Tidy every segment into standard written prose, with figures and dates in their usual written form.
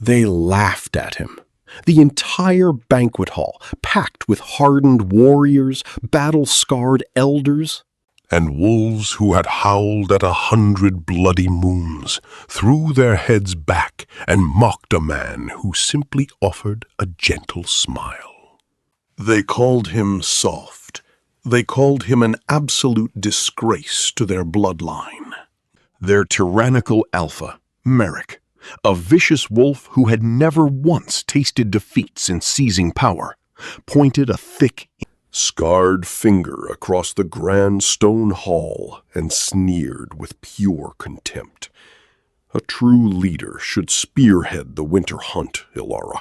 They laughed at him. The entire banquet hall, packed with hardened warriors, battle-scarred elders, and wolves who had howled at 100 bloody moons, threw their heads back and mocked a man who simply offered a gentle smile. They called him soft. They called him an absolute disgrace to their bloodline. Their tyrannical alpha, Merrick, a vicious wolf who had never once tasted defeat since seizing power, pointed a thick, scarred finger across the grand stone hall and sneered with pure contempt. A true leader should spearhead the winter hunt, Ilara.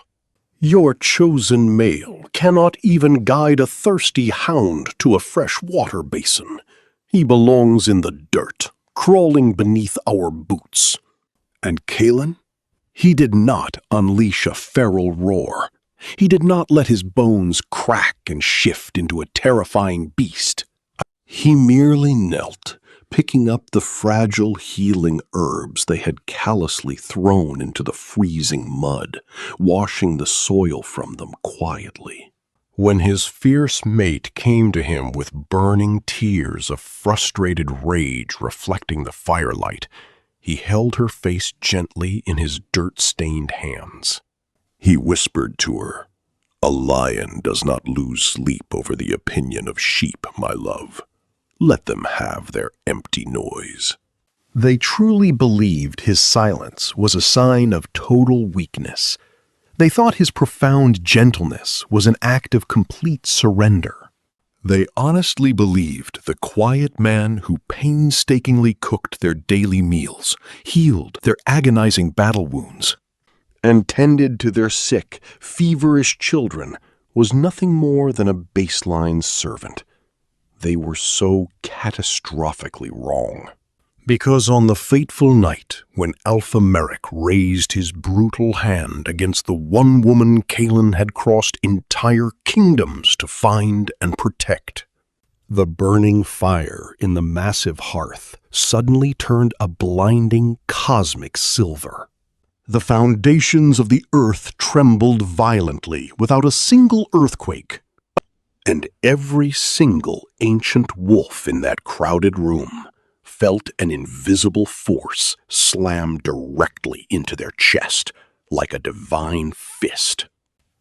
Your chosen male cannot even guide a thirsty hound to a fresh water basin. He belongs in the dirt, crawling beneath our boots. And Kalen? He did not unleash a feral roar. He did not let his bones crack and shift into a terrifying beast. He merely knelt, picking up the fragile healing herbs they had callously thrown into the freezing mud, washing the soil from them quietly. When his fierce mate came to him with burning tears of frustrated rage reflecting the firelight, he held her face gently in his dirt-stained hands. He whispered to her, "A lion does not lose sleep over the opinion of sheep, my love. Let them have their empty noise." They truly believed his silence was a sign of total weakness. They thought his profound gentleness was an act of complete surrender. They honestly believed the quiet man who painstakingly cooked their daily meals, healed their agonizing battle wounds, and tended to their sick, feverish children was nothing more than a baseline servant. They were so catastrophically wrong. Because on the fateful night when Alpha Merrick raised his brutal hand against the one woman Kalen had crossed entire kingdoms to find and protect, the burning fire in the massive hearth suddenly turned a blinding cosmic silver. The foundations of the earth trembled violently without a single earthquake, and every single ancient wolf in that crowded room felt an invisible force slam directly into their chest like a divine fist.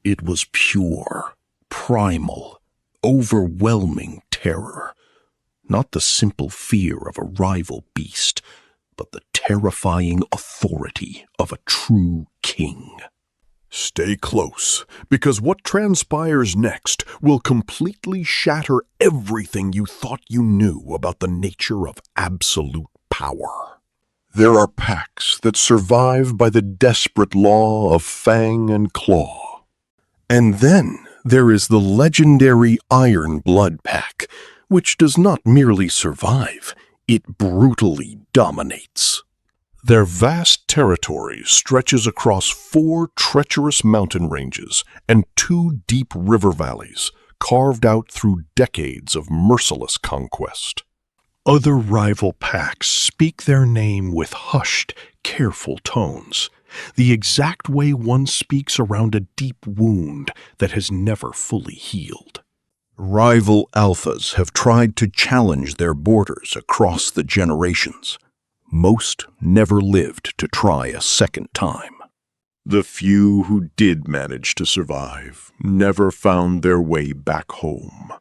It was pure, primal, overwhelming terror, not the simple fear of a rival beast, but the terrifying authority of a true king. Stay close, because what transpires next will completely shatter everything you thought you knew about the nature of absolute power. There are packs that survive by the desperate law of fang and claw. And then there is the legendary Iron Blood Pack, which does not merely survive, it brutally dominates. Their vast territory stretches across 4 treacherous mountain ranges and 2 deep river valleys, carved out through decades of merciless conquest. Other rival packs speak their name with hushed, careful tones, the exact way one speaks around a deep wound that has never fully healed. Rival alphas have tried to challenge their borders across the generations. Most never lived to try a second time. The few who did manage to survive never found their way back home.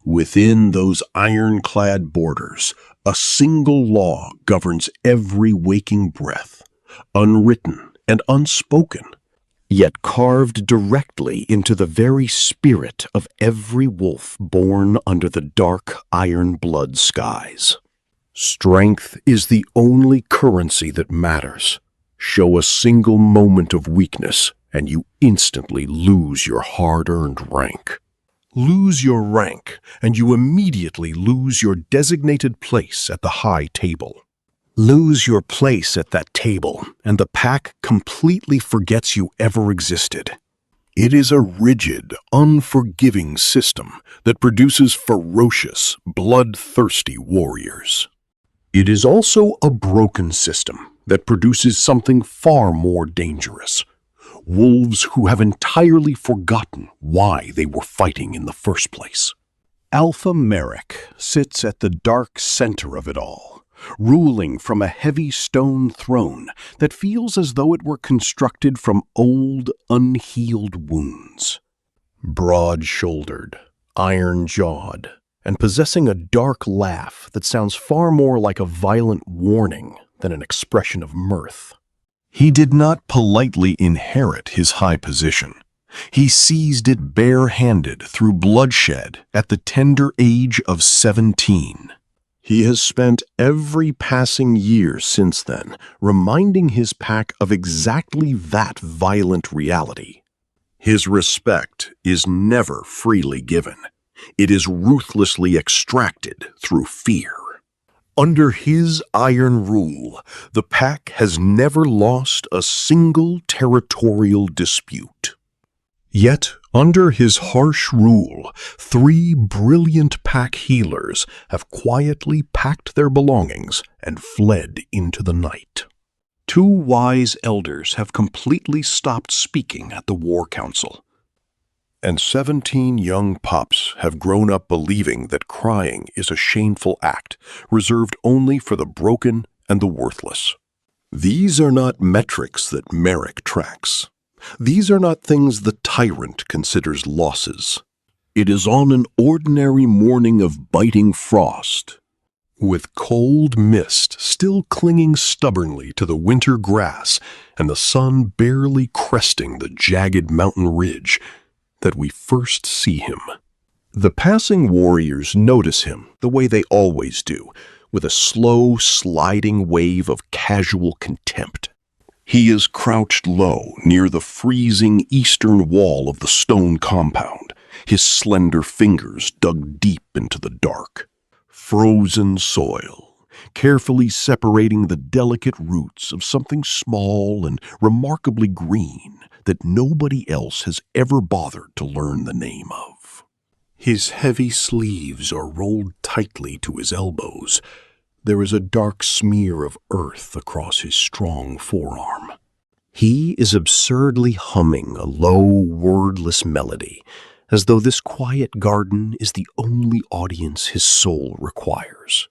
Within those ironclad borders, a single law governs every waking breath, unwritten and unspoken, yet carved directly into the very spirit of every wolf born under the dark iron blood skies. Strength is the only currency that matters. Show a single moment of weakness, and you instantly lose your hard-earned rank. Lose your rank, and you immediately lose your designated place at the high table. Lose your place at that table, and the pack completely forgets you ever existed. It is a rigid, unforgiving system that produces ferocious, bloodthirsty warriors. It is also a broken system that produces something far more dangerous. wolves who have entirely forgotten why they were fighting in the first place. Alpha Merrick sits at the dark center of it all, ruling from a heavy stone throne that feels as though it were constructed from old, unhealed wounds. Broad-shouldered, iron-jawed, and possessing a dark laugh that sounds far more like a violent warning than an expression of mirth. He did not politely inherit his high position. He seized it bare-handed through bloodshed at the tender age of 17. He has spent every passing year since then reminding his pack of exactly that violent reality. His respect is never freely given. It is ruthlessly extracted through fear. Under his iron rule, the pack has never lost a single territorial dispute. Yet, under his harsh rule, 3 brilliant pack healers have quietly packed their belongings and fled into the night. 2 wise elders have completely stopped speaking at the War Council. And 17 young pups have grown up believing that crying is a shameful act, reserved only for the broken and the worthless. These are not metrics that Merrick tracks. These are not things the tyrant considers losses. It is on an ordinary morning of biting frost, with cold mist still clinging stubbornly to the winter grass and the sun barely cresting the jagged mountain ridge, that we first see him. The passing warriors notice him the way they always do, with a slow, sliding wave of casual contempt. He is crouched low near the freezing eastern wall of the stone compound, his slender fingers dug deep into the dark. Frozen soil, carefully separating the delicate roots of something small and remarkably green that nobody else has ever bothered to learn the name of. His heavy sleeves are rolled tightly to his elbows. There is a dark smear of earth across his strong forearm. He is absurdly humming a low, wordless melody, as though this quiet garden is the only audience his soul requires.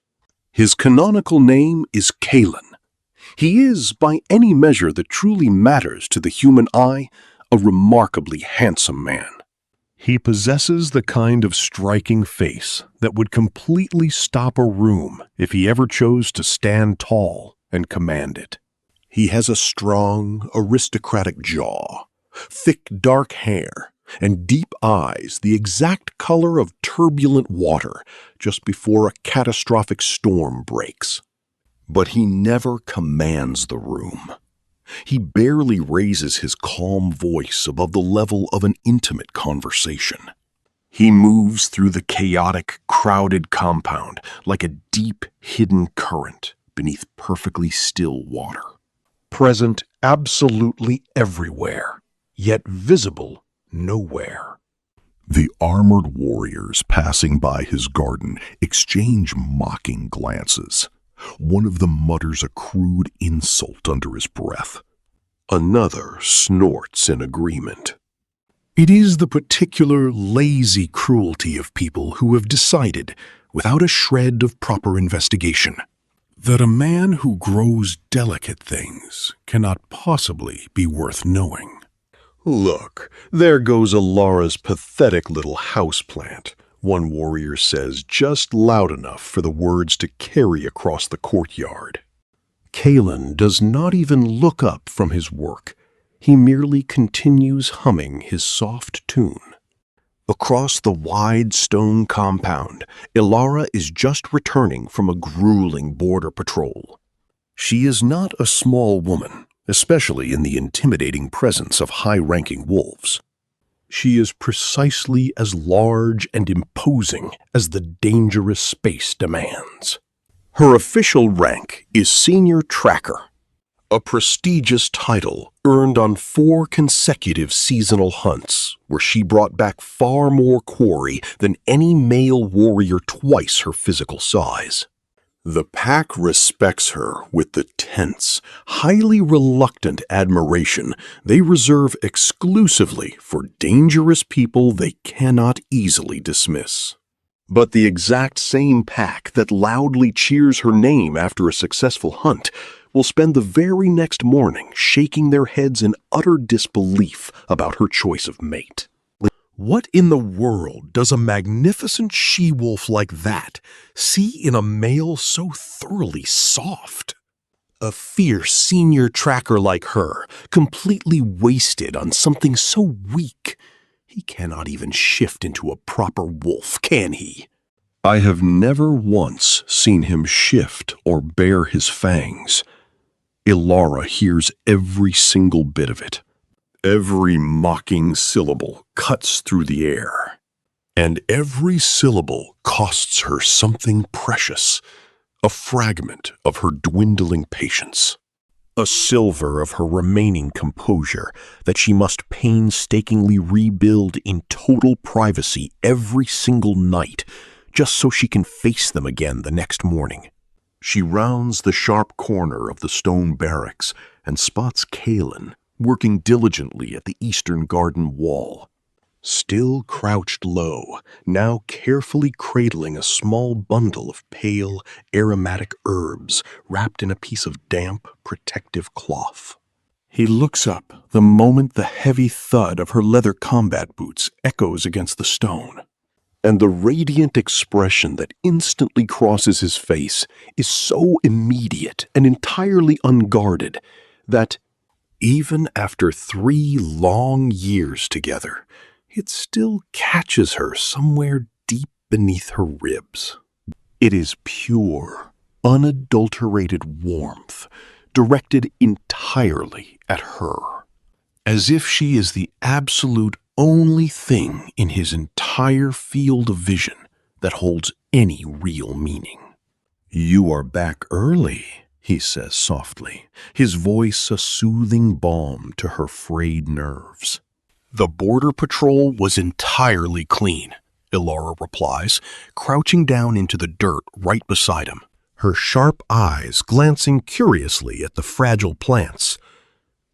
His canonical name is Kalen. He is, by any measure that truly matters to the human eye, a remarkably handsome man. He possesses the kind of striking face that would completely stop a room if he ever chose to stand tall and command it. He has a strong, aristocratic jaw, thick dark hair, and deep eyes the exact color of turbulent water just before a catastrophic storm breaks. But he never commands the room. He barely raises his calm voice above the level of an intimate conversation. He moves through the chaotic, crowded compound like a deep, hidden current beneath perfectly still water. Present absolutely everywhere, yet visible nowhere. The armored warriors passing by his garden exchange mocking glances. One of them mutters a crude insult under his breath. Another snorts in agreement. It is the particular lazy cruelty of people who have decided, without a shred of proper investigation, that a man who grows delicate things cannot possibly be worth knowing. Look, there goes Alara's pathetic little houseplant, one warrior says just loud enough for the words to carry across the courtyard. Kalen does not even look up from his work. He merely continues humming his soft tune. Across the wide stone compound, Alara is just returning from a grueling border patrol. She is not a small woman, especially in the intimidating presence of high-ranking wolves. She is precisely as large and imposing as the dangerous space demands. Her official rank is Senior Tracker, a prestigious title earned on 4 consecutive seasonal hunts where she brought back far more quarry than any male warrior twice her physical size. The pack respects her with the tense, highly reluctant admiration they reserve exclusively for dangerous people they cannot easily dismiss. But the exact same pack that loudly cheers her name after a successful hunt will spend the very next morning shaking their heads in utter disbelief about her choice of mate. What in the world does a magnificent she-wolf like that see in a male so thoroughly soft? A fierce senior tracker like her, completely wasted on something so weak, he cannot even shift into a proper wolf, can he? I have never once seen him shift or bare his fangs. Ilara hears every single bit of it. Every mocking syllable cuts through the air, and every syllable costs her something precious, a fragment of her dwindling patience, a silver of her remaining composure that she must painstakingly rebuild in total privacy every single night, just so she can face them again the next morning. She rounds the sharp corner of the stone barracks and spots Kalen, working diligently at the eastern garden wall. Still crouched low, now carefully cradling a small bundle of pale, aromatic herbs wrapped in a piece of damp, protective cloth. He looks up the moment the heavy thud of her leather combat boots echoes against the stone. And the radiant expression that instantly crosses his face is so immediate and entirely unguarded that, even after 3 long years together, it still catches her somewhere deep beneath her ribs. It is pure, unadulterated warmth, directed entirely at her, as if she is the absolute only thing in his entire field of vision that holds any real meaning. "You are back early," he says softly, his voice a soothing balm to her frayed nerves. "The border patrol was entirely clean," Ilara replies, crouching down into the dirt right beside him, her sharp eyes glancing curiously at the fragile plants.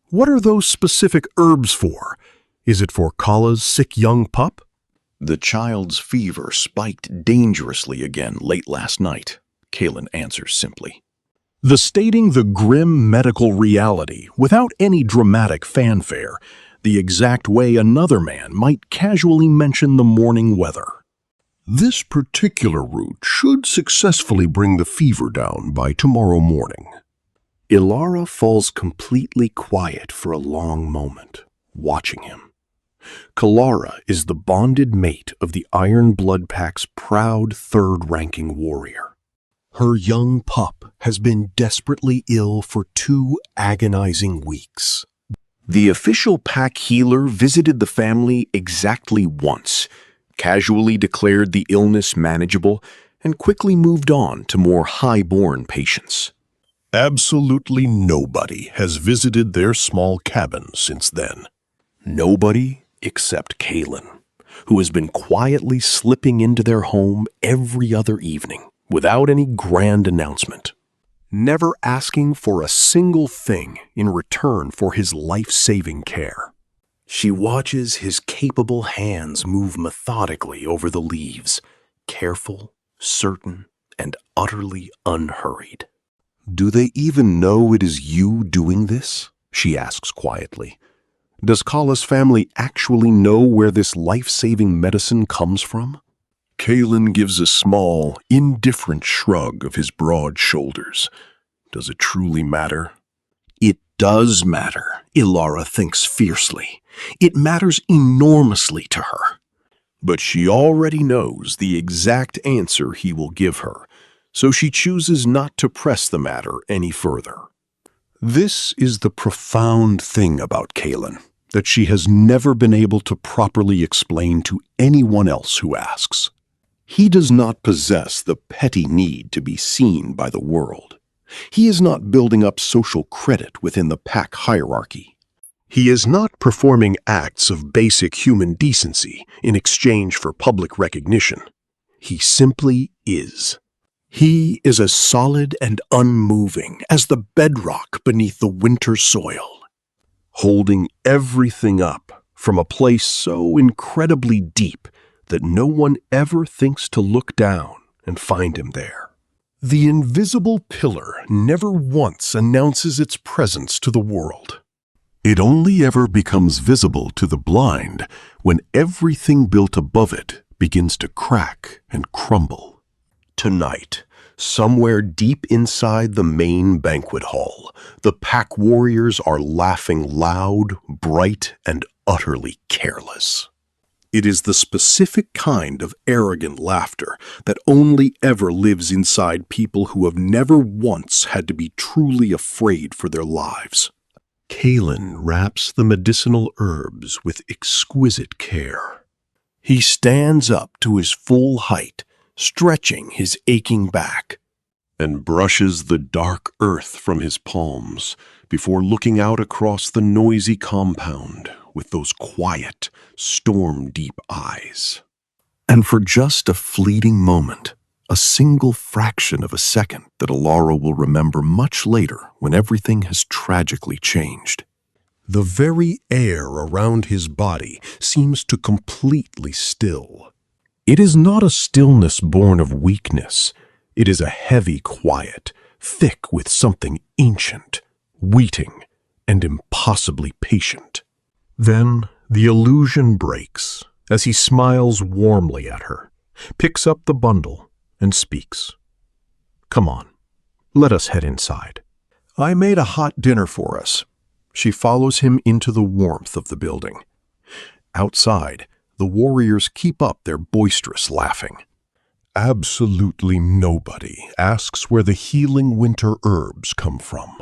"What are those specific herbs for? Is it for Kala's sick young pup?" "The child's fever spiked dangerously again late last night," Kalen answers simply. Stating the grim medical reality without any dramatic fanfare, the exact way another man might casually mention the morning weather. "This particular route should successfully bring the fever down by tomorrow morning." Ilara falls completely quiet for a long moment, watching him. Kalara is the bonded mate of the Iron Blood Pack's proud third-ranking warrior. Her young pup has been desperately ill for 2 agonizing weeks. The official pack healer visited the family exactly once, casually declared the illness manageable, and quickly moved on to more high-born patients. Absolutely nobody has visited their small cabin since then. Nobody except Kalen, who has been quietly slipping into their home every other evening, without any grand announcement, never asking for a single thing in return for his life-saving care. She watches his capable hands move methodically over the leaves, careful, certain, and utterly unhurried. "Do they even know it is you doing this?" she asks quietly. "Does Kala's family actually know where this life-saving medicine comes from?" Kalen gives a small, indifferent shrug of his broad shoulders. Does it truly matter? It does matter, Ilara thinks fiercely. It matters enormously to her. But she already knows the exact answer he will give her, so she chooses not to press the matter any further. This is the profound thing about Kalen, that she has never been able to properly explain to anyone else who asks. He does not possess the petty need to be seen by the world. He is not building up social credit within the pack hierarchy. He is not performing acts of basic human decency in exchange for public recognition. He simply is. He is as solid and unmoving as the bedrock beneath the winter soil, holding everything up from a place so incredibly deep that no one ever thinks to look down and find him there. The invisible pillar never once announces its presence to the world. It only ever becomes visible to the blind when everything built above it begins to crack and crumble. Tonight, somewhere deep inside the main banquet hall, the pack warriors are laughing loud, bright, and utterly careless. It is the specific kind of arrogant laughter that only ever lives inside people who have never once had to be truly afraid for their lives. Kalen wraps the medicinal herbs with exquisite care. He stands up to his full height, stretching his aching back, and brushes the dark earth from his palms before looking out across the noisy compound with those quiet, storm-deep eyes. And for just a fleeting moment, a single fraction of a second that Alara will remember much later when everything has tragically changed, the very air around his body seems to completely still. It is not a stillness born of weakness. It is a heavy quiet, thick with something ancient, waiting, and impossibly patient. Then the illusion breaks as he smiles warmly at her, picks up the bundle, and speaks. "Come on, let us head inside. I made a hot dinner for us." She follows him into the warmth of the building. Outside, the warriors keep up their boisterous laughing. Absolutely nobody asks where the healing winter herbs come from.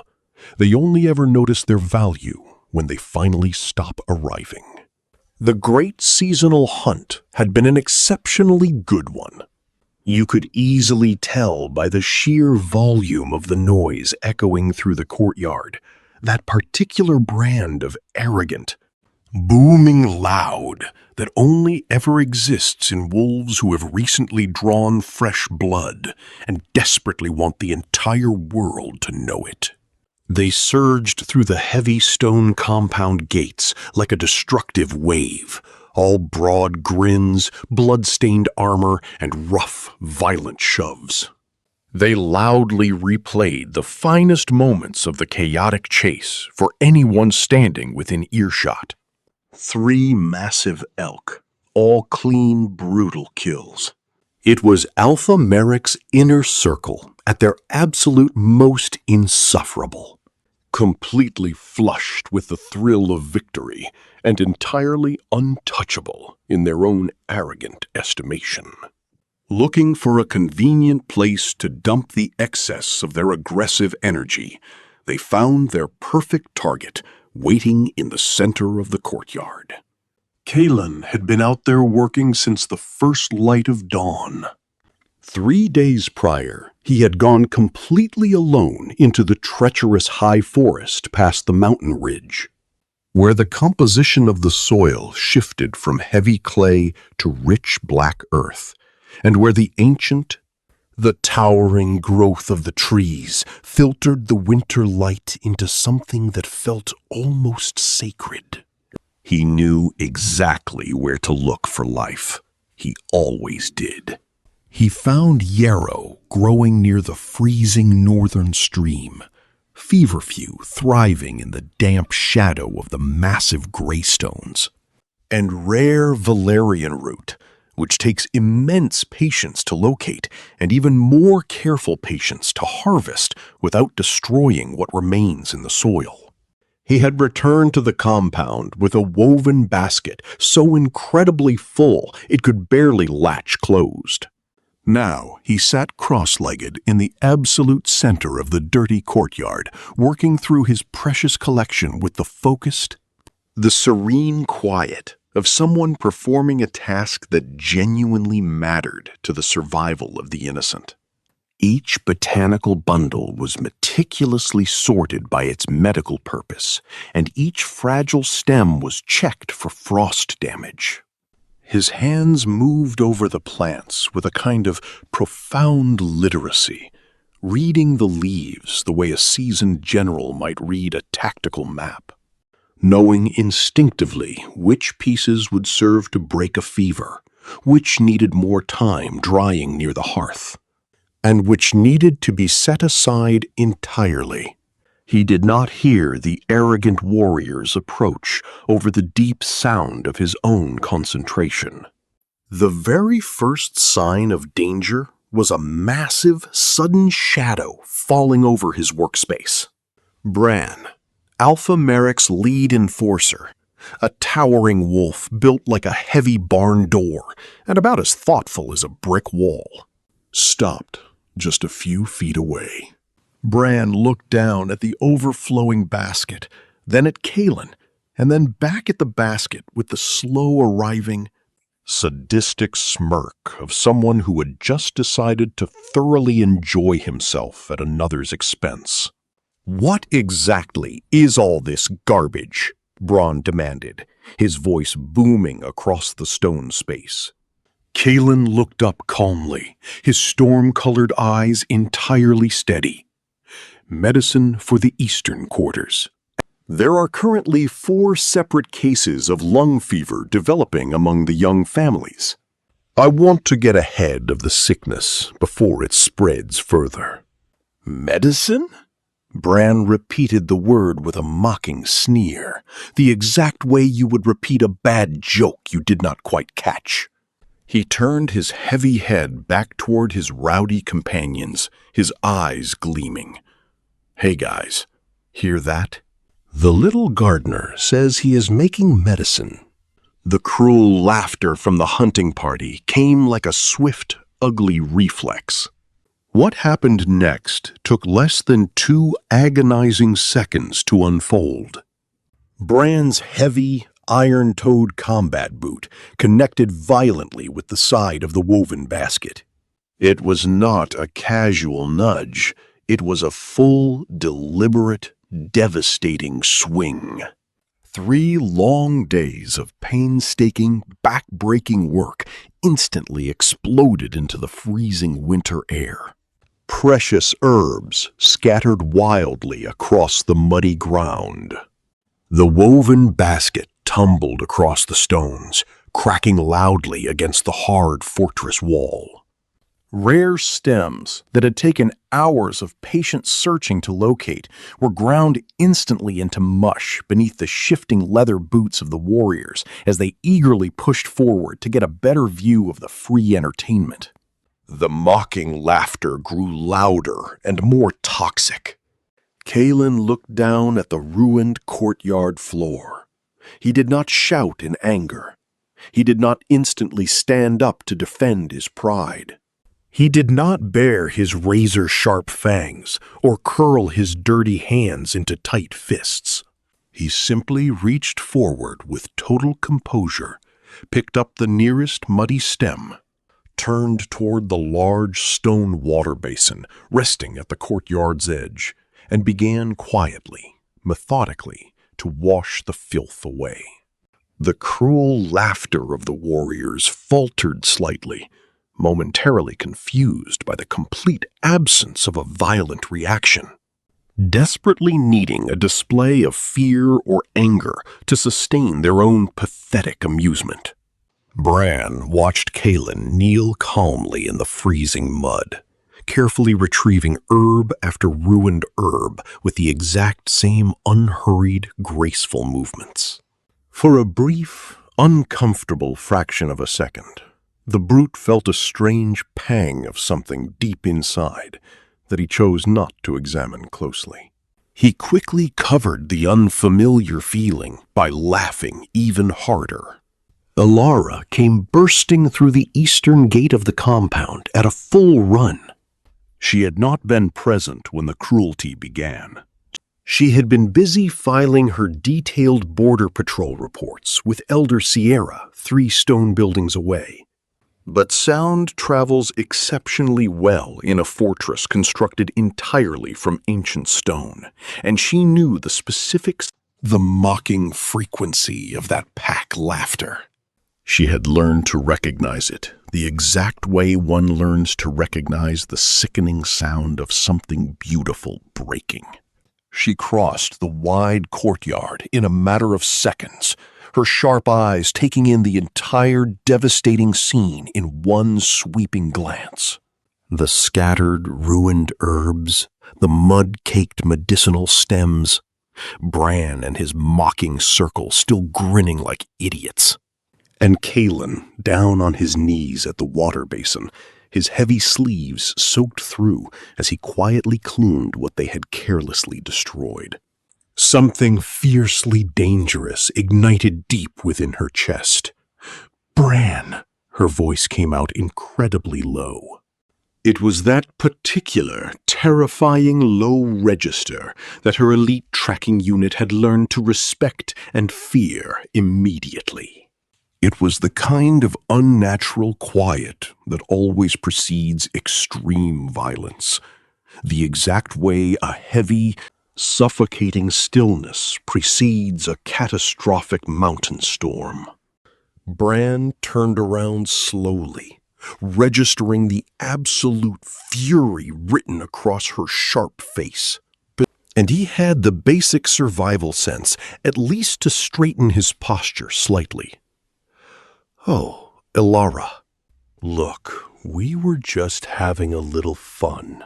They only ever notice their value when they finally stop arriving. The great seasonal hunt had been an exceptionally good one. You could easily tell by the sheer volume of the noise echoing through the courtyard, that particular brand of arrogant, booming loud that only ever exists in wolves who have recently drawn fresh blood and desperately want the entire world to know it. They surged through the heavy stone compound gates like a destructive wave, all broad grins, blood-stained armor, and rough, violent shoves. They loudly replayed the finest moments of the chaotic chase for anyone standing within earshot. 3 massive elk, all clean, brutal kills. It was Alpha Merrick's inner circle at their absolute most insufferable, completely flushed with the thrill of victory and entirely untouchable in their own arrogant estimation. Looking for a convenient place to dump the excess of their aggressive energy, they found their perfect target waiting in the center of the courtyard. Kalen had been out there working since the first light of dawn. 3 days prior, he had gone completely alone into the treacherous high forest past the mountain ridge, where the composition of the soil shifted from heavy clay to rich black earth, and where the towering growth of the trees filtered the winter light into something that felt almost sacred. He knew exactly where to look for life. He always did. He found yarrow growing near the freezing northern stream, feverfew thriving in the damp shadow of the massive greystones, and rare valerian root, which takes immense patience to locate and even more careful patience to harvest without destroying what remains in the soil. He had returned to the compound with a woven basket so incredibly full it could barely latch closed. Now he sat cross-legged in the absolute center of the dirty courtyard, working through his precious collection with the serene quiet of someone performing a task that genuinely mattered to the survival of the innocent. Each botanical bundle was meticulously sorted by its medical purpose, and each fragile stem was checked for frost damage. His hands moved over the plants with a kind of profound literacy, reading the leaves the way a seasoned general might read a tactical map, knowing instinctively which pieces would serve to break a fever, which needed more time drying near the hearth, and which needed to be set aside entirely. He did not hear the arrogant warriors approach over the deep sound of his own concentration. The very first sign of danger was a massive, sudden shadow falling over his workspace. Bran, Alpha Merrick's lead enforcer, a towering wolf built like a heavy barn door and about as thoughtful as a brick wall, stopped just a few feet away. Bran looked down at the overflowing basket, then at Kaelin, and then back at the basket with the slow-arriving, sadistic smirk of someone who had just decided to thoroughly enjoy himself at another's expense. "What exactly is all this garbage?" Bronn demanded, his voice booming across the stone space. Kaelin looked up calmly, his storm-colored eyes entirely steady. "Medicine for the eastern quarters. There are currently 4 separate cases of lung fever developing among the young families. I want to get ahead of the sickness before it spreads further." "Medicine?" Bran repeated the word with a mocking sneer, the exact way you would repeat a bad joke you did not quite catch. He turned his heavy head back toward his rowdy companions, his eyes gleaming. "Hey guys, hear that? The little gardener says he is making medicine." The cruel laughter from the hunting party came like a swift, ugly reflex. What happened next took less than 2 agonizing seconds to unfold. Bran's heavy, iron-toed combat boot connected violently with the side of the woven basket. It was not a casual nudge. It was a full, deliberate, devastating swing. 3 long days of painstaking, back-breaking work instantly exploded into the freezing winter air. Precious herbs scattered wildly across the muddy ground. The woven basket tumbled across the stones, cracking loudly against the hard fortress wall. Rare stems that had taken hours of patient searching to locate were ground instantly into mush beneath the shifting leather boots of the warriors as they eagerly pushed forward to get a better view of the free entertainment. The mocking laughter grew louder and more toxic. Kaelin looked down at the ruined courtyard floor. He did not shout in anger. He did not instantly stand up to defend his pride. He did not bare his razor-sharp fangs or curl his dirty hands into tight fists. He simply reached forward with total composure, picked up the nearest muddy stem, turned toward the large stone water basin resting at the courtyard's edge, and began quietly, methodically, to wash the filth away. The cruel laughter of the warriors faltered slightly, momentarily confused by the complete absence of a violent reaction, desperately needing a display of fear or anger to sustain their own pathetic amusement. Bran watched Kaelin kneel calmly in the freezing mud, carefully retrieving herb after ruined herb with the exact same unhurried, graceful movements. For a brief, uncomfortable fraction of a second, the brute felt a strange pang of something deep inside that he chose not to examine closely. He quickly covered the unfamiliar feeling by laughing even harder. Alara came bursting through the eastern gate of the compound at a full run. She had not been present when the cruelty began. She had been busy filing her detailed border patrol reports with Elder Sierra 3 stone buildings away. But sound travels exceptionally well in a fortress constructed entirely from ancient stone, and she knew the specifics, the mocking frequency of that pack laughter. She had learned to recognize it, the exact way one learns to recognize the sickening sound of something beautiful breaking. She crossed the wide courtyard in a matter of seconds, her sharp eyes taking in the entire devastating scene in one sweeping glance. The scattered, ruined herbs, the mud-caked medicinal stems, Bran and his mocking circle still grinning like idiots. And Kalen, down on his knees at the water basin, his heavy sleeves soaked through as he quietly cleaned what they had carelessly destroyed. Something fiercely dangerous ignited deep within her chest. "Bran," her voice came out incredibly low. It was that particular, terrifying low register that her elite tracking unit had learned to respect and fear immediately. It was the kind of unnatural quiet that always precedes extreme violence, the exact way a heavy, suffocating stillness precedes a catastrophic mountain storm. Bran turned around slowly, registering the absolute fury written across her sharp face. And he had the basic survival sense, at least to straighten his posture slightly. "Oh, Elara, look, we were just having a little fun."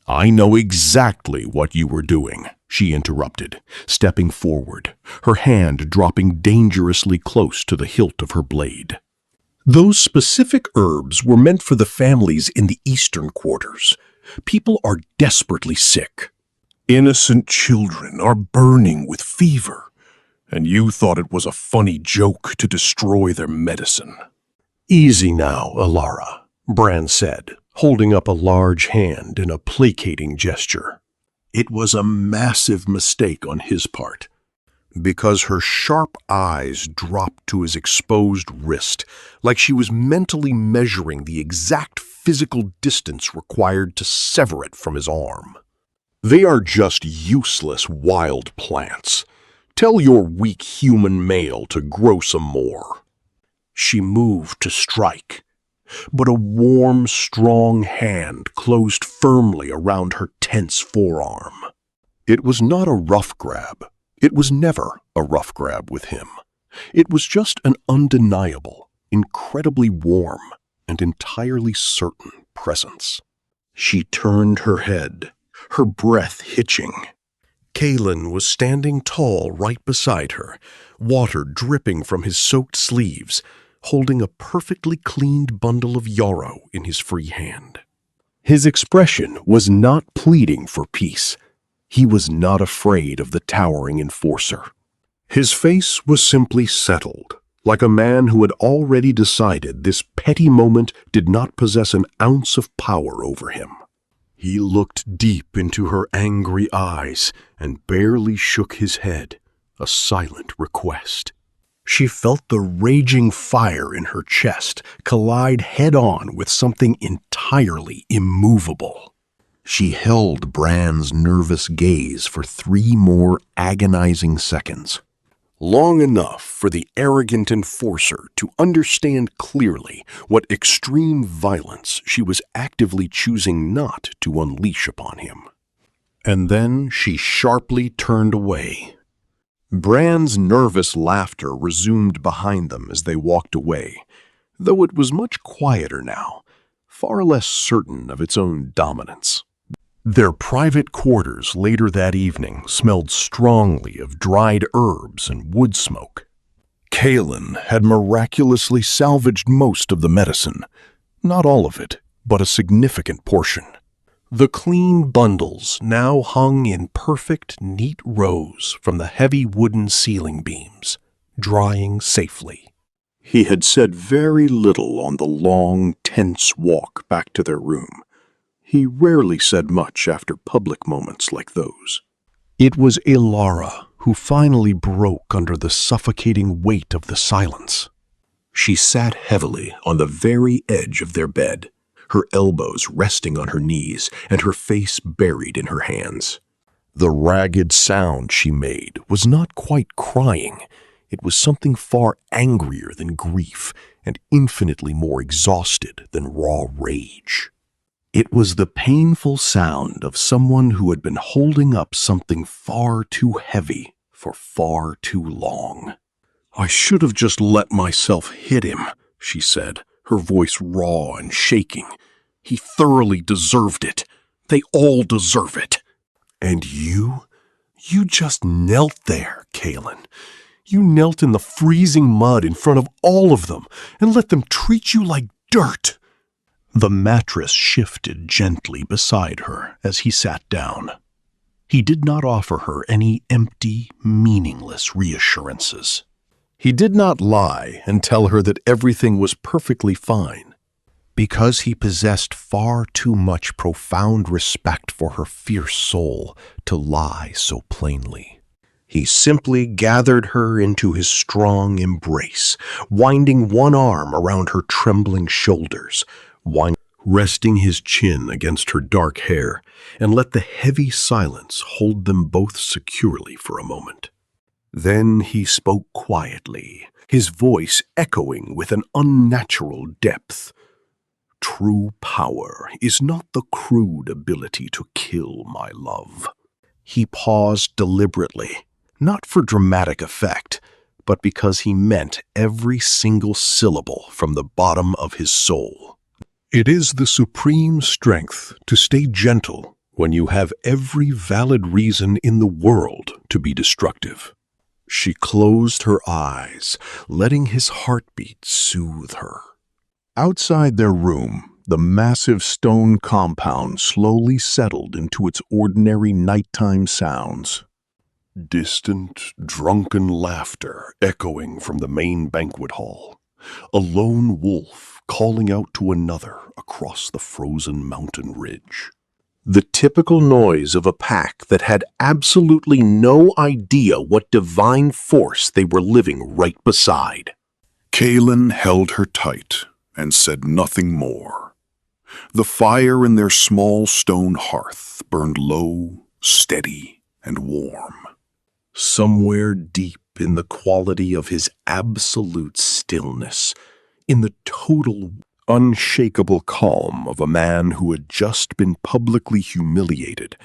"I know exactly what you were doing," she interrupted, stepping forward, her hand dropping dangerously close to the hilt of her blade. "Those specific herbs were meant for the families in the eastern quarters. People are desperately sick. Innocent children are burning with fever. And you thought it was a funny joke to destroy their medicine." "Easy now, Elara," Bran said, holding up a large hand in a placating gesture. It was a massive mistake on his part, because her sharp eyes dropped to his exposed wrist, like she was mentally measuring the exact physical distance required to sever it from his arm. "They are just useless wild plants. Tell your weak human male to grow some more." She moved to strike, but a warm, strong hand closed firmly around her tense forearm. It was not a rough grab. It was never a rough grab with him. It was just an undeniable, incredibly warm, and entirely certain presence. She turned her head, her breath hitching. Kalen was standing tall right beside her, water dripping from his soaked sleeves, holding a perfectly cleaned bundle of yarrow in his free hand. His expression was not pleading for peace. He was not afraid of the towering enforcer. His face was simply settled, like a man who had already decided this petty moment did not possess an ounce of power over him. He looked deep into her angry eyes and barely shook his head, a silent request. She felt the raging fire in her chest collide head-on with something entirely immovable. She held Bran's nervous gaze for 3 more agonizing seconds. Long enough for the arrogant enforcer to understand clearly what extreme violence she was actively choosing not to unleash upon him. And then she sharply turned away. Bran's nervous laughter resumed behind them as they walked away, though it was much quieter now, far less certain of its own dominance. Their private quarters later that evening smelled strongly of dried herbs and wood smoke. Kalen had miraculously salvaged most of the medicine, not all of it, but a significant portion. The clean bundles now hung in perfect, neat rows from the heavy wooden ceiling beams, drying safely. He had said very little on the long, tense walk back to their room. He rarely said much after public moments like those. It was Elara who finally broke under the suffocating weight of the silence. She sat heavily on the very edge of their bed, her elbows resting on her knees and her face buried in her hands. The ragged sound she made was not quite crying. It was something far angrier than grief and infinitely more exhausted than raw rage. It was the painful sound of someone who had been holding up something far too heavy for far too long. "I should have just let myself hit him," she said, her voice raw and shaking. "He thoroughly deserved it. They all deserve it." "And you just knelt there, Kaylin. You knelt in the freezing mud in front of all of them and let them treat you like dirt." The mattress shifted gently beside her as he sat down. He did not offer her any empty, meaningless reassurances. He did not lie and tell her that everything was perfectly fine, because he possessed far too much profound respect for her fierce soul to lie so plainly. He simply gathered her into his strong embrace, winding one arm around her trembling shoulders, resting his chin against her dark hair, and let the heavy silence hold them both securely for a moment. Then he spoke quietly, his voice echoing with an unnatural depth. "True power is not the crude ability to kill, my love." He paused deliberately, not for dramatic effect, but because he meant every single syllable from the bottom of his soul. "It is the supreme strength to stay gentle when you have every valid reason in the world to be destructive." She closed her eyes, letting his heartbeat soothe her. Outside their room, the massive stone compound slowly settled into its ordinary nighttime sounds. Distant, drunken laughter echoing from the main banquet hall. A lone wolf calling out to another across the frozen mountain ridge. The typical noise of a pack that had absolutely no idea what divine force they were living right beside. Kaylin held her tight and said nothing more. The fire in their small stone hearth burned low, steady, and warm. Somewhere deep in the quality of his absolute stillness, in the total, unshakable calm of a man who had just been publicly humiliated,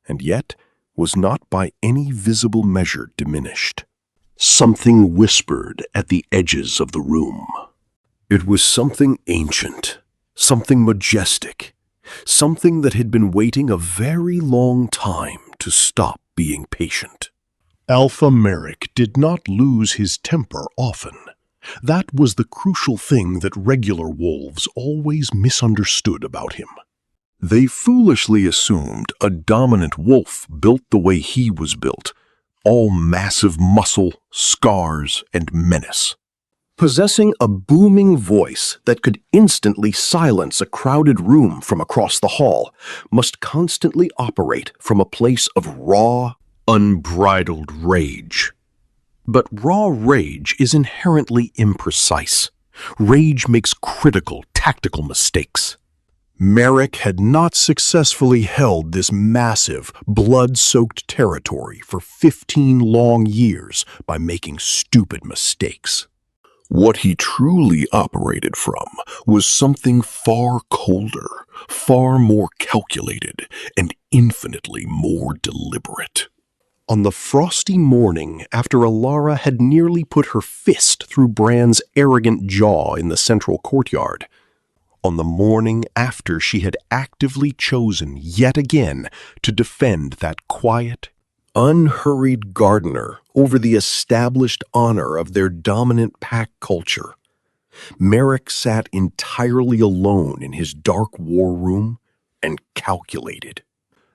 and yet was not by any visible measure diminished. Something whispered at the edges of the room. It was something ancient, something majestic, something that had been waiting a very long time to stop being patient. Alpha Merrick did not lose his temper often. That was the crucial thing that regular wolves always misunderstood about him. They foolishly assumed a dominant wolf built the way he was built, all massive muscle, scars, and menace. Possessing a booming voice that could instantly silence a crowded room from across the hall, must constantly operate from a place of raw, unbridled rage. But raw rage is inherently imprecise. Rage makes critical, tactical mistakes. Merrick had not successfully held this massive, blood-soaked territory for 15 long years by making stupid mistakes. What he truly operated from was something far colder, far more calculated, and infinitely more deliberate. On the frosty morning after Alara had nearly put her fist through Bran's arrogant jaw in the central courtyard, on the morning after she had actively chosen yet again to defend that quiet, unhurried gardener over the established honor of their dominant pack culture, Merrick sat entirely alone in his dark war room and calculated.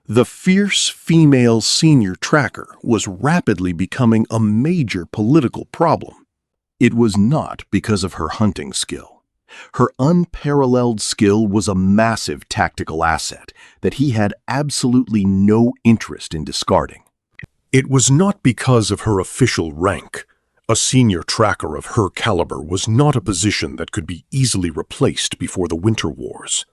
The fierce female senior tracker was rapidly becoming a major political problem. It was not because of her hunting skill. Her unparalleled skill was a massive tactical asset that he had absolutely no interest in discarding. It was not because of her official rank. A senior tracker of her caliber was not a position that could be easily replaced before the Winter Wars.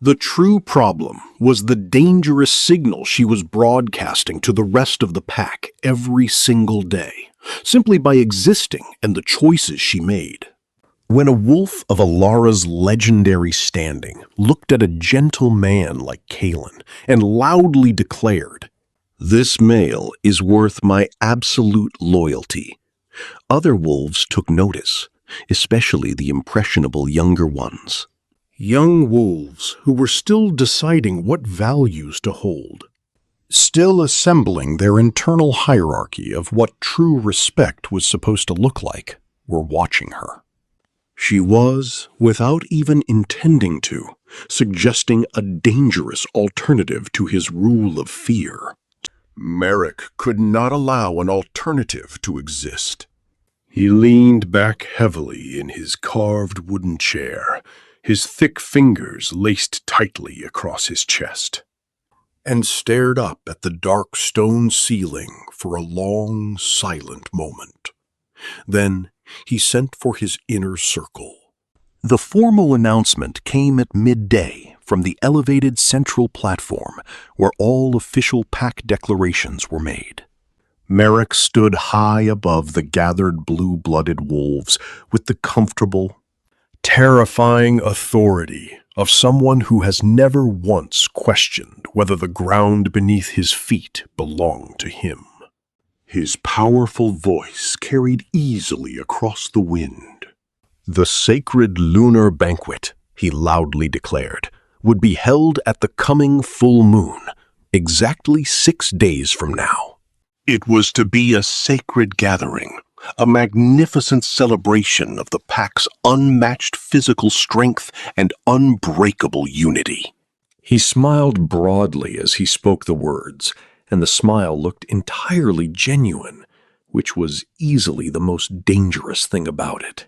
The true problem was the dangerous signal she was broadcasting to the rest of the pack every single day. simply by existing and the choices she made. When a wolf of Alara's legendary standing looked at a gentle man like Kalen and loudly declared, "This male is worth my absolute loyalty," other wolves took notice, especially the impressionable younger ones. Young wolves who were still deciding what values to hold, still assembling their internal hierarchy of what true respect was supposed to look like, were watching her. She was, without even intending to, suggesting a dangerous alternative to his rule of fear. Merrick could not allow an alternative to exist. He leaned back heavily in his carved wooden chair, his thick fingers laced tightly across his chest, and stared up at the dark stone ceiling for a long, silent moment. Then he sent for his inner circle. The formal announcement came at midday from the elevated central platform where all official pack declarations were made. Merrick stood high above the gathered blue-blooded wolves with the comfortable, terrifying authority of someone who has never once questioned whether the ground beneath his feet belonged to him. His powerful voice carried easily across the wind. The sacred lunar banquet, he loudly declared, would be held at the coming full moon, exactly 6 days from now. It was to be a sacred gathering, a magnificent celebration of the pack's unmatched physical strength and unbreakable unity. He smiled broadly as he spoke the words, and the smile looked entirely genuine, which was easily the most dangerous thing about it.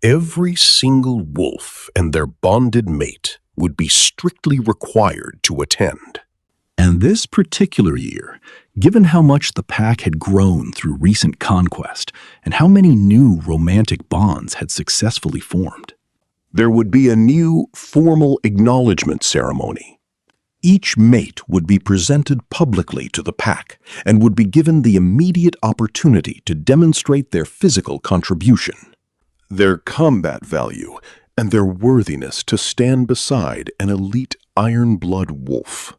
Every single wolf and their bonded mate would be strictly required to attend. And this particular year, given how much the pack had grown through recent conquest and how many new romantic bonds had successfully formed, there would be a new formal acknowledgement ceremony. Each mate would be presented publicly to the pack and would be given the immediate opportunity to demonstrate their physical contribution, their combat value, and their worthiness to stand beside an elite iron-blood wolf.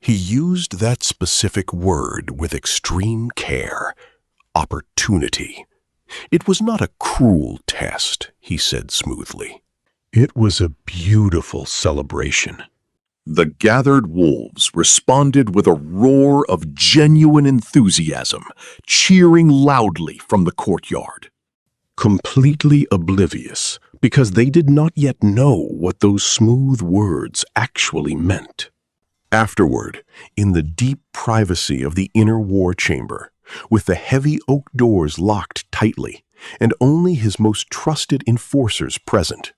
He used that specific word with extreme care, opportunity. It was not a cruel test, he said smoothly. It was a beautiful celebration. The gathered wolves responded with a roar of genuine enthusiasm, cheering loudly from the courtyard, completely oblivious because they did not yet know what those smooth words actually meant. Afterward, in the deep privacy of the inner war chamber, with the heavy oak doors locked tightly, and only his most trusted enforcers present,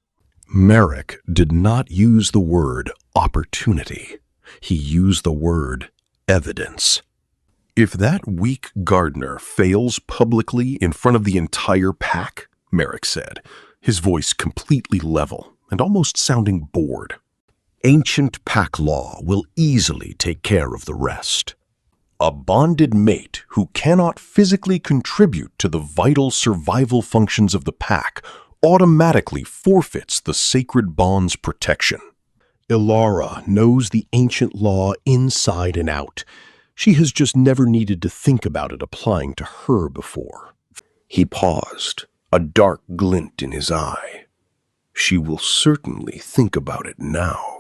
Merrick did not use the word opportunity. He used the word evidence. If that weak gardener fails publicly in front of the entire pack, Merrick said, his voice completely level and almost sounding bored, ancient pack law will easily take care of the rest. A bonded mate who cannot physically contribute to the vital survival functions of the pack automatically forfeits the sacred bond's protection. Ilara knows the ancient law inside and out. She has just never needed to think about it applying to her before. He paused, a dark glint in his eye. She will certainly think about it now.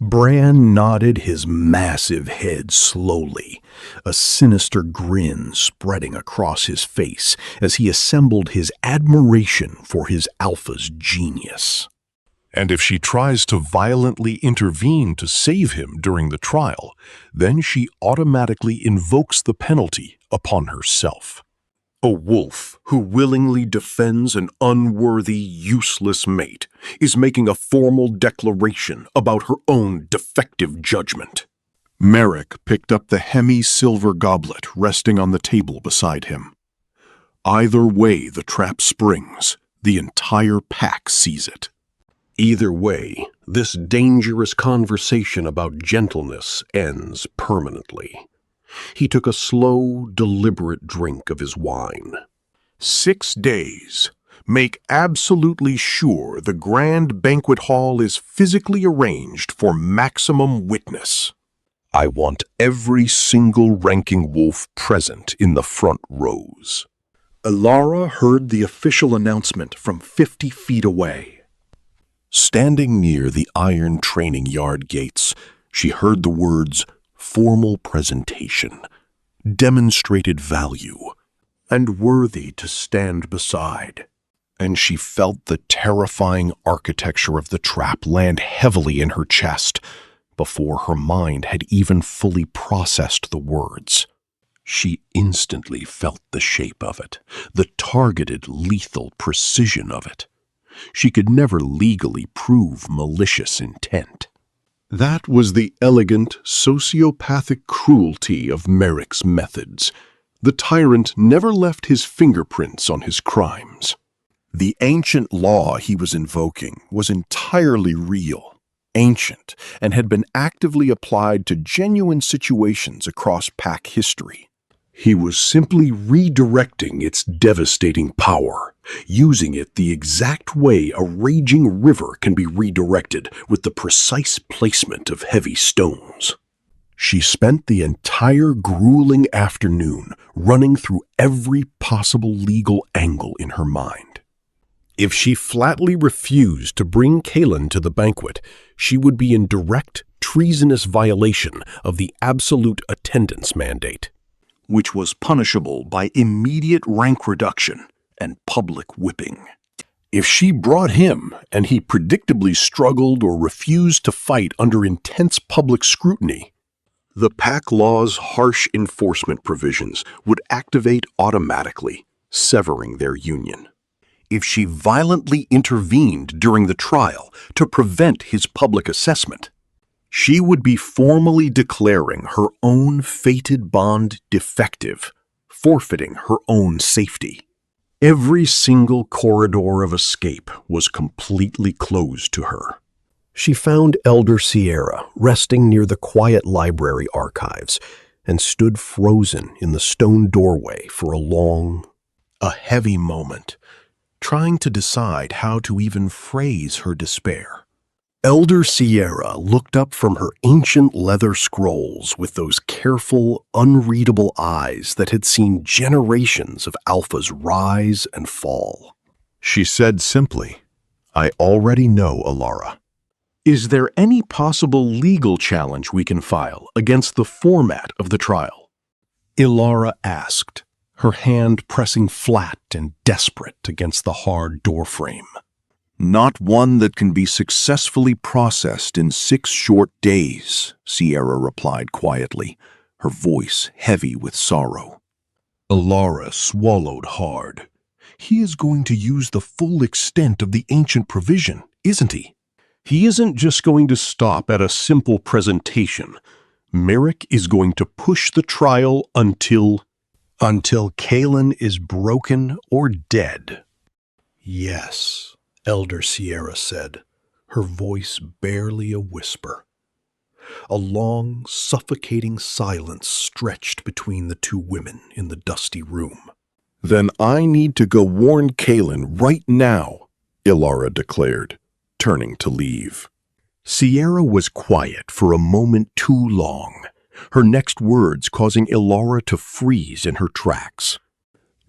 Bran nodded his massive head slowly, a sinister grin spreading across his face as he assembled his admiration for his alpha's genius. And if she tries to violently intervene to save him during the trial, then she automatically invokes the penalty upon herself. A wolf who willingly defends an unworthy, useless mate is making a formal declaration about her own defective judgment. Merrick picked up the hemi-silver goblet resting on the table beside him. Either way the trap springs, the entire pack sees it. Either way, this dangerous conversation about gentleness ends permanently. He took a slow, deliberate drink of his wine. 6 days. Make absolutely sure the grand banquet hall is physically arranged for maximum witness. I want every single ranking wolf present in the front rows. Ilara heard the official announcement from 50 feet away. Standing near the iron training yard gates, she heard the words, formal presentation, demonstrated value, and worthy to stand beside. And she felt the terrifying architecture of the trap land heavily in her chest before her mind had even fully processed the words. She instantly felt the shape of it, the targeted, lethal precision of it. She could never legally prove malicious intent. That was the elegant, sociopathic cruelty of Merrick's methods. The tyrant never left his fingerprints on his crimes. The ancient law he was invoking was entirely real, ancient, and had been actively applied to genuine situations across pack history. He was simply redirecting its devastating power, using it the exact way a raging river can be redirected with the precise placement of heavy stones. She spent the entire grueling afternoon running through every possible legal angle in her mind. If she flatly refused to bring Kaelin to the banquet, she would be in direct, treasonous violation of the absolute attendance mandate, which was punishable by immediate rank reduction and public whipping. If she brought him and he predictably struggled or refused to fight under intense public scrutiny, the pack law's harsh enforcement provisions would activate automatically, severing their union. If she violently intervened during the trial to prevent his public assessment, she would be formally declaring her own fated bond defective, forfeiting her own safety. Every single corridor of escape was completely closed to her. She found Elder Sierra resting near the quiet library archives and stood frozen in the stone doorway for a heavy moment, trying to decide how to even phrase her despair. Elder Sierra looked up from her ancient leather scrolls with those careful, unreadable eyes that had seen generations of Alpha's rise and fall. She said simply, "I already know, Ilara. Is there any possible legal challenge we can file against the format of the trial?" Ilara asked, her hand pressing flat and desperate against the hard doorframe. "Not one that can be successfully processed in 6 short days," Sierra replied quietly, her voice heavy with sorrow. Ilara swallowed hard. He is going to use the full extent of the ancient provision, isn't he? He isn't just going to stop at a simple presentation. Merrick is going to push the trial until Kaelin is broken or dead. "Yes," Elder Sierra said, her voice barely a whisper. A long, suffocating silence stretched between the two women in the dusty room. "Then I need to go warn Kaelin right now," Ilara declared, turning to leave. Sierra was quiet for a moment too long, her next words causing Ilara to freeze in her tracks.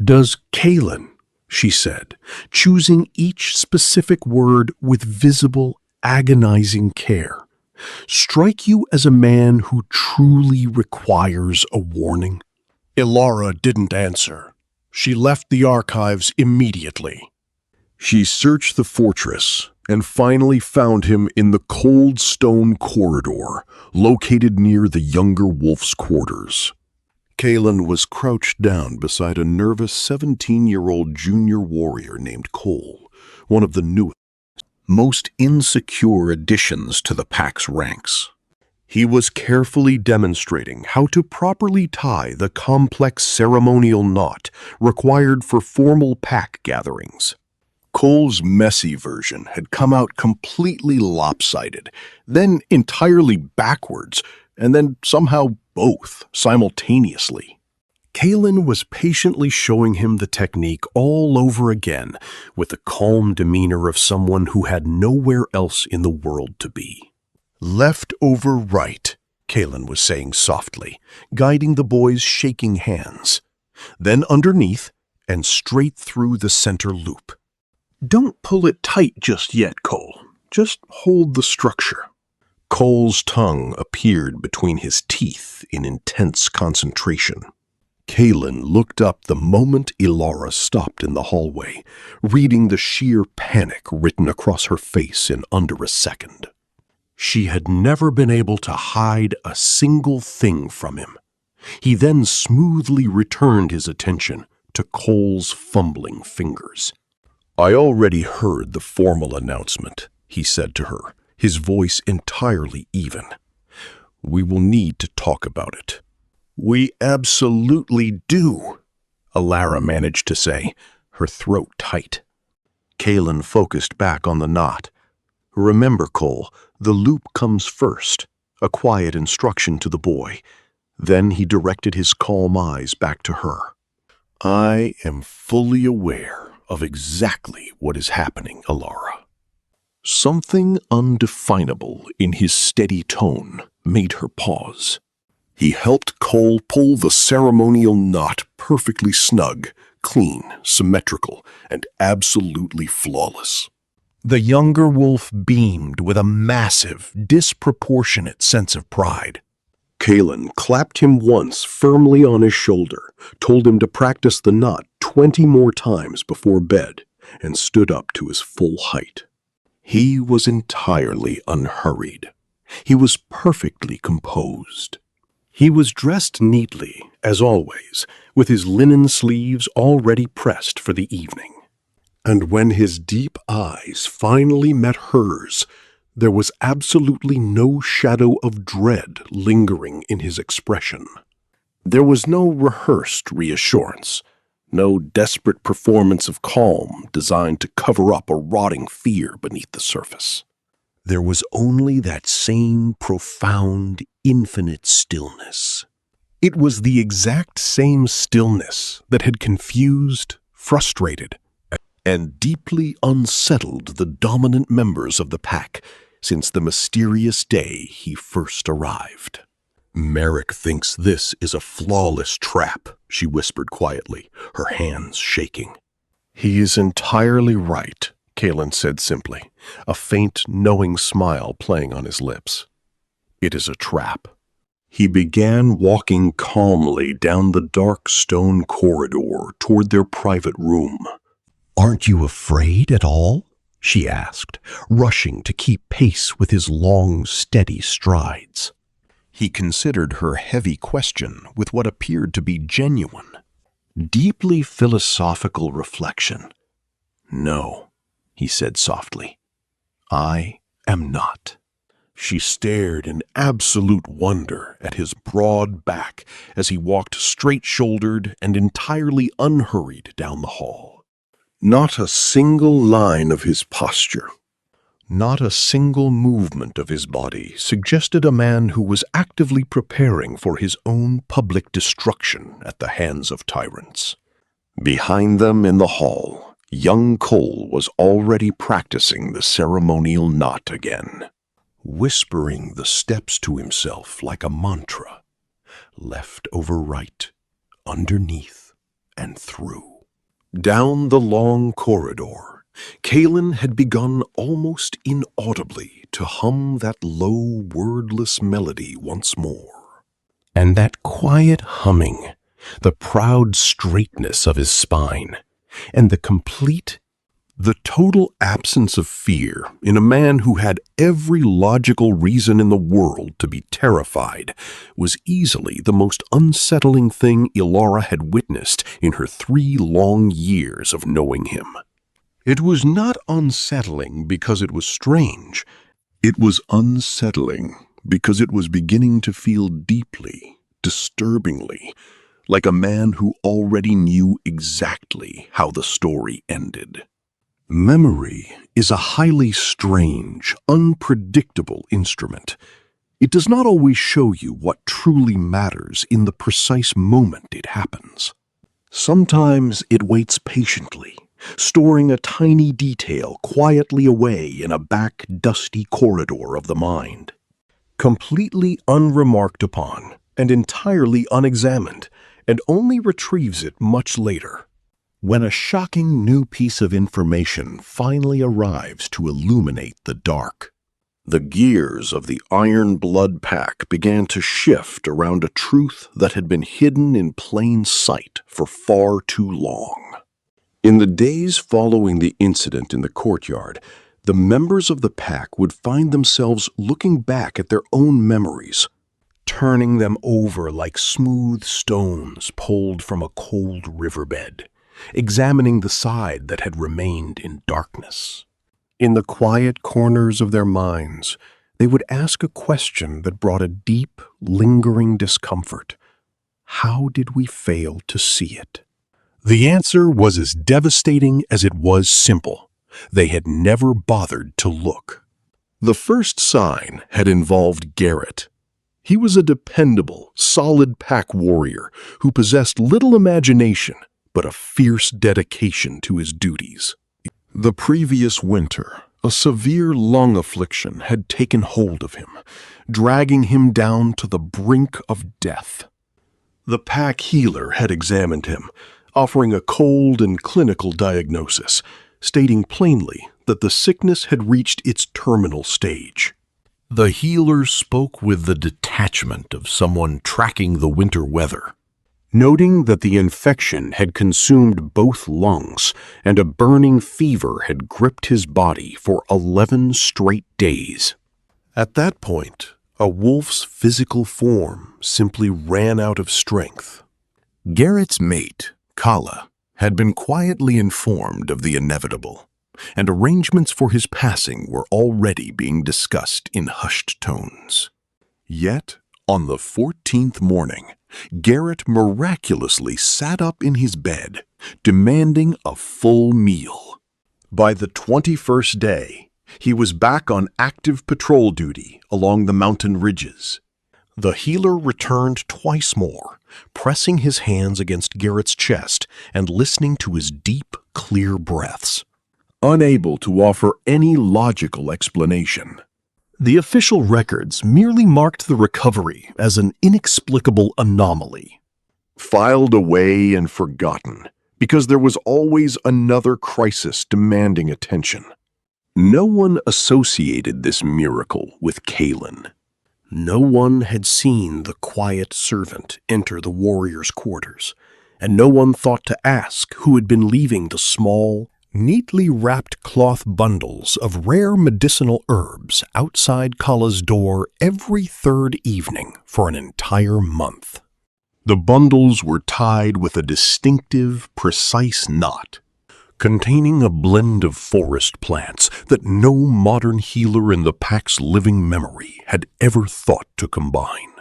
"Does Kaelin," she said, choosing each specific word with visible, agonizing care, "strike you as a man who truly requires a warning?" Ilara didn't answer. She left the archives immediately. She searched the fortress and finally found him in the cold stone corridor located near the younger wolf's quarters. Kaelin was crouched down beside a nervous 17-year-old junior warrior named Cole, one of the newest, most insecure additions to the pack's ranks. He was carefully demonstrating how to properly tie the complex ceremonial knot required for formal pack gatherings. Cole's messy version had come out completely lopsided, then entirely backwards, and then somehow both simultaneously. Kalen was patiently showing him the technique all over again with the calm demeanor of someone who had nowhere else in the world to be. "Left over right," Kalen was saying softly, guiding the boy's shaking hands. "Then underneath and straight through the center loop. Don't pull it tight just yet, Cole. Just hold the structure." Cole's tongue appeared between his teeth in intense concentration. Kalen looked up the moment Ilara stopped in the hallway, reading the sheer panic written across her face in under a second. She had never been able to hide a single thing from him. He then smoothly returned his attention to Cole's fumbling fingers. "I already heard the formal announcement," he said to her, his voice entirely even. "We will need to talk about it." "We absolutely do," Ilara managed to say, her throat tight. Kalen focused back on the knot. "Remember, Cole, the loop comes first," a quiet instruction to the boy. Then he directed his calm eyes back to her. "I am fully aware of exactly what is happening, Ilara." Something undefinable in his steady tone made her pause. He helped Cole pull the ceremonial knot perfectly snug, clean, symmetrical, and absolutely flawless. The younger wolf beamed with a massive, disproportionate sense of pride. Kalen clapped him once firmly on his shoulder, told him to practice the knot 20 more times before bed, and stood up to his full height. He was entirely unhurried. He was perfectly composed. He was dressed neatly, as always, with his linen sleeves already pressed for the evening. And when his deep eyes finally met hers, there was absolutely no shadow of dread lingering in his expression. There was no rehearsed reassurance, no desperate performance of calm designed to cover up a rotting fear beneath the surface. There was only that same profound, infinite stillness. It was the exact same stillness that had confused, frustrated, and deeply unsettled the dominant members of the pack since the mysterious day he first arrived. "Merrick thinks this is a flawless trap," she whispered quietly, her hands shaking. "He is entirely right," Kalen said simply, a faint, knowing smile playing on his lips. "It is a trap." He began walking calmly down the dark stone corridor toward their private room. "Aren't you afraid at all?" she asked, rushing to keep pace with his long, steady strides. He considered her heavy question with what appeared to be genuine, deeply philosophical reflection. "No," he said softly. "I am not." She stared in absolute wonder at his broad back as he walked straight-shouldered and entirely unhurried down the hall. Not a single line of his posture, not a single movement of his body suggested a man who was actively preparing for his own public destruction at the hands of tyrants. Behind them in the hall, young Cole was already practicing the ceremonial knot again, whispering the steps to himself like a mantra. Left over right, underneath, and through. Down the long corridor, Kalen had begun almost inaudibly to hum that low, wordless melody once more. And that quiet humming, the proud straightness of his spine, and the total absence of fear in a man who had every logical reason in the world to be terrified was easily the most unsettling thing Ilara had witnessed in her 3 long years of knowing him. It was not unsettling because it was strange. It was unsettling because it was beginning to feel deeply, disturbingly, like a man who already knew exactly how the story ended. Memory is a highly strange, unpredictable instrument. It does not always show you what truly matters in the precise moment it happens. Sometimes it waits patiently, storing a tiny detail quietly away in a back, dusty corridor of the mind. Completely unremarked upon and entirely unexamined, and only retrieves it much later, when a shocking new piece of information finally arrives to illuminate the dark. The gears of the Iron Blood Pack began to shift around a truth that had been hidden in plain sight for far too long. In the days following the incident in the courtyard, the members of the pack would find themselves looking back at their own memories, turning them over like smooth stones pulled from a cold riverbed, examining the side that had remained in darkness. In the quiet corners of their minds, they would ask a question that brought a deep, lingering discomfort. How did we fail to see it? The answer was as devastating as it was simple. They had never bothered to look. The first sign had involved Garrett. He was a dependable, solid pack warrior who possessed little imagination but a fierce dedication to his duties. The previous winter, a severe lung affliction had taken hold of him, dragging him down to the brink of death. The pack healer had examined him, offering a cold and clinical diagnosis, stating plainly that the sickness had reached its terminal stage. The healer spoke with the detachment of someone tracking the winter weather, noting that the infection had consumed both lungs and a burning fever had gripped his body for 11 straight days. At that point, a wolf's physical form simply ran out of strength. Garrett's mate, Kala, had been quietly informed of the inevitable, and arrangements for his passing were already being discussed in hushed tones. Yet, on the 14th morning, Garrett miraculously sat up in his bed, demanding a full meal. By the 21st day, he was back on active patrol duty along the mountain ridges. The healer returned twice more, pressing his hands against Garrett's chest and listening to his deep, clear breaths. Unable to offer any logical explanation, the official records merely marked the recovery as an inexplicable anomaly. Filed away and forgotten, because there was always another crisis demanding attention. No one associated this miracle with Kalen. No one had seen the quiet servant enter the warrior's quarters, and no one thought to ask who had been leaving the small, neatly wrapped cloth bundles of rare medicinal herbs outside Kala's door every third evening for an entire month. The bundles were tied with a distinctive, precise knot, containing a blend of forest plants that no modern healer in the pack's living memory had ever thought to combine.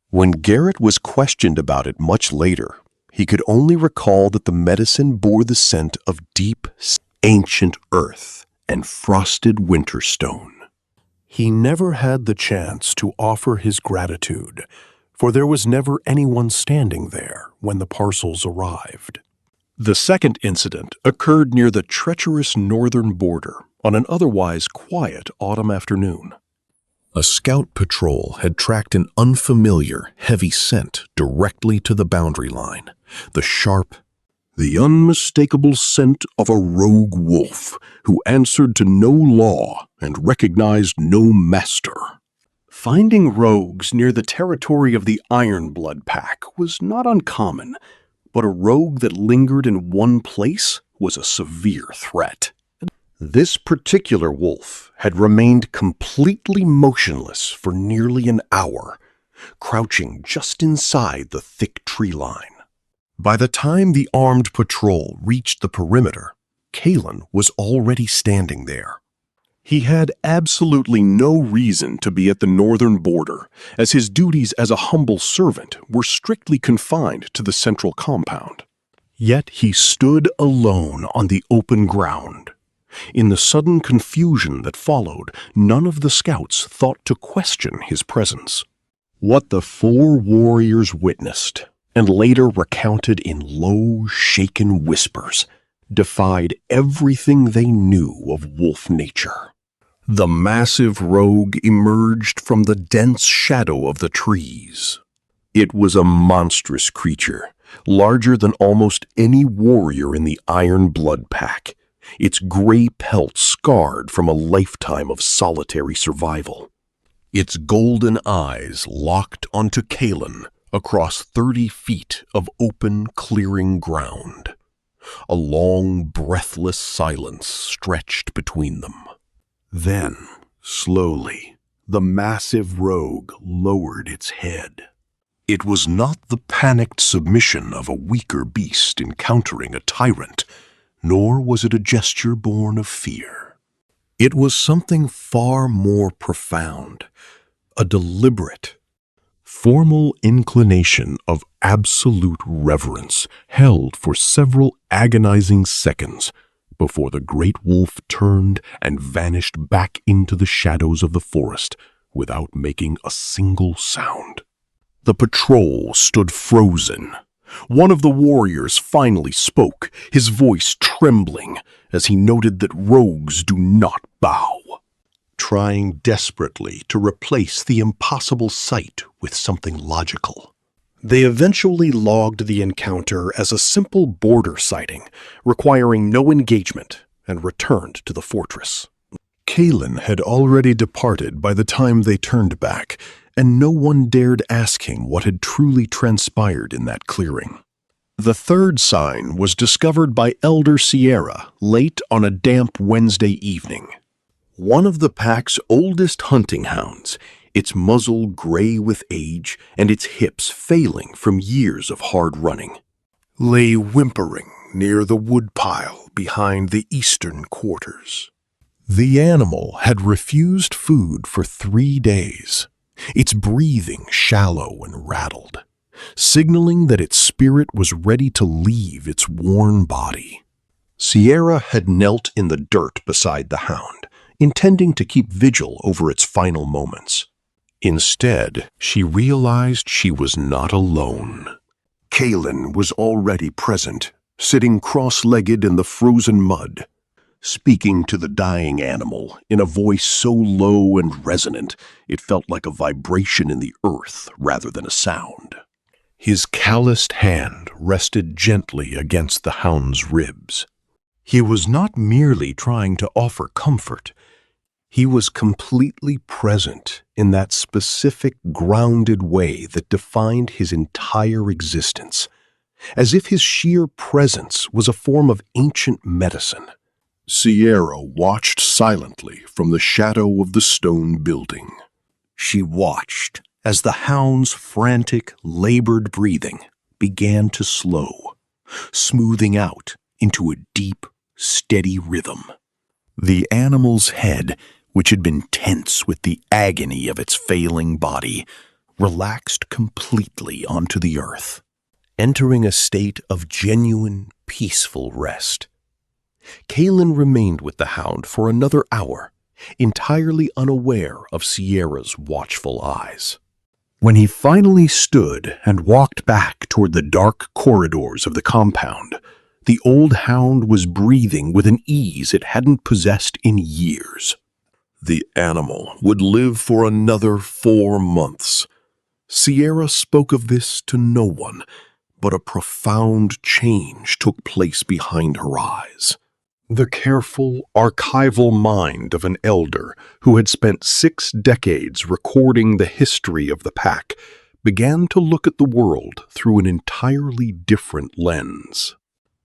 When Garrett was questioned about it much later, he could only recall that the medicine bore the scent of deep, ancient earth and frosted winter stone. He never had the chance to offer his gratitude, for there was never anyone standing there when the parcels arrived. The second incident occurred near the treacherous northern border on an otherwise quiet autumn afternoon. A scout patrol had tracked an unfamiliar, heavy scent directly to the boundary line, the unmistakable scent of a rogue wolf who answered to no law and recognized no master. Finding rogues near the territory of the Iron Blood Pack was not uncommon, but a rogue that lingered in one place was a severe threat. This particular wolf had remained completely motionless for nearly an hour, crouching just inside the thick tree line. By the time the armed patrol reached the perimeter, Kalen was already standing there. He had absolutely no reason to be at the northern border, as his duties as a humble servant were strictly confined to the central compound. Yet he stood alone on the open ground. In the sudden confusion that followed, none of the scouts thought to question his presence. What the four warriors witnessed, and later recounted in low, shaken whispers, defied everything they knew of wolf nature. The massive rogue emerged from the dense shadow of the trees. It was a monstrous creature, larger than almost any warrior in the Iron Blood Pack, its gray pelt scarred from a lifetime of solitary survival. Its golden eyes locked onto Kalen across 30 feet of open, clearing ground. A long, breathless silence stretched between them. Then, slowly, the massive rogue lowered its head. It was not the panicked submission of a weaker beast encountering a tyrant, nor was it a gesture born of fear. It was something far more profound, a deliberate, formal inclination of absolute reverence held for several agonizing seconds before the great wolf turned and vanished back into the shadows of the forest without making a single sound. The patrol stood frozen. One of the warriors finally spoke, his voice trembling as he noted that rogues do not bow, trying desperately to replace the impossible sight with something logical. They eventually logged the encounter as a simple border sighting, requiring no engagement, and returned to the fortress. Kalen had already departed by the time they turned back, and no one dared ask him what had truly transpired in that clearing. The third sign was discovered by Elder Sierra late on a damp Wednesday evening. One of the pack's oldest hunting hounds, its muzzle gray with age and its hips failing from years of hard running, lay whimpering near the woodpile behind the eastern quarters. The animal had refused food for 3 days, its breathing shallow and rattled, signaling that its spirit was ready to leave its worn body. Sierra had knelt in the dirt beside the hound, intending to keep vigil over its final moments. Instead, she realized she was not alone. Kalen was already present, sitting cross-legged in the frozen mud, speaking to the dying animal in a voice so low and resonant it felt like a vibration in the earth rather than a sound. His calloused hand rested gently against the hound's ribs. He was not merely trying to offer comfort. He was completely present in that specific, grounded way that defined his entire existence, as if his sheer presence was a form of ancient medicine. Sierra watched silently from the shadow of the stone building. She watched as the hound's frantic, labored breathing began to slow, smoothing out into a deep, steady rhythm. The animal's head, which had been tense with the agony of its failing body, relaxed completely onto the earth, entering a state of genuine, peaceful rest. Kalen remained with the hound for another hour, entirely unaware of Sierra's watchful eyes. When he finally stood and walked back toward the dark corridors of the compound, the old hound was breathing with an ease it hadn't possessed in years. The animal would live for another 4 months. Sierra spoke of this to no one, but a profound change took place behind her eyes. The careful, archival mind of an elder who had spent 6 decades recording the history of the pack began to look at the world through an entirely different lens.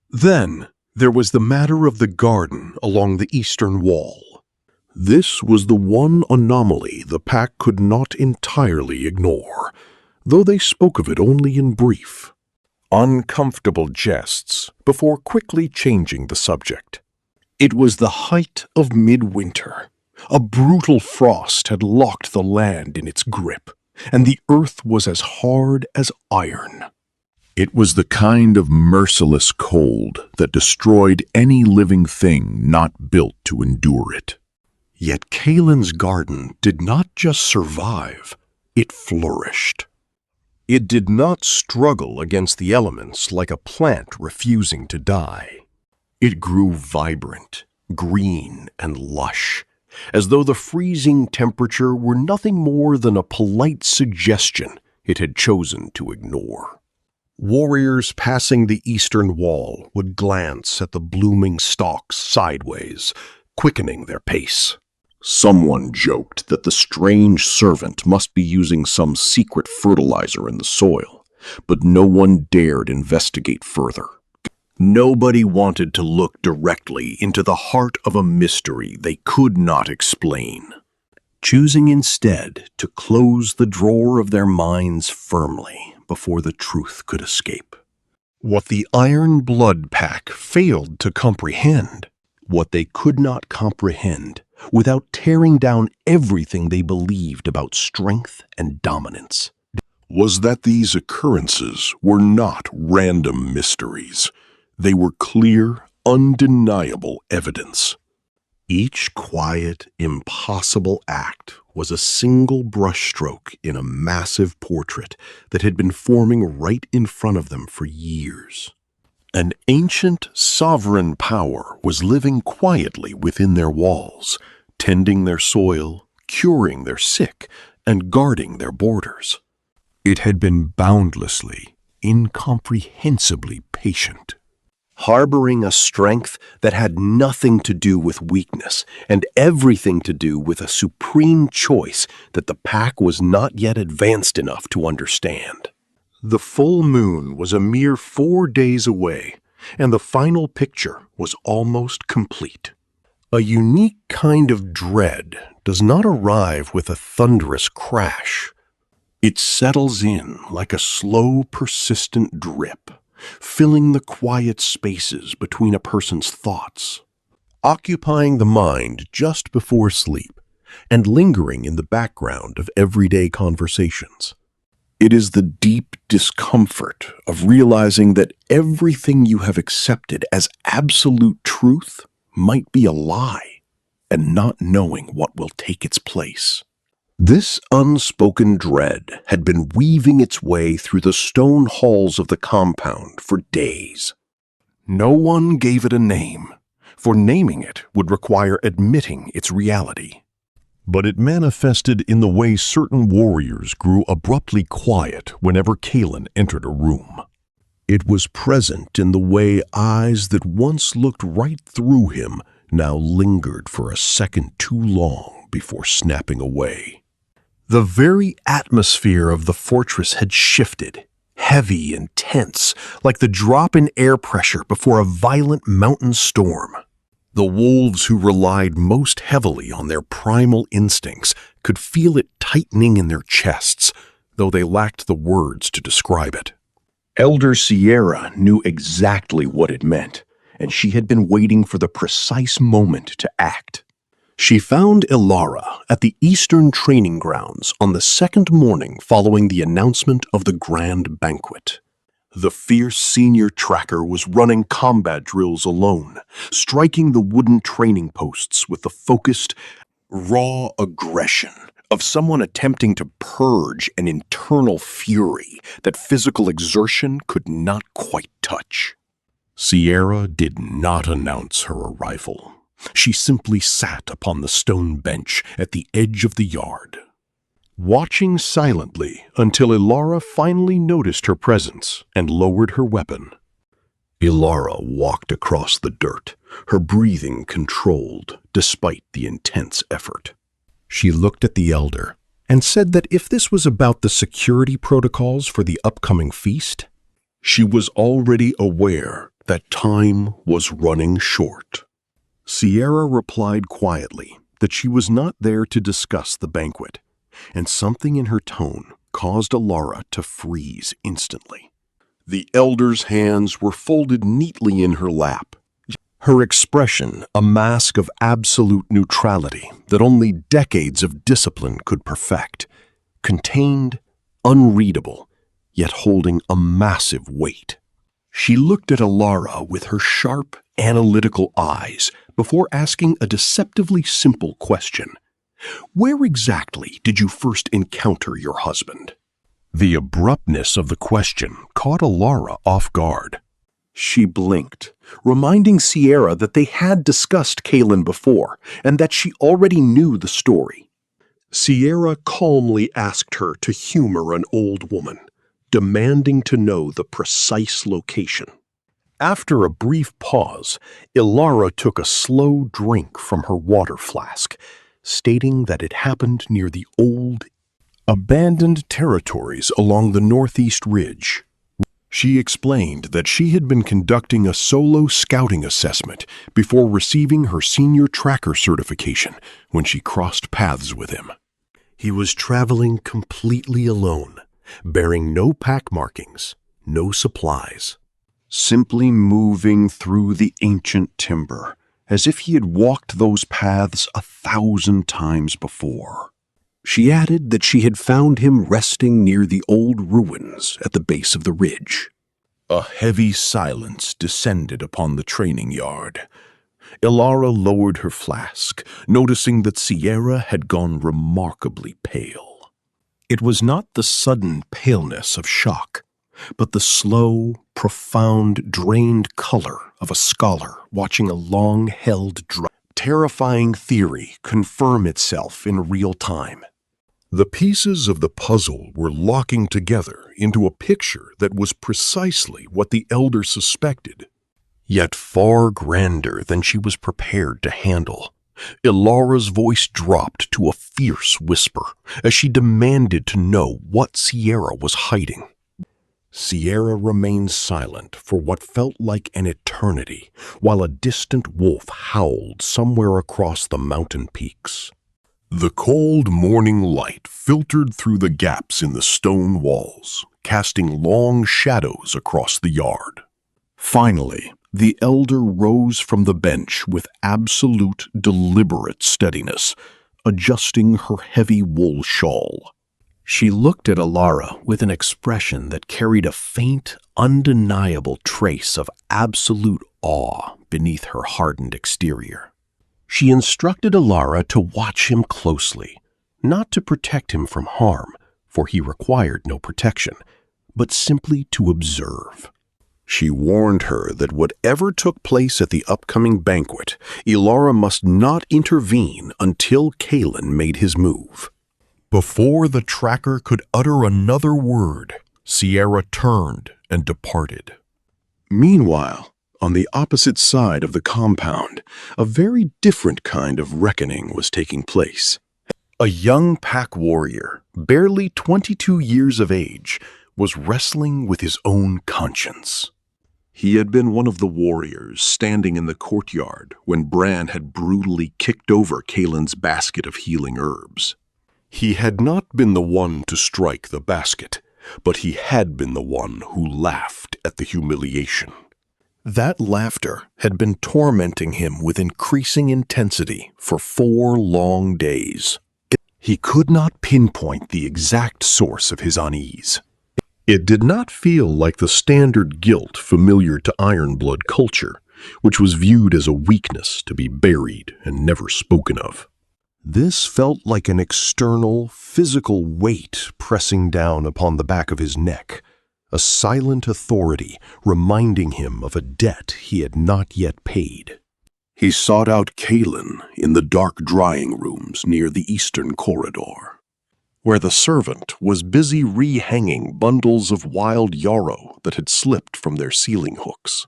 Then there was the matter of the garden along the eastern wall. This was the one anomaly the pack could not entirely ignore, though they spoke of it only in brief, uncomfortable jests before quickly changing the subject. It was the height of midwinter. A brutal frost had locked the land in its grip, and the earth was as hard as iron. It was the kind of merciless cold that destroyed any living thing not built to endure it. Yet Kalen's garden did not just survive, it flourished. It did not struggle against the elements like a plant refusing to die. It grew vibrant, green, and lush, as though the freezing temperature were nothing more than a polite suggestion it had chosen to ignore. Warriors passing the eastern wall would glance at the blooming stalks sideways, quickening their pace. Someone joked that the strange servant must be using some secret fertilizer in the soil, but no one dared investigate further. Nobody wanted to look directly into the heart of a mystery they could not explain, choosing instead to close the drawer of their minds firmly before the truth could escape. What the Iron Blood Pack failed to comprehend, what they could not comprehend without tearing down everything they believed about strength and dominance, was that these occurrences were not random mysteries. They were clear, undeniable evidence. Each quiet, impossible act was a single brushstroke in a massive portrait that had been forming right in front of them for years. An ancient, sovereign power was living quietly within their walls, tending their soil, curing their sick, and guarding their borders. It had been boundlessly, incomprehensibly patient, harboring a strength that had nothing to do with weakness and everything to do with a supreme choice that the pack was not yet advanced enough to understand. The full moon was a mere 4 days away, and the final picture was almost complete. A unique kind of dread does not arrive with a thunderous crash. It settles in like a slow, persistent drip, filling the quiet spaces between a person's thoughts, occupying the mind just before sleep, and lingering in the background of everyday conversations. It is the deep discomfort of realizing that everything you have accepted as absolute truth might be a lie, and not knowing what will take its place. This unspoken dread had been weaving its way through the stone halls of the compound for days. No one gave it a name, for naming it would require admitting its reality. But it manifested in the way certain warriors grew abruptly quiet whenever Kalen entered a room. It was present in the way eyes that once looked right through him now lingered for a second too long before snapping away. The very atmosphere of the fortress had shifted, heavy and tense, like the drop in air pressure before a violent mountain storm. The wolves who relied most heavily on their primal instincts could feel it tightening in their chests, though they lacked the words to describe it. Elder Sierra knew exactly what it meant, and she had been waiting for the precise moment to act. She found Ilara at the Eastern Training Grounds on the second morning following the announcement of the Grand Banquet. The fierce senior tracker was running combat drills alone, striking the wooden training posts with the focused, raw aggression of someone attempting to purge an internal fury that physical exertion could not quite touch. Sierra did not announce her arrival. She simply sat upon the stone bench at the edge of the yard, watching silently until Ilara finally noticed her presence and lowered her weapon. Ilara walked across the dirt, her breathing controlled despite the intense effort. She looked at the elder and said that if this was about the security protocols for the upcoming feast, she was already aware that time was running short. Sierra replied quietly that she was not there to discuss the banquet, and something in her tone caused Ilara to freeze instantly. The elder's hands were folded neatly in her lap, her expression a mask of absolute neutrality that only decades of discipline could perfect, contained, unreadable, yet holding a massive weight. She looked at Alara with her sharp, analytical eyes before asking a deceptively simple question. Where exactly did you first encounter your husband? The abruptness of the question caught Alara off guard. She blinked, reminding Sierra that they had discussed Kaelin before and that she already knew the story. Sierra calmly asked her to humor an old woman, demanding to know the precise location. After a brief pause, Ilara took a slow drink from her water flask, stating that it happened near the old, abandoned territories along the northeast ridge. She explained that she had been conducting a solo scouting assessment before receiving her senior tracker certification when she crossed paths with him. He was traveling completely alone, bearing no pack markings, no supplies, simply moving through the ancient timber as if he had walked those paths 1,000 times before. She added that she had found him resting near the old ruins at the base of the ridge. A heavy silence descended upon the training yard. Ilara lowered her flask, noticing that Sierra had gone remarkably pale. It was not the sudden paleness of shock, but the slow, profound, drained color of a scholar watching a long-held, terrifying theory confirm itself in real time. The pieces of the puzzle were locking together into a picture that was precisely what the elder suspected, yet far grander than she was prepared to handle. Ilara's voice dropped to a fierce whisper as she demanded to know what Sierra was hiding. Sierra remained silent for what felt like an eternity, while a distant wolf howled somewhere across the mountain peaks. The cold morning light filtered through the gaps in the stone walls, casting long shadows across the yard. Finally, the elder rose from the bench with absolute, deliberate steadiness, adjusting her heavy wool shawl. She looked at Ilara with an expression that carried a faint, undeniable trace of absolute awe beneath her hardened exterior. She instructed Ilara to watch him closely, not to protect him from harm, for he required no protection, but simply to observe. She warned her that whatever took place at the upcoming banquet, Ilara must not intervene until Kaelin made his move. Before the tracker could utter another word, Sierra turned and departed. Meanwhile, on the opposite side of the compound, a very different kind of reckoning was taking place. A young pack warrior, barely 22 years of age, was wrestling with his own conscience. He had been one of the warriors standing in the courtyard when Bran had brutally kicked over Kaelin's basket of healing herbs. He had not been the one to strike the basket, but he had been the one who laughed at the humiliation. That laughter had been tormenting him with increasing intensity for 4 long days. He could not pinpoint the exact source of his unease. It did not feel like the standard guilt familiar to Ironblood culture, which was viewed as a weakness to be buried and never spoken of. This felt like an external, physical weight pressing down upon the back of his neck, a silent authority reminding him of a debt he had not yet paid. He sought out Kaelin in the dark drying rooms near the eastern corridor, where the servant was busy rehanging bundles of wild yarrow that had slipped from their ceiling hooks.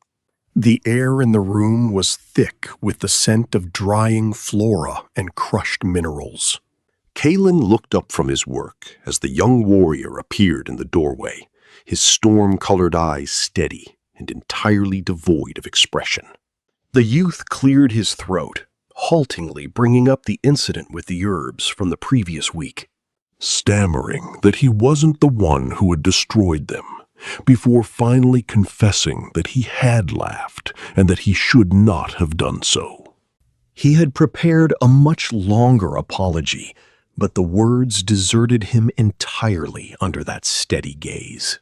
The air in the room was thick with the scent of drying flora and crushed minerals. Kaelin looked up from his work as the young warrior appeared in the doorway, his storm-colored eyes steady and entirely devoid of expression. The youth cleared his throat, haltingly bringing up the incident with the herbs from the previous week, stammering that he wasn't the one who had destroyed them, before finally confessing that he had laughed and that he should not have done so. He had prepared a much longer apology, but the words deserted him entirely under that steady gaze.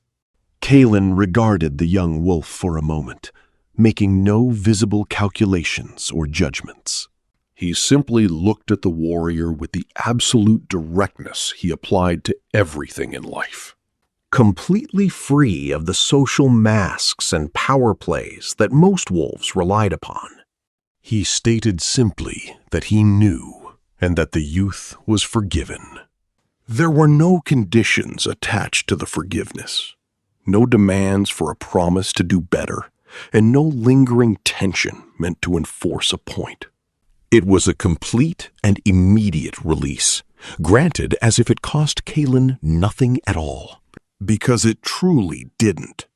Kaelin regarded the young wolf for a moment, making no visible calculations or judgments. He simply looked at the warrior with the absolute directness he applied to everything in life. Completely free of the social masks and power plays that most wolves relied upon. He stated simply that he knew and that the youth was forgiven. There were no conditions attached to the forgiveness, no demands for a promise to do better, and no lingering tension meant to enforce a point. It was a complete and immediate release, granted as if it cost Kaelin nothing at all. Because it truly didn't.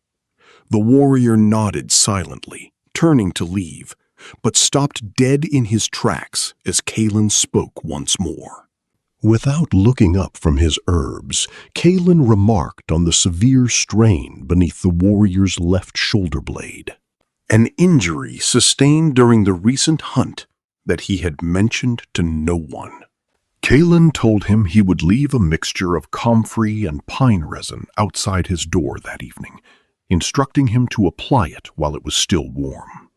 The warrior nodded silently, turning to leave, but stopped dead in his tracks as Kaelin spoke once more. Without looking up from his herbs, Kaelin remarked on the severe strain beneath the warrior's left shoulder blade, an injury sustained during the recent hunt that he had mentioned to no one. Kaelin told him he would leave a mixture of comfrey and pine resin outside his door that evening, instructing him to apply it while it was still warm.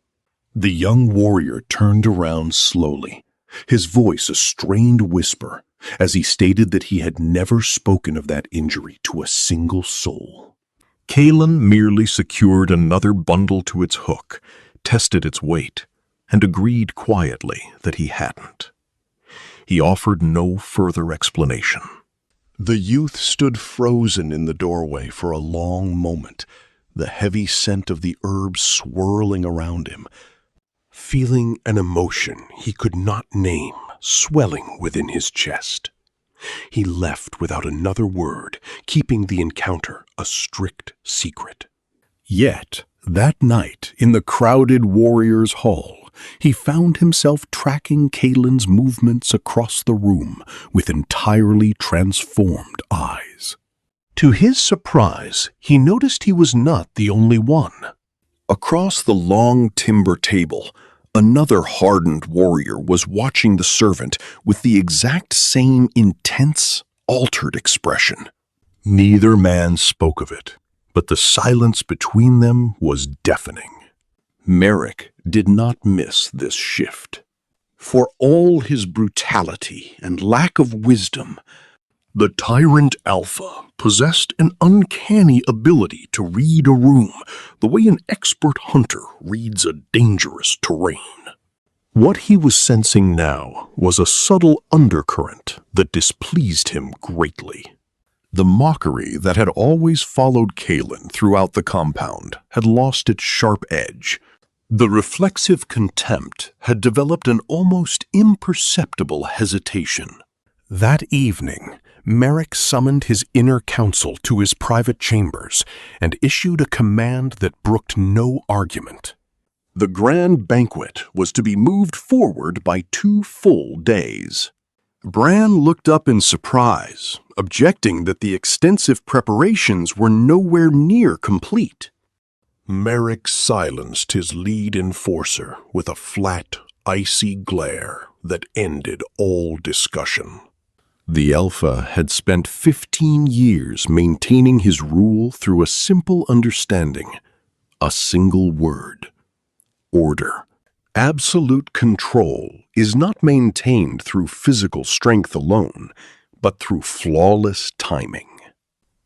The young warrior turned around slowly, his voice a strained whisper, as he stated that he had never spoken of that injury to a single soul. Kaelin merely secured another bundle to its hook, tested its weight, and agreed quietly that he hadn't. He offered no further explanation. The youth stood frozen in the doorway for a long moment, the heavy scent of the herbs swirling around him, feeling an emotion he could not name swelling within his chest. He left without another word, keeping the encounter a strict secret. Yet, that night in the crowded warriors' hall, he found himself tracking Kaelin's movements across the room with entirely transformed eyes. To his surprise, he noticed he was not the only one. Across the long timber table, another hardened warrior was watching the servant with the exact same intense, altered expression. Neither man spoke of it, but the silence between them was deafening. Merrick did not miss this shift. For all his brutality and lack of wisdom, the Tyrant Alpha possessed an uncanny ability to read a room the way an expert hunter reads a dangerous terrain. What he was sensing now was a subtle undercurrent that displeased him greatly. The mockery that had always followed Kaelin throughout the compound had lost its sharp edge. The reflexive contempt had developed an almost imperceptible hesitation. That evening, Merrick summoned his inner council to his private chambers and issued a command that brooked no argument. The grand banquet was to be moved forward by 2 full days. Bran looked up in surprise, objecting that the extensive preparations were nowhere near complete. Merrick silenced his lead enforcer with a flat, icy glare that ended all discussion. The Alpha had spent 15 years maintaining his rule through a simple understanding, a single word: order. Absolute control is not maintained through physical strength alone, but through flawless timing.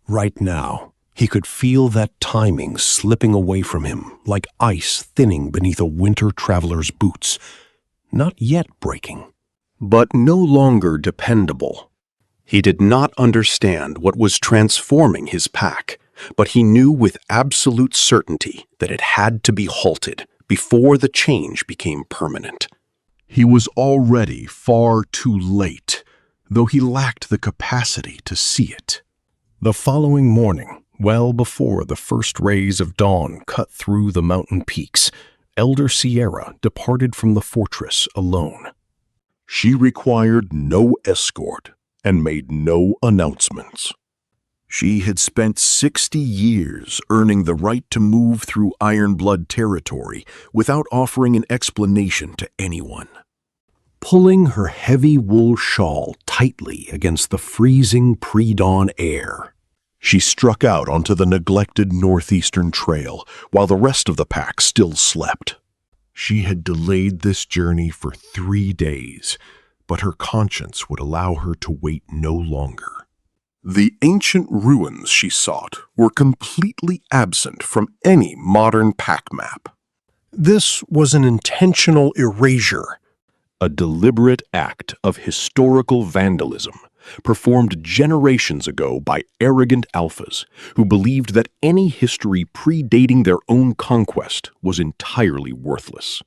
Right now, he could feel that timing slipping away from him like ice thinning beneath a winter traveler's boots. Not yet breaking, but no longer dependable. He did not understand what was transforming his pack, but he knew with absolute certainty that it had to be halted before the change became permanent. He was already far too late, though he lacked the capacity to see it. The following morning, well before the first rays of dawn cut through the mountain peaks, Elder Sierra departed from the fortress alone. She required no escort and made no announcements. She had spent 60 years earning the right to move through Ironblood territory without offering an explanation to anyone. Pulling her heavy wool shawl tightly against the freezing pre-dawn air, She struck out onto the neglected northeastern trail while the rest of the pack still slept. She had delayed this journey for 3 days, but her conscience would allow her to wait no longer. The ancient ruins she sought were completely absent from any modern pack map. This was an intentional erasure, a deliberate act of historical vandalism performed generations ago by arrogant alphas who believed that any history predating their own conquest was entirely worthless.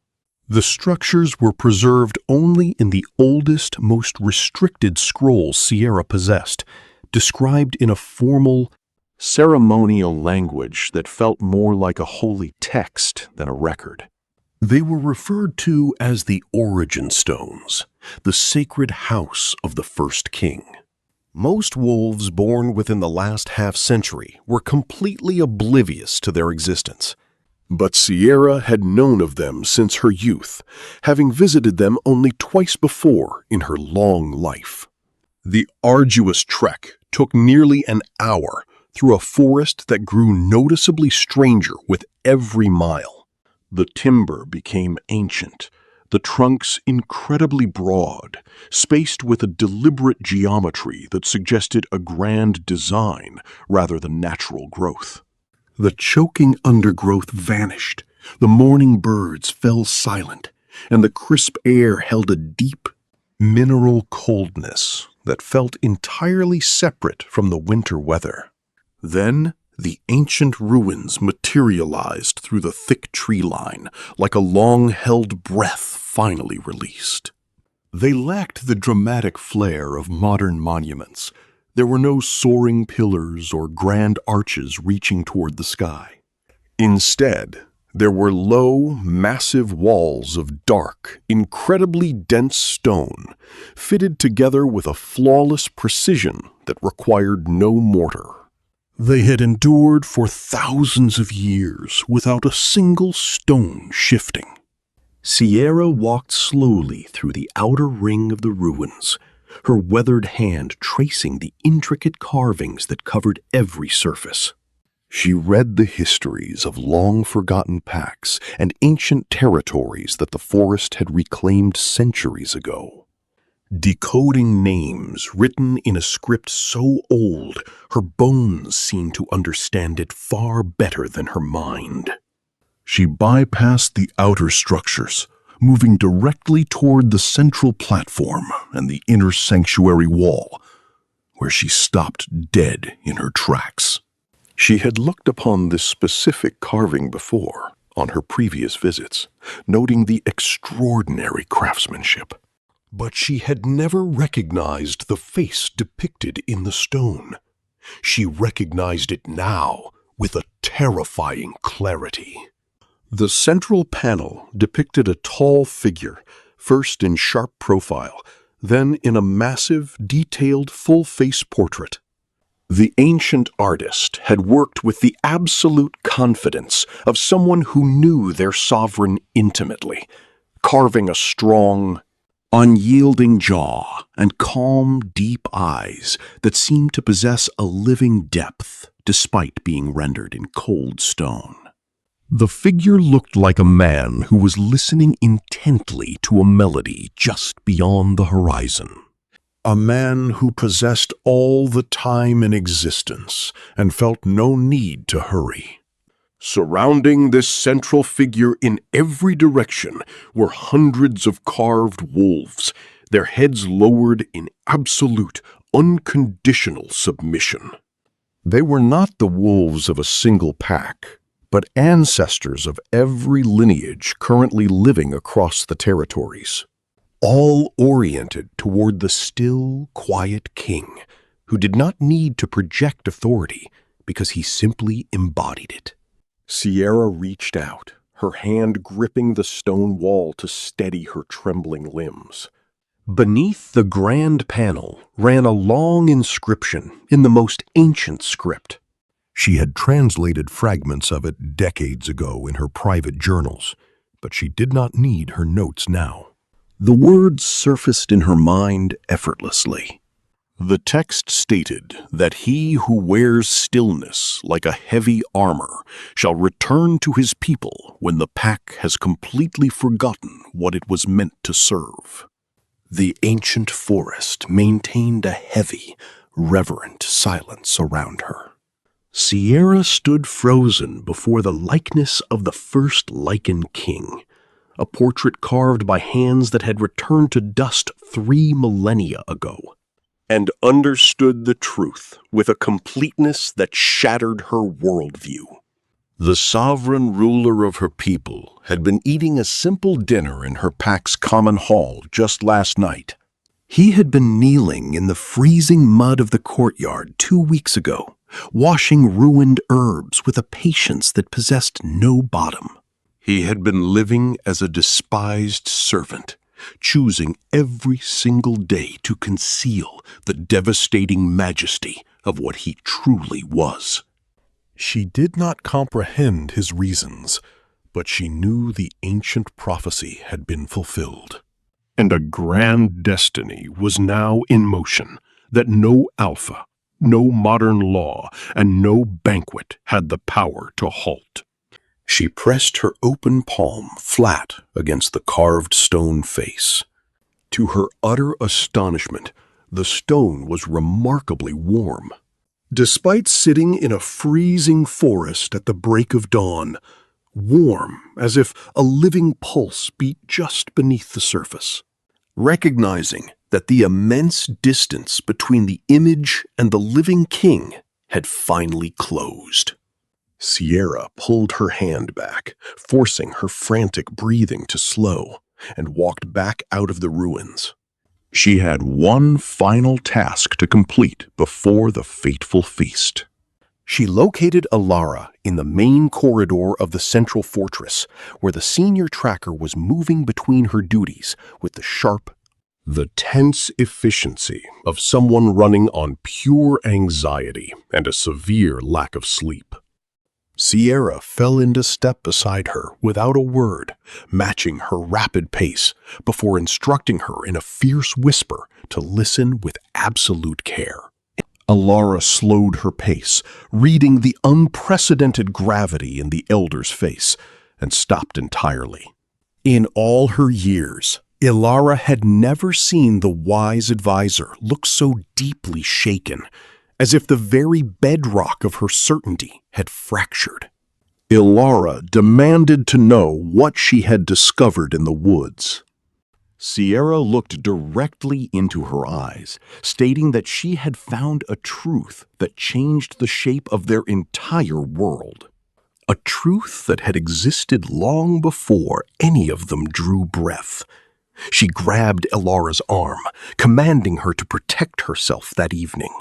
The structures were preserved only in the oldest, most restricted scrolls Sierra possessed, described in a formal, ceremonial language that felt more like a holy text than a record. They were referred to as the Origin Stones, the sacred house of the first king. Most wolves born within the last half-century were completely oblivious to their existence. But Sierra had known of them since her youth, having visited them only twice before in her long life. The arduous trek took nearly an hour through a forest that grew noticeably stranger with every mile. The timber became ancient, the trunks incredibly broad, spaced with a deliberate geometry that suggested a grand design rather than natural growth. The choking undergrowth vanished, the morning birds fell silent, and the crisp air held a deep, mineral coldness that felt entirely separate from the winter weather. Then, the ancient ruins materialized through the thick tree line, like a long-held breath finally released. They lacked the dramatic flair of modern monuments. There were no soaring pillars or grand arches reaching toward the sky. Instead, there were low, massive walls of dark, incredibly dense stone, fitted together with a flawless precision that required no mortar. They had endured for thousands of years without a single stone shifting. Sierra walked slowly through the outer ring of the ruins, her weathered hand tracing the intricate carvings that covered every surface. She read the histories of long-forgotten packs and ancient territories that the forest had reclaimed centuries ago. Decoding names written in a script so old, her bones seemed to understand it far better than her mind. She bypassed the outer structures, moving directly toward the central platform and the inner sanctuary wall, where she stopped dead in her tracks. She had looked upon this specific carving before, on her previous visits, noting the extraordinary craftsmanship. But she had never recognized the face depicted in the stone. She recognized it now with a terrifying clarity. The central panel depicted a tall figure, first in sharp profile, then in a massive, detailed, full-face portrait. The ancient artist had worked with the absolute confidence of someone who knew their sovereign intimately, carving a strong, unyielding jaw and calm, deep eyes that seemed to possess a living depth despite being rendered in cold stone. The figure looked like a man who was listening intently to a melody just beyond the horizon. A man who possessed all the time in existence and felt no need to hurry. Surrounding this central figure in every direction were hundreds of carved wolves, their heads lowered in absolute, unconditional submission. They were not the wolves of a single pack, but ancestors of every lineage currently living across the territories, all oriented toward the still, quiet king, who did not need to project authority because he simply embodied it. Sierra reached out, her hand gripping the stone wall to steady her trembling limbs. Beneath the grand panel ran a long inscription in the most ancient script. She had translated fragments of it decades ago in her private journals, but she did not need her notes now. The words surfaced in her mind effortlessly. The text stated that he who wears stillness like a heavy armor shall return to his people when the pack has completely forgotten what it was meant to serve. The ancient forest maintained a heavy, reverent silence around her. Sierra stood frozen before the likeness of the first Lycan king, a portrait carved by hands that had returned to dust 3 millennia ago, and understood the truth with a completeness that shattered her worldview. The sovereign ruler of her people had been eating a simple dinner in her pack's common hall just last night. He had been kneeling in the freezing mud of the courtyard 2 weeks ago, washing ruined herbs with a patience that possessed no bottom. He had been living as a despised servant, choosing every single day to conceal the devastating majesty of what he truly was. She did not comprehend his reasons, but she knew the ancient prophecy had been fulfilled, and a grand destiny was now in motion that no Alpha, no modern law, and no banquet had the power to halt. She pressed her open palm flat against the carved stone face. To her utter astonishment, the stone was remarkably warm. Despite sitting in a freezing forest at the break of dawn, warm as if a living pulse beat just beneath the surface. Recognizing that the immense distance between the image and the living king had finally closed. Sierra pulled her hand back, forcing her frantic breathing to slow, and walked back out of the ruins. She had one final task to complete before the fateful feast. She located Alara in the main corridor of the central fortress, where the senior tracker was moving between her duties with the tense efficiency of someone running on pure anxiety and a severe lack of sleep. Sierra fell into step beside her without a word, matching her rapid pace before instructing her in a fierce whisper to listen with absolute care. Alara slowed her pace, reading the unprecedented gravity in the elder's face, and stopped entirely. In all her years, Ilara had never seen the wise advisor look so deeply shaken, as if the very bedrock of her certainty had fractured. Ilara demanded to know what she had discovered in the woods. Sierra looked directly into her eyes, stating that she had found a truth that changed the shape of their entire world. A truth that had existed long before any of them drew breath. She grabbed Ilara's arm, commanding her to protect herself that evening.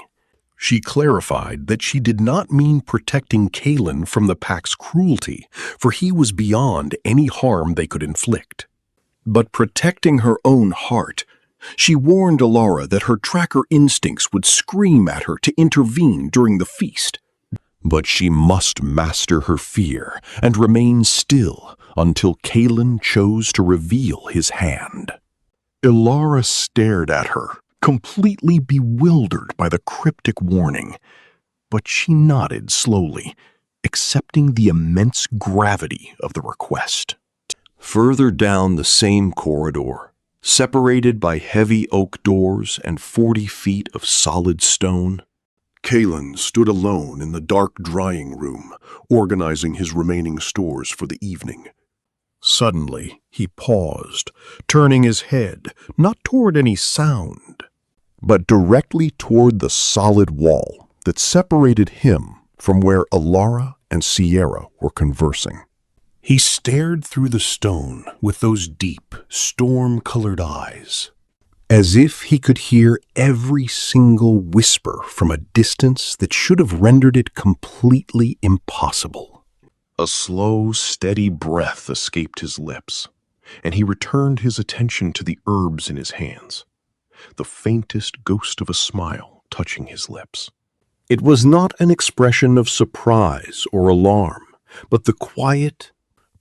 She clarified that she did not mean protecting Kalen from the pack's cruelty, for he was beyond any harm they could inflict. But protecting her own heart, she warned Ilara that her tracker instincts would scream at her to intervene during the feast. But she must master her fear and remain still until Kalen chose to reveal his hand. Ilara stared at her, completely bewildered by the cryptic warning, but she nodded slowly, accepting the immense gravity of the request. Further down the same corridor, separated by heavy oak doors and 40 feet of solid stone, Kalen stood alone in the dark drying room, organizing his remaining stores for the evening. Suddenly, he paused, turning his head not toward any sound, but directly toward the solid wall that separated him from where Ilara and Sierra were conversing. He stared through the stone with those deep, storm-colored eyes, as if he could hear every single whisper from a distance that should have rendered it completely impossible. A slow, steady breath escaped his lips, and he returned his attention to the herbs in his hands, the faintest ghost of a smile touching his lips. It was not an expression of surprise or alarm, but the quiet,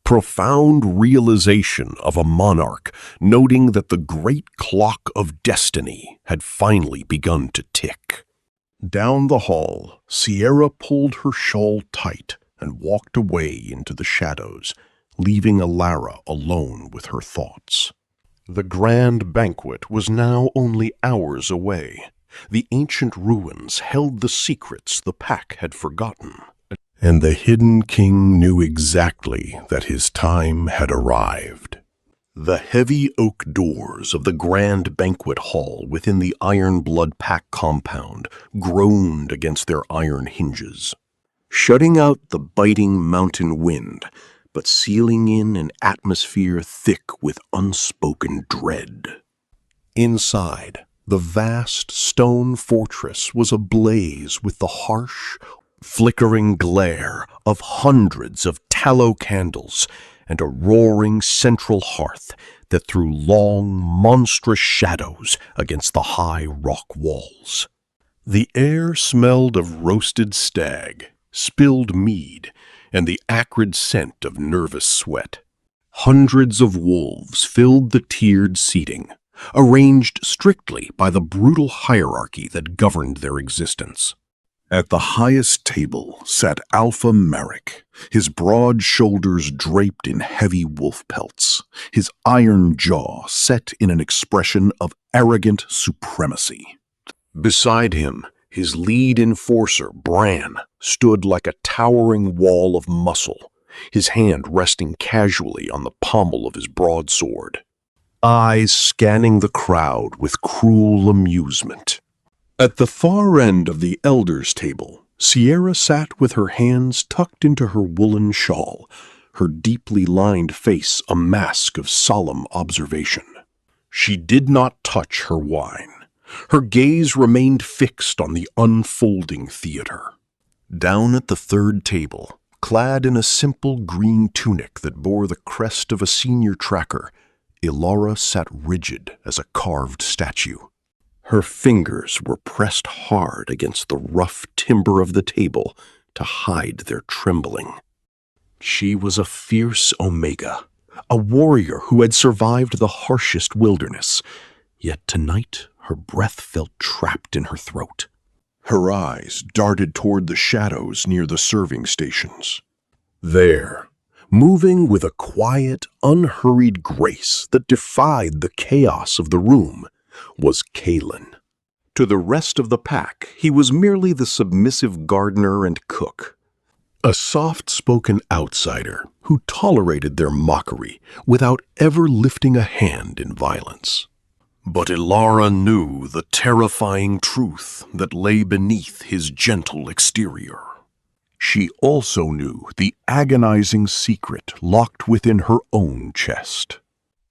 Profound realization of a monarch, noting that the great clock of destiny had finally begun to tick. Down the hall, Sierra pulled her shawl tight and walked away into the shadows, leaving Alara alone with her thoughts. The grand banquet was now only hours away. The ancient ruins held the secrets the pack had forgotten, and the hidden king knew exactly that his time had arrived. The heavy oak doors of the grand banquet hall within the Iron Blood Pack compound groaned against their iron hinges, shutting out the biting mountain wind, but sealing in an atmosphere thick with unspoken dread. Inside, the vast stone fortress was ablaze with the harsh, flickering glare of hundreds of tallow candles and a roaring central hearth that threw long, monstrous shadows against the high rock walls. The air smelled of roasted stag, spilled mead, and the acrid scent of nervous sweat. Hundreds of wolves filled the tiered seating, arranged strictly by the brutal hierarchy that governed their existence. At the highest table sat Alpha Merrick, his broad shoulders draped in heavy wolf pelts, his iron jaw set in an expression of arrogant supremacy. Beside him, his lead enforcer, Bran, stood like a towering wall of muscle, his hand resting casually on the pommel of his broadsword, eyes scanning the crowd with cruel amusement. At the far end of the elders' table, Sierra sat with her hands tucked into her woolen shawl, her deeply lined face a mask of solemn observation. She did not touch her wine. Her gaze remained fixed on the unfolding theater. Down at the third table, clad in a simple green tunic that bore the crest of a senior tracker, Ilara sat rigid as a carved statue. Her fingers were pressed hard against the rough timber of the table to hide their trembling. She was a fierce Omega, a warrior who had survived the harshest wilderness, yet tonight her breath felt trapped in her throat. Her eyes darted toward the shadows near the serving stations. There, moving with a quiet, unhurried grace that defied the chaos of the room, was Kalen. To the rest of the pack, he was merely the submissive gardener and cook, a soft-spoken outsider who tolerated their mockery without ever lifting a hand in violence. But Ilara knew the terrifying truth that lay beneath his gentle exterior. She also knew the agonizing secret locked within her own chest.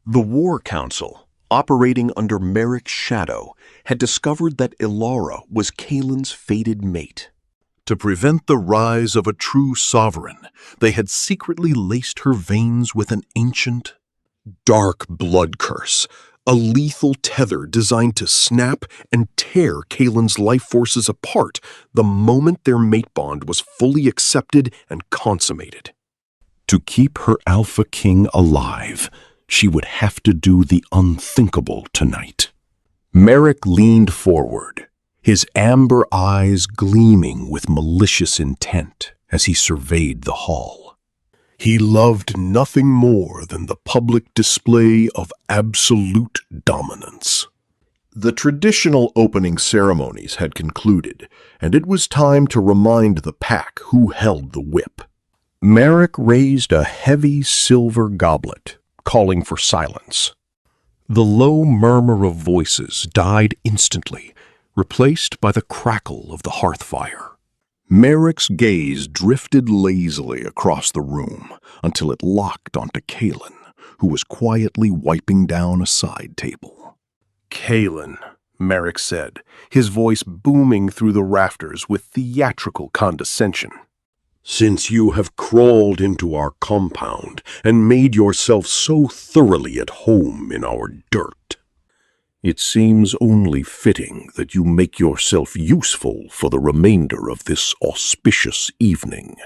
The War Council, operating under Merrick's shadow, had discovered that Ilara was Kalen's fated mate. To prevent the rise of a true sovereign, they had secretly laced her veins with an ancient, dark blood curse, a lethal tether designed to snap and tear Kalen's life forces apart the moment their mate bond was fully accepted and consummated. To keep her Alpha King alive, she would have to do the unthinkable tonight. Merrick leaned forward, his amber eyes gleaming with malicious intent as he surveyed the hall. He loved nothing more than the public display of absolute dominance. The traditional opening ceremonies had concluded, and it was time to remind the pack who held the whip. Merrick raised a heavy silver goblet, calling for silence. The low murmur of voices died instantly, replaced by the crackle of the hearth fire. Merrick's gaze drifted lazily across the room until it locked onto Kalen, who was quietly wiping down a side table. "Kalen," Merrick said, his voice booming through the rafters with theatrical condescension. "Since you have crawled into our compound and made yourself so thoroughly at home in our dirt, it seems only fitting that you make yourself useful for the remainder of this auspicious evening."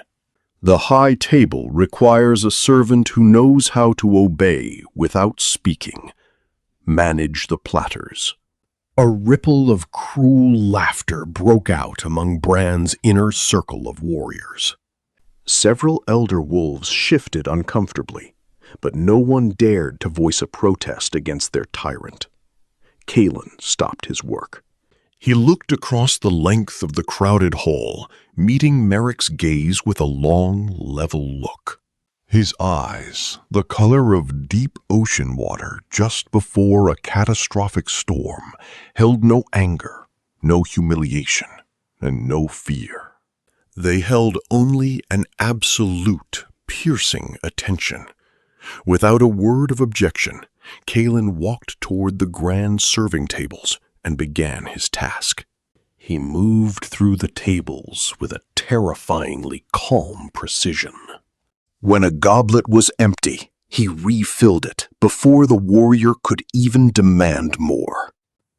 The high table requires a servant who knows how to obey without speaking. Manage the platters. A ripple of cruel laughter broke out among Bran's inner circle of warriors. Several elder wolves shifted uncomfortably, but no one dared to voice a protest against their tyrant. Kalen stopped his work. He looked across the length of the crowded hall, meeting Merrick's gaze with a long, level look. His eyes, the color of deep ocean water just before a catastrophic storm, held no anger, no humiliation, and no fear. They held only an absolute, piercing attention. Without a word of objection, Kalen walked toward the grand serving tables and began his task. He moved through the tables with a terrifyingly calm precision. When a goblet was empty, he refilled it before the warrior could even demand more.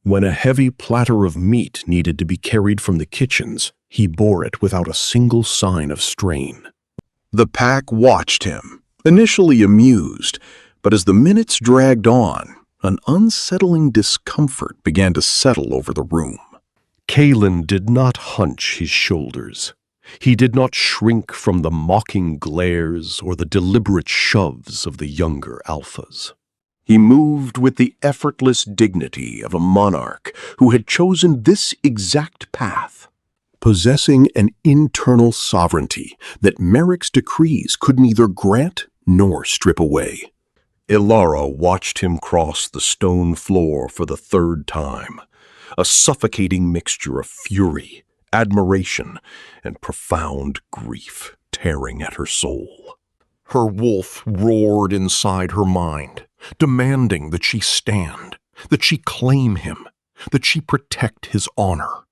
When a heavy platter of meat needed to be carried from the kitchens, he bore it without a single sign of strain. The pack watched him, initially amused, but as the minutes dragged on, an unsettling discomfort began to settle over the room. Kalen did not hunch his shoulders. He did not shrink from the mocking glares or the deliberate shoves of the younger alphas. He moved with the effortless dignity of a monarch who had chosen this exact path, possessing an internal sovereignty that Merrick's decrees could neither grant nor strip away. Ilara watched him cross the stone floor for the third time, a suffocating mixture of fury, admiration, and profound grief tearing at her soul. Her wolf roared inside her mind, demanding that she stand, that she claim him, that she protect his honor.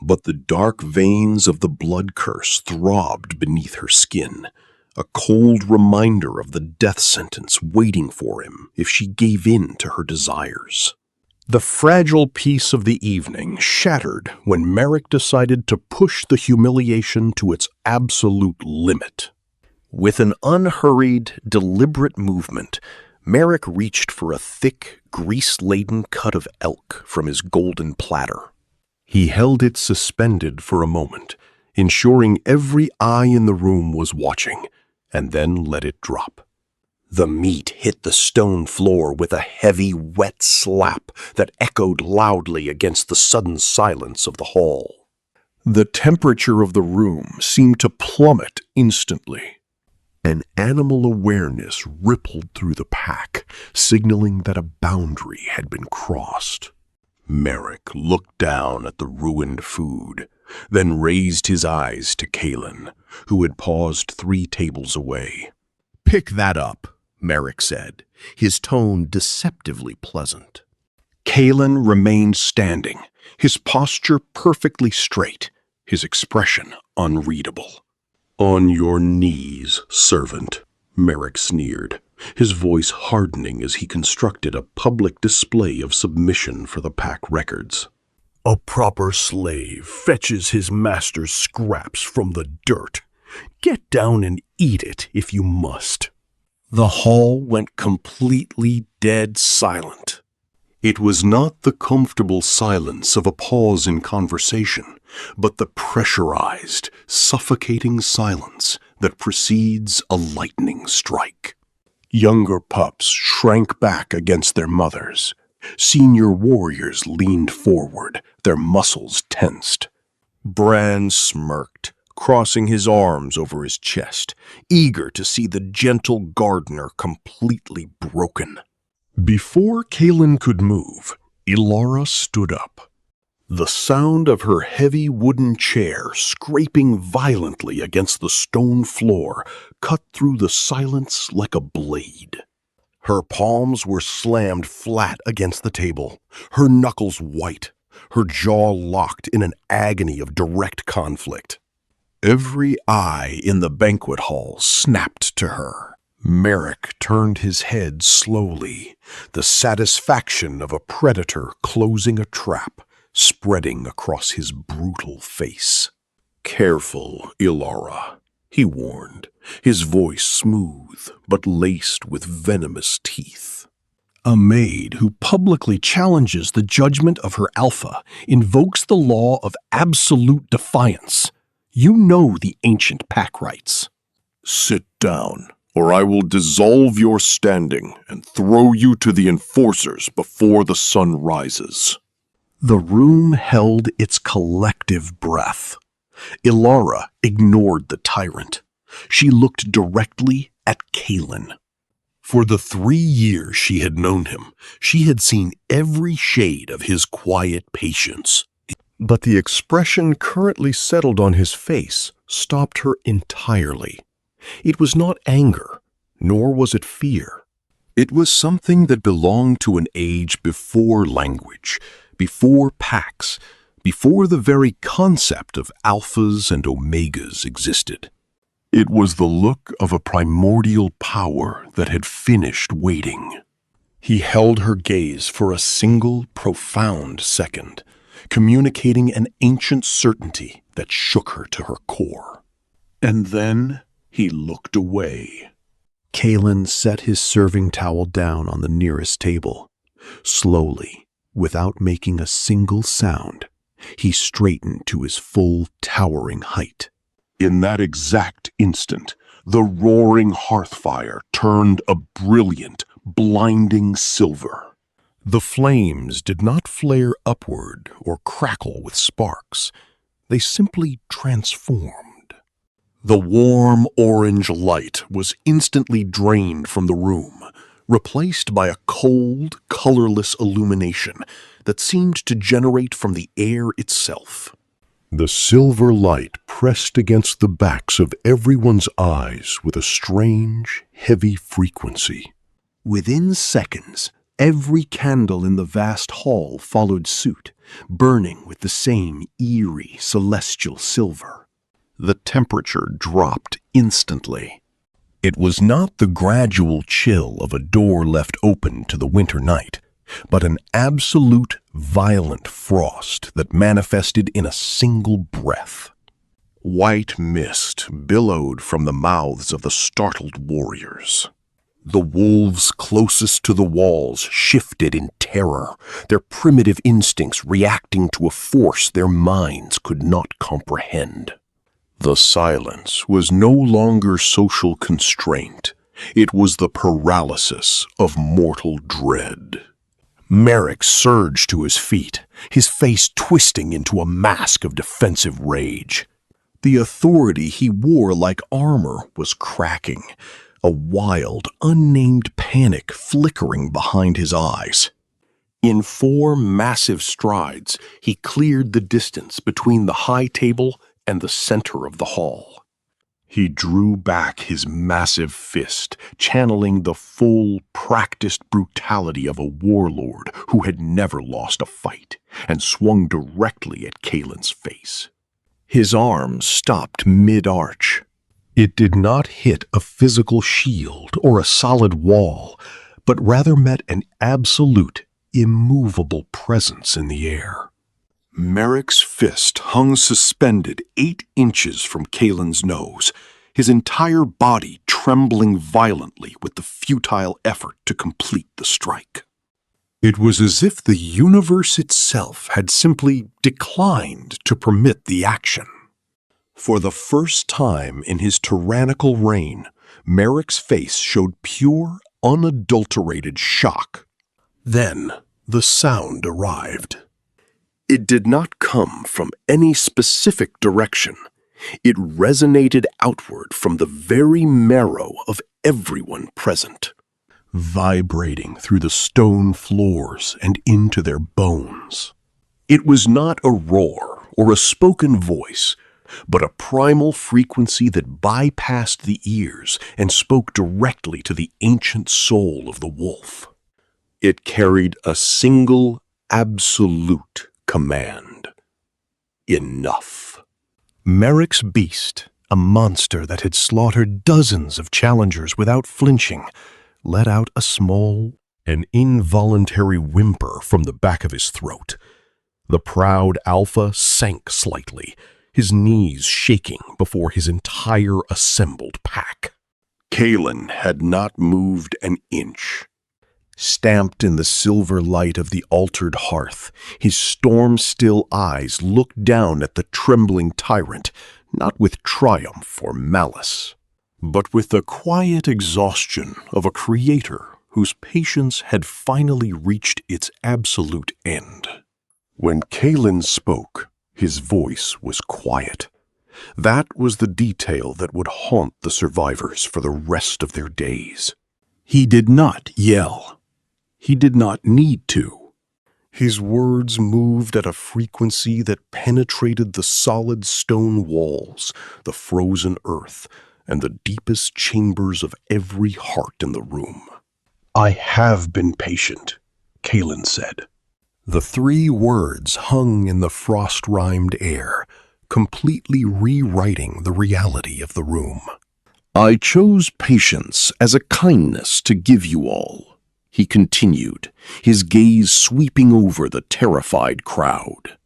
But the dark veins of the blood curse throbbed beneath her skin, a cold reminder of the death sentence waiting for him if she gave in to her desires. The fragile peace of the evening shattered when Merrick decided to push the humiliation to its absolute limit. With an unhurried, deliberate movement, Merrick reached for a thick, grease-laden cut of elk from his golden platter. He held it suspended for a moment, ensuring every eye in the room was watching, and then let it drop. The meat hit the stone floor with a heavy, wet slap that echoed loudly against the sudden silence of the hall. The temperature of the room seemed to plummet instantly. An animal awareness rippled through the pack, signaling that a boundary had been crossed. Merrick looked down at the ruined food, then raised his eyes to Kalen, who had paused 3 tables away. "Pick that up," Merrick said, his tone deceptively pleasant. Kalen remained standing, his posture perfectly straight, his expression unreadable. "On your knees, servant," Merrick sneered, his voice hardening as he constructed a public display of submission for the pack records. "A proper slave fetches his master's scraps from the dirt. Get down and eat it if you must." The hall went completely dead silent. It was not the comfortable silence of a pause in conversation, but the pressurized, suffocating silence that precedes a lightning strike. Younger pups shrank back against their mothers. Senior warriors leaned forward, their muscles tensed. Bran smirked, crossing his arms over his chest, eager to see the gentle gardener completely broken. Before Kalen could move, Ilara stood up. The sound of her heavy wooden chair scraping violently against the stone floor cut through the silence like a blade. Her palms were slammed flat against the table, her knuckles white, her jaw locked in an agony of direct conflict. Every eye in the banquet hall snapped to her. Merrick turned his head slowly, the satisfaction of a predator closing a trap spreading across his brutal face. "Careful, Ilara," he warned, his voice smooth but laced with venomous teeth. A maid who publicly challenges the judgment of her alpha invokes the law of absolute defiance. You know the ancient pack rights. Sit down, or I will dissolve your standing and throw you to the enforcers before the sun rises. The room held its collective breath. Ilara ignored the tyrant. She looked directly at Kalen. For the 3 years she had known him, she had seen every shade of his quiet patience. But the expression currently settled on his face stopped her entirely. It was not anger, nor was it fear. It was something that belonged to an age before language, before packs, before the very concept of alphas and omegas existed. It was the look of a primordial power that had finished waiting. He held her gaze for a single profound second, communicating an ancient certainty that shook her to her core. And then he looked away. Kalen set his serving towel down on the nearest table. Slowly, without making a single sound, he straightened to his full towering height. In that exact instant, the roaring hearthfire turned a brilliant, blinding silver. The flames did not flare upward or crackle with sparks. They simply transformed. The warm orange light was instantly drained from the room, replaced by a cold, colorless illumination that seemed to generate from the air itself. The silver light pressed against the backs of everyone's eyes with a strange, heavy frequency. Within seconds, every candle in the vast hall followed suit, burning with the same eerie, celestial silver. The temperature dropped instantly. It was not the gradual chill of a door left open to the winter night, but an absolute, violent frost that manifested in a single breath. White mist billowed from the mouths of the startled warriors. The wolves closest to the walls shifted in terror, their primitive instincts reacting to a force their minds could not comprehend. The silence was no longer social constraint. It was the paralysis of mortal dread. Merrick surged to his feet, his face twisting into a mask of defensive rage. The authority he wore like armor was cracking, a wild, unnamed panic flickering behind his eyes. In 4 massive strides, he cleared the distance between the high table and the center of the hall. He drew back his massive fist, channeling the full, practiced brutality of a warlord who had never lost a fight, and swung directly at Kalen's face. His arm stopped mid-arch. It did not hit a physical shield or a solid wall, but rather met an absolute, immovable presence in the air. Merrick's fist hung suspended 8 inches from Kalen's nose, his entire body trembling violently with the futile effort to complete the strike. It was as if the universe itself had simply declined to permit the action. For the first time in his tyrannical reign, Merrick's face showed pure, unadulterated shock. Then the sound arrived. It did not come from any specific direction. It resonated outward from the very marrow of everyone present, vibrating through the stone floors and into their bones. It was not a roar or a spoken voice, but a primal frequency that bypassed the ears and spoke directly to the ancient soul of the wolf. It carried a single, absolute command. Enough. Merrick's beast, a monster that had slaughtered dozens of challengers without flinching, let out a small, an involuntary whimper from the back of his throat. The proud Alpha sank slightly, his knees shaking before his entire assembled pack. Kalen had not moved an inch. Stamped in the silver light of the altered hearth, his storm-still eyes looked down at the trembling tyrant, not with triumph or malice, but with the quiet exhaustion of a creator whose patience had finally reached its absolute end. When Kalen spoke, his voice was quiet. That was the detail that would haunt the survivors for the rest of their days. He did not yell. He did not need to. His words moved at a frequency that penetrated the solid stone walls, the frozen earth, and the deepest chambers of every heart in the room. "I have been patient," Kalen said. The 3 words hung in the frost-rimed air, completely rewriting the reality of the room. "I chose patience as a kindness to give you all," he continued, his gaze sweeping over the terrified crowd.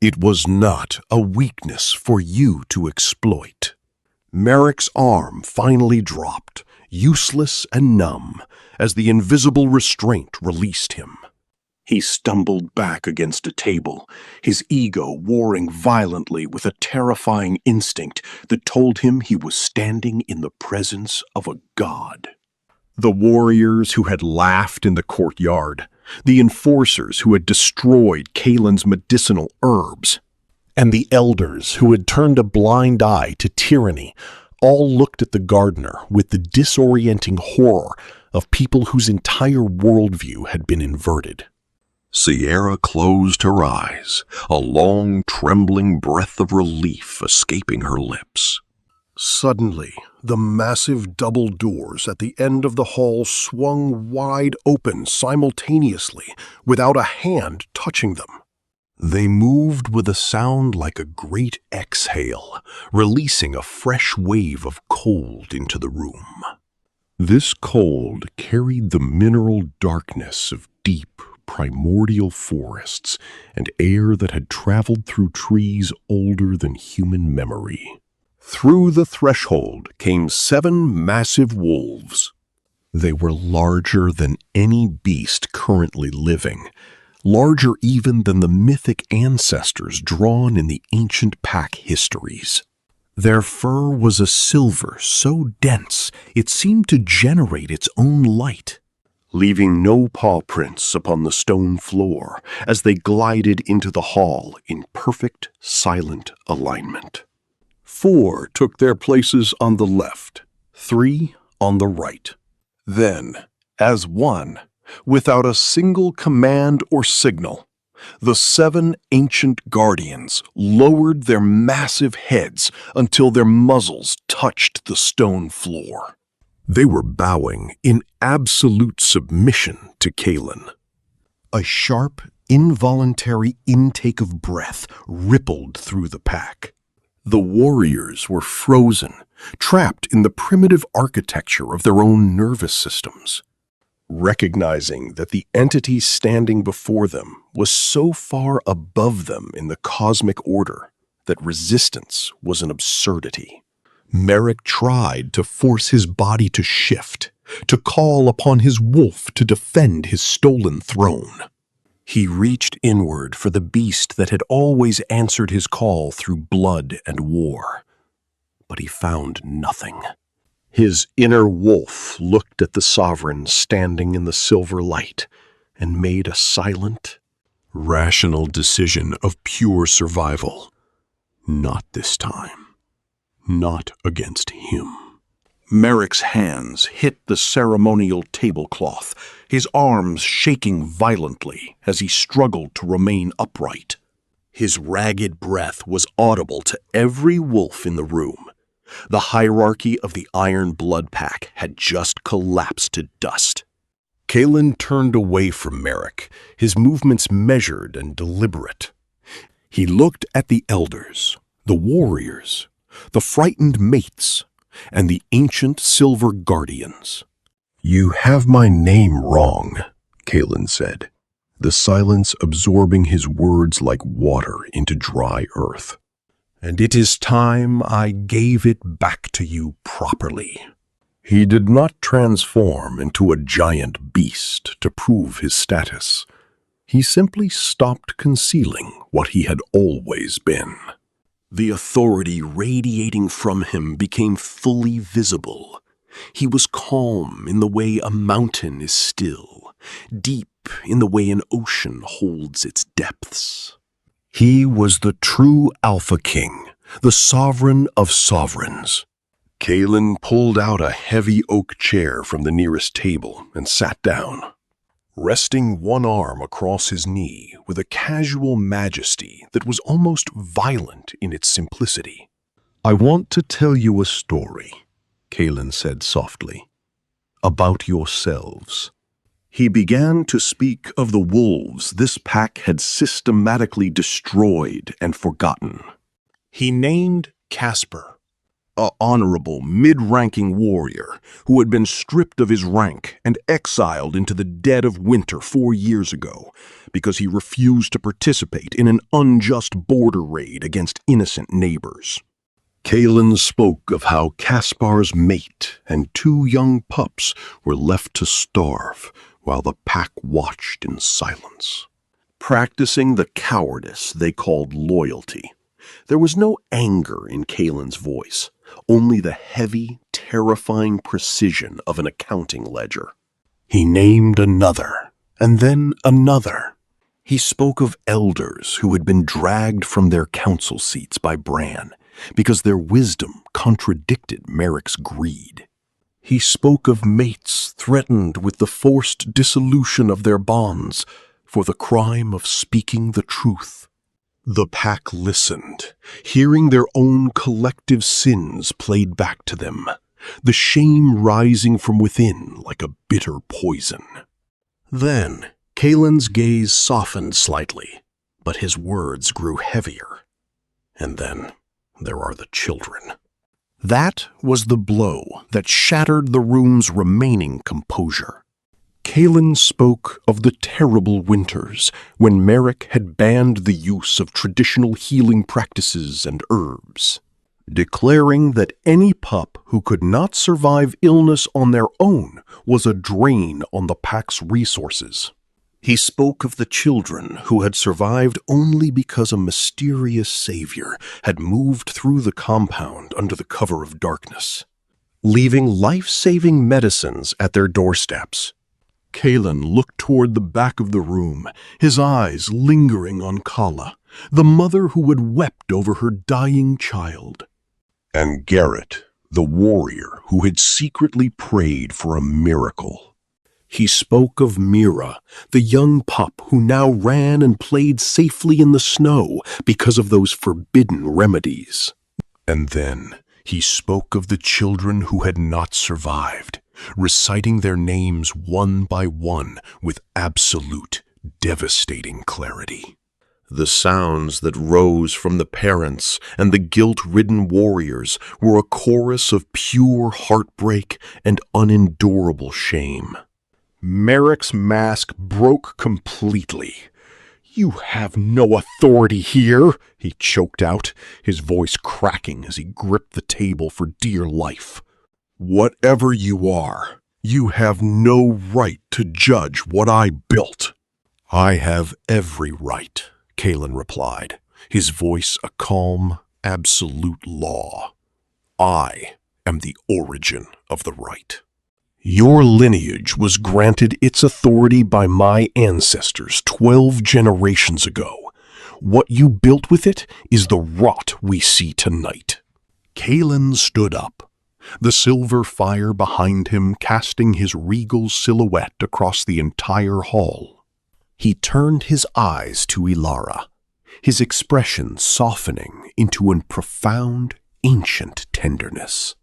"It was not a weakness for you to exploit." Merrick's arm finally dropped, useless and numb, as the invisible restraint released him. He stumbled back against a table, his ego warring violently with a terrifying instinct that told him he was standing in the presence of a god. The warriors who had laughed in the courtyard, the enforcers who had destroyed Kalen's medicinal herbs, and the elders who had turned a blind eye to tyranny, all looked at the gardener with the disorienting horror of people whose entire worldview had been inverted. Sierra closed her eyes, a long, trembling breath of relief escaping her lips. Suddenly, the massive double doors at the end of the hall swung wide open simultaneously, without a hand touching them. They moved with a sound like a great exhale, releasing a fresh wave of cold into the room. This cold carried the mineral darkness of deep, primordial forests and air that had traveled through trees older than human memory. Through the threshold came 7 massive wolves. They were larger than any beast currently living, larger even than the mythic ancestors drawn in the ancient pack histories. Their fur was a silver so dense it seemed to generate its own light, leaving no paw prints upon the stone floor as they glided into the hall in perfect, silent alignment. 4 took their places on the left, 3 on the right. Then, as one, without a single command or signal, the 7 ancient guardians lowered their massive heads until their muzzles touched the stone floor. They were bowing in absolute submission to Kalen. A sharp, involuntary intake of breath rippled through the pack. The warriors were frozen, trapped in the primitive architecture of their own nervous systems. Recognizing that the entity standing before them was so far above them in the cosmic order that resistance was an absurdity, Merrick tried to force his body to shift, to call upon his wolf to defend his stolen throne. He reached inward for the beast that had always answered his call through blood and war, but he found nothing. His inner wolf looked at the sovereign standing in the silver light and made a silent, rational decision of pure survival. Not this time. Not against him. Merrick's hands hit the ceremonial tablecloth, his arms shaking violently as he struggled to remain upright. His ragged breath was audible to every wolf in the room. The hierarchy of the Iron Blood Pack had just collapsed to dust. Kalen turned away from Merrick, his movements measured and deliberate. He looked at the elders, the warriors, the frightened mates, and the ancient silver guardians. "You have my name wrong," Kalen said, the silence absorbing his words like water into dry earth. and it is time I gave it back to you properly." He did not transform into a giant beast to prove his status. He simply stopped concealing what he had always been. The authority radiating from him became fully visible. He was calm in the way a mountain is still, deep in the way an ocean holds its depths. He was the true Alpha King, the sovereign of sovereigns. Kalen pulled out a heavy oak chair from the nearest table and sat down, resting one arm across his knee with a casual majesty that was almost violent in its simplicity. "I want to tell you a story," Kalen said softly, "about yourselves." He began to speak of the wolves this pack had systematically destroyed and forgotten. He named Casper, an honorable, mid-ranking warrior who had been stripped of his rank and exiled into the dead of winter 4 years ago because he refused to participate in an unjust border raid against innocent neighbors. Kalen spoke of how Caspar's mate and 2 young pups were left to starve while the pack watched in silence, practicing the cowardice they called loyalty. There was no anger in Kalen's voice, only the heavy, terrifying precision of an accounting ledger. He named another, and then another. He spoke of elders who had been dragged from their council seats by Bran because their wisdom contradicted Merrick's greed. He spoke of mates threatened with the forced dissolution of their bonds for the crime of speaking the truth. The pack listened, hearing their own collective sins played back to them, the shame rising from within like a bitter poison. Then, Kalen's gaze softened slightly, but his words grew heavier. And then there are the children. That was the blow that shattered the room's remaining composure. Kalen spoke of the terrible winters when Merrick had banned the use of traditional healing practices and herbs, declaring that any pup who could not survive illness on their own was a drain on the pack's resources. He spoke of the children who had survived only because a mysterious savior had moved through the compound under the cover of darkness, leaving life-saving medicines at their doorsteps. Kalen looked toward the back of the room, his eyes lingering on Kala, the mother who had wept over her dying child, and Garrett, the warrior who had secretly prayed for a miracle. He spoke of Mira, the young pup who now ran and played safely in the snow because of those forbidden remedies. And then he spoke of the children who had not survived, reciting their names one by one with absolute, devastating clarity. The sounds that rose from the parents and the guilt-ridden warriors were a chorus of pure heartbreak and unendurable shame. Merrick's mask broke completely. "You have no authority here," he choked out, his voice cracking as he gripped the table for dear life. "Whatever you are, you have no right to judge what I built." "I have every right," Kalen replied, his voice a calm, absolute law. "I am the origin of the right. Your lineage was granted its authority by my ancestors 12 generations ago. What you built with it is the rot we see tonight." Kalen stood up, the silver fire behind him casting his regal silhouette across the entire hall. He turned his eyes to Ilara, his expression softening into a profound, ancient tenderness.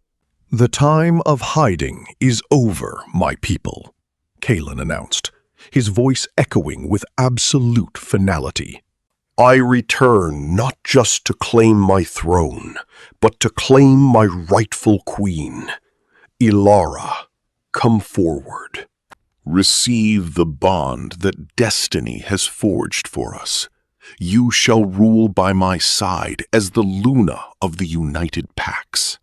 "The time of hiding is over, my people," Kalen announced, his voice echoing with absolute finality. "I return not just to claim my throne, but to claim my rightful queen. Ilara, come forward. Receive the bond that destiny has forged for us. You shall rule by my side as the Luna of the United Pacts."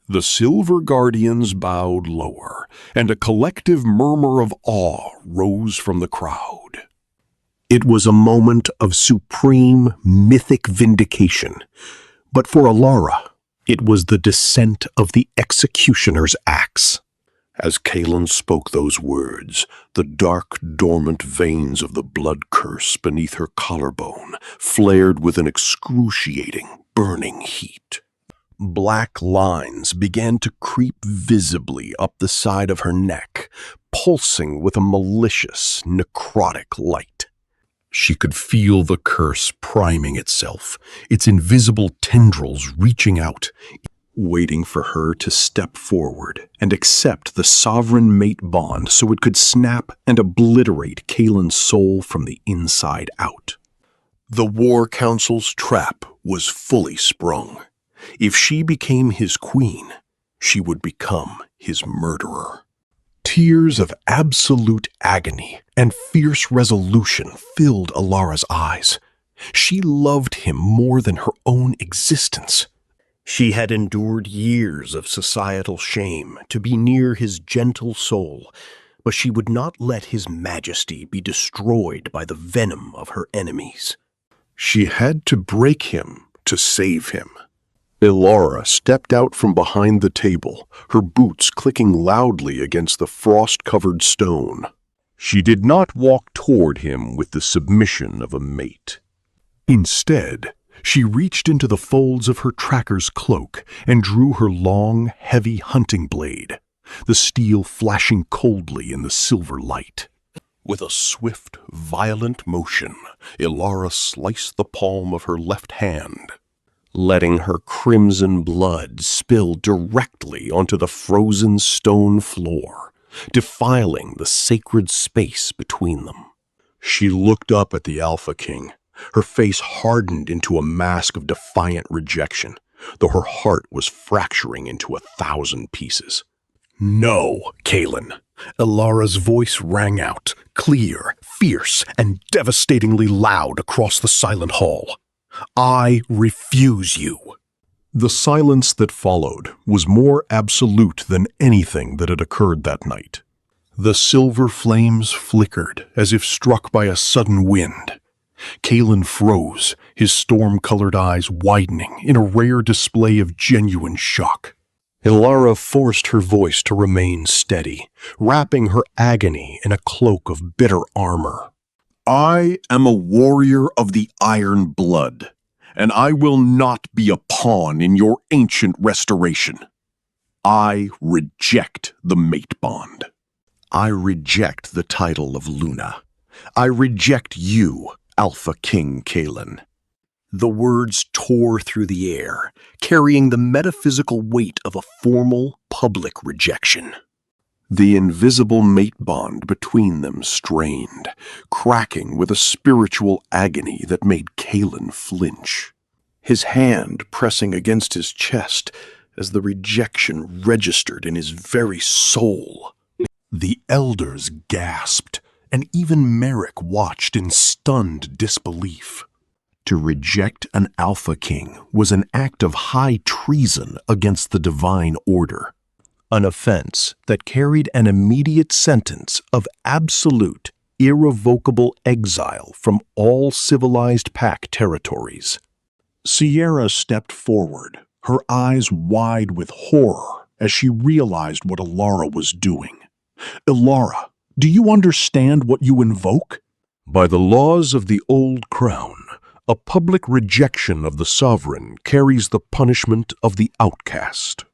The Silver Guardians bowed lower, and a collective murmur of awe rose from the crowd. It was a moment of supreme mythic vindication, but for Alara, it was the descent of the executioner's axe. As Kaelin spoke those words, the dark, dormant veins of the blood curse beneath her collarbone flared with an excruciating, burning heat. Black lines began to creep visibly up the side of her neck, pulsing with a malicious, necrotic light. She could feel the curse priming itself, its invisible tendrils reaching out, waiting for her to step forward and accept the sovereign mate bond so it could snap and obliterate Kaelin's soul from the inside out. The War Council's trap was fully sprung. If she became his queen, she would become his murderer. Tears of absolute agony and fierce resolution filled Alara's eyes. She loved him more than her own existence. She had endured years of societal shame to be near his gentle soul, but she would not let his majesty be destroyed by the venom of her enemies. She had to break him to save him. Alara stepped out from behind the table, her boots clicking loudly against the frost-covered stone. She did not walk toward him with the submission of a mate. Instead, she reached into the folds of her tracker's cloak and drew her long, heavy hunting blade, the steel flashing coldly in the silver light. With a swift, violent motion, Alara sliced the palm of her left hand, letting her crimson blood spill directly onto the frozen stone floor, defiling the sacred space between them. She looked up at the Alpha King, her face hardened into a mask of defiant rejection, though her heart was fracturing into 1,000 pieces. "No, Kaelin." Alara's voice rang out, clear, fierce, and devastatingly loud across the silent hall. "I refuse you." The silence that followed was more absolute than anything that had occurred that night. The silver flames flickered as if struck by a sudden wind. Kaelin froze, his storm-colored eyes widening in a rare display of genuine shock. Alara forced her voice to remain steady, wrapping her agony in a cloak of bitter armor. "I am a warrior of the Iron Blood, and I will not be a pawn in your ancient restoration. I reject the mate bond. I reject the title of Luna. I reject you, Alpha King Kaelin." The words tore through the air, carrying the metaphysical weight of a formal, public rejection. The invisible mate bond between them strained, cracking with a spiritual agony that made Kaelin flinch, his hand pressing against his chest as the rejection registered in his very soul. The elders gasped, and even Merrick watched in stunned disbelief. To reject an Alpha King was an act of high treason against the divine order, an offense that carried an immediate sentence of absolute, irrevocable exile from all civilized pack territories. Sierra stepped forward, her eyes wide with horror as she realized what Alara was doing. "Alara, do you understand what you invoke? By the laws of the Old Crown, a public rejection of the sovereign carries the punishment of the outcast.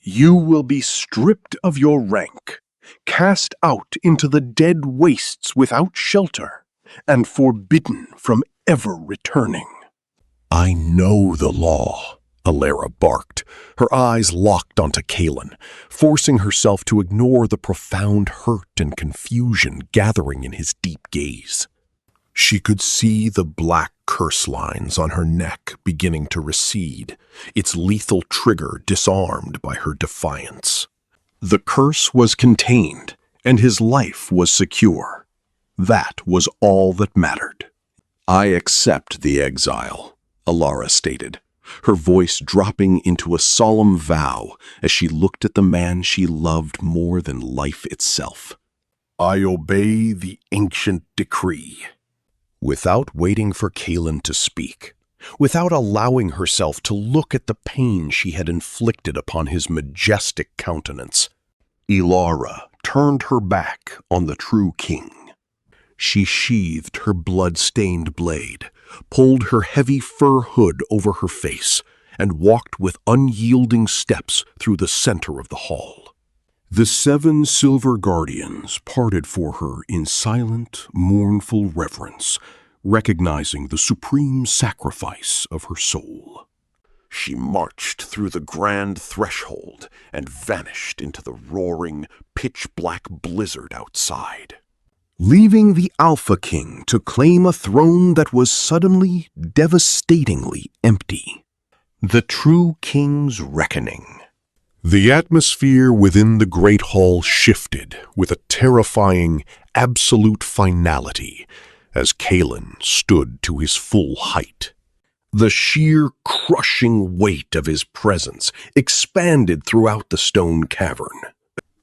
You will be stripped of your rank, cast out into the dead wastes without shelter, and forbidden from ever returning." "I know the law," Alara barked, her eyes locked onto Kaelin, forcing herself to ignore the profound hurt and confusion gathering in his deep gaze. She could see the black curse lines on her neck beginning to recede, its lethal trigger disarmed by her defiance. The curse was contained, and his life was secure. That was all that mattered. "I accept the exile," Alara stated, her voice dropping into a solemn vow as she looked at the man she loved more than life itself. "I obey the ancient decree." Without waiting for Kaelin to speak, without allowing herself to look at the pain she had inflicted upon his majestic countenance, Alara turned her back on the true king. She sheathed her blood-stained blade, pulled her heavy fur hood over her face, and walked with unyielding steps through the center of the hall. The 7 silver guardians parted for her in silent, mournful reverence, recognizing the supreme sacrifice of her soul. She marched through the grand threshold and vanished into the roaring, pitch-black blizzard outside, leaving the Alpha King to claim a throne that was suddenly, devastatingly empty. The true king's reckoning. The atmosphere within the great hall shifted with a terrifying, absolute finality as Kaelin stood to his full height. The sheer, crushing weight of his presence expanded throughout the stone cavern,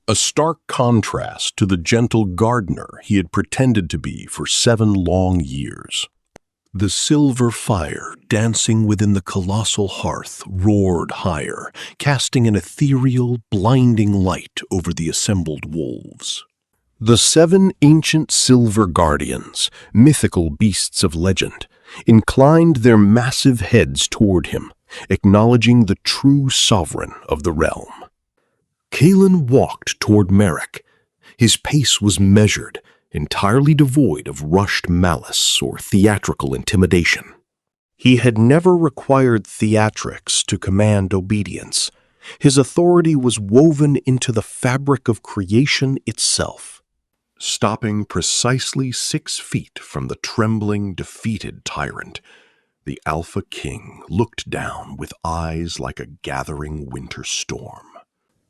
a stark contrast to the gentle gardener he had pretended to be for 7 long years. The silver fire dancing within the colossal hearth roared higher, casting an ethereal, blinding light over the assembled wolves. The 7 ancient silver guardians, mythical beasts of legend, inclined their massive heads toward him, acknowledging the true sovereign of the realm. Kaelin walked toward Merrick. His pace was measured, entirely devoid of rushed malice or theatrical intimidation. He had never required theatrics to command obedience. His authority was woven into the fabric of creation itself. Stopping precisely 6 feet from the trembling, defeated tyrant, the Alpha King looked down with eyes like a gathering winter storm.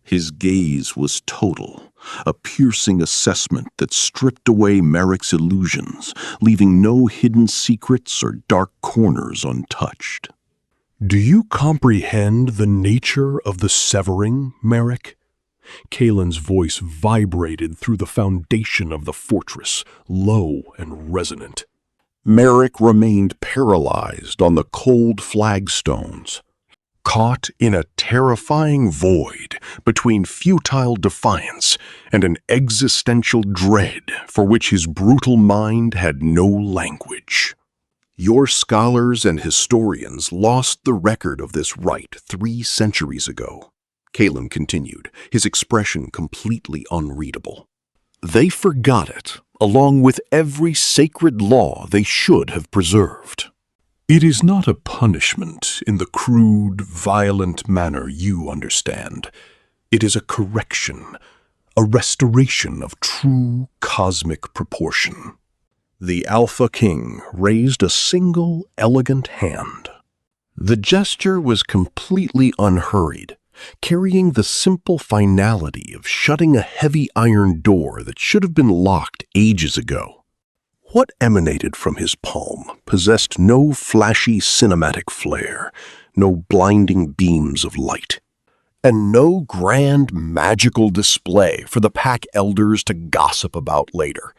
His gaze was total, a piercing assessment that stripped away Merrick's illusions, leaving no hidden secrets or dark corners untouched. "Do you comprehend the nature of the severing, Merrick?" Kaelin's voice vibrated through the foundation of the fortress, low and resonant. Merrick remained paralyzed on the cold flagstones, caught in a terrifying void between futile defiance and an existential dread for which his brutal mind had no language. "Your scholars and historians lost the record of this rite 3 centuries ago," Kaelin continued, his expression completely unreadable. "They forgot it, along with every sacred law they should have preserved. It is not a punishment in the crude, violent manner you understand. It is a correction, a restoration of true cosmic proportion." The Alpha King raised a single, elegant hand. The gesture was completely unhurried, carrying the simple finality of shutting a heavy iron door that should have been locked ages ago. What emanated from his palm possessed no flashy cinematic flair, no blinding beams of light, and no grand magical display for the pack elders to gossip about later.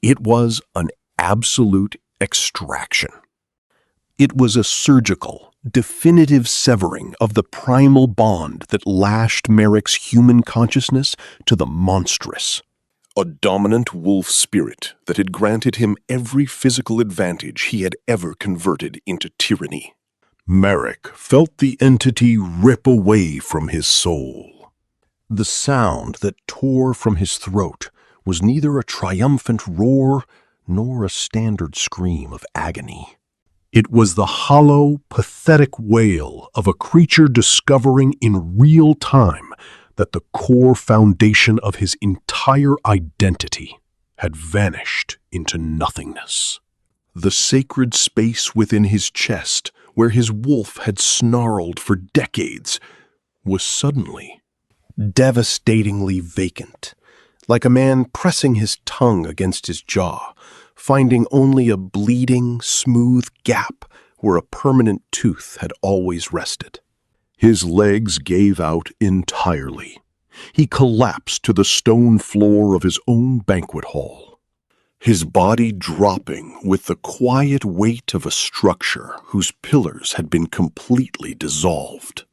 It was an absolute extraction. It was a surgical, definitive severing of the primal bond that lashed Merrick's human consciousness to the monstrous. A dominant wolf spirit that had granted him every physical advantage he had ever converted into tyranny. Merrick felt the entity rip away from his soul. The sound that tore from his throat was neither a triumphant roar nor a standard scream of agony. It was the hollow, pathetic wail of a creature discovering in real time that the core foundation of his entire identity had vanished into nothingness. The sacred space within his chest, where his wolf had snarled for decades, was suddenly devastatingly vacant, like a man pressing his tongue against his jaw, finding only a bleeding, smooth gap where a permanent tooth had always rested. His legs gave out entirely. He collapsed to the stone floor of his own banquet hall, his body dropping with the quiet weight of a structure whose pillars had been completely dissolved.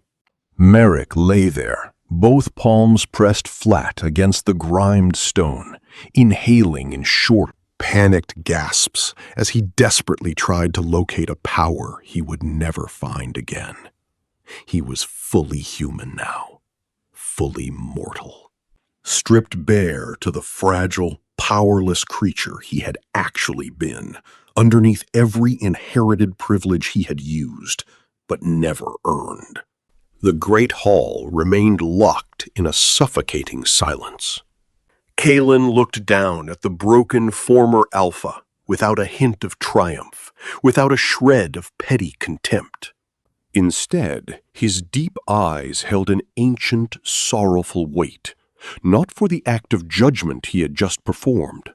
Merrick lay there, both palms pressed flat against the grimed stone, inhaling in short, panicked gasps as he desperately tried to locate a power he would never find again. He was fully human now, fully mortal, stripped bare to the fragile, powerless creature he had actually been, underneath every inherited privilege he had used, but never earned. The great hall remained locked in a suffocating silence. Kalen looked down at the broken former Alpha without a hint of triumph, without a shred of petty contempt. Instead, his deep eyes held an ancient, sorrowful weight, not for the act of judgment he had just performed,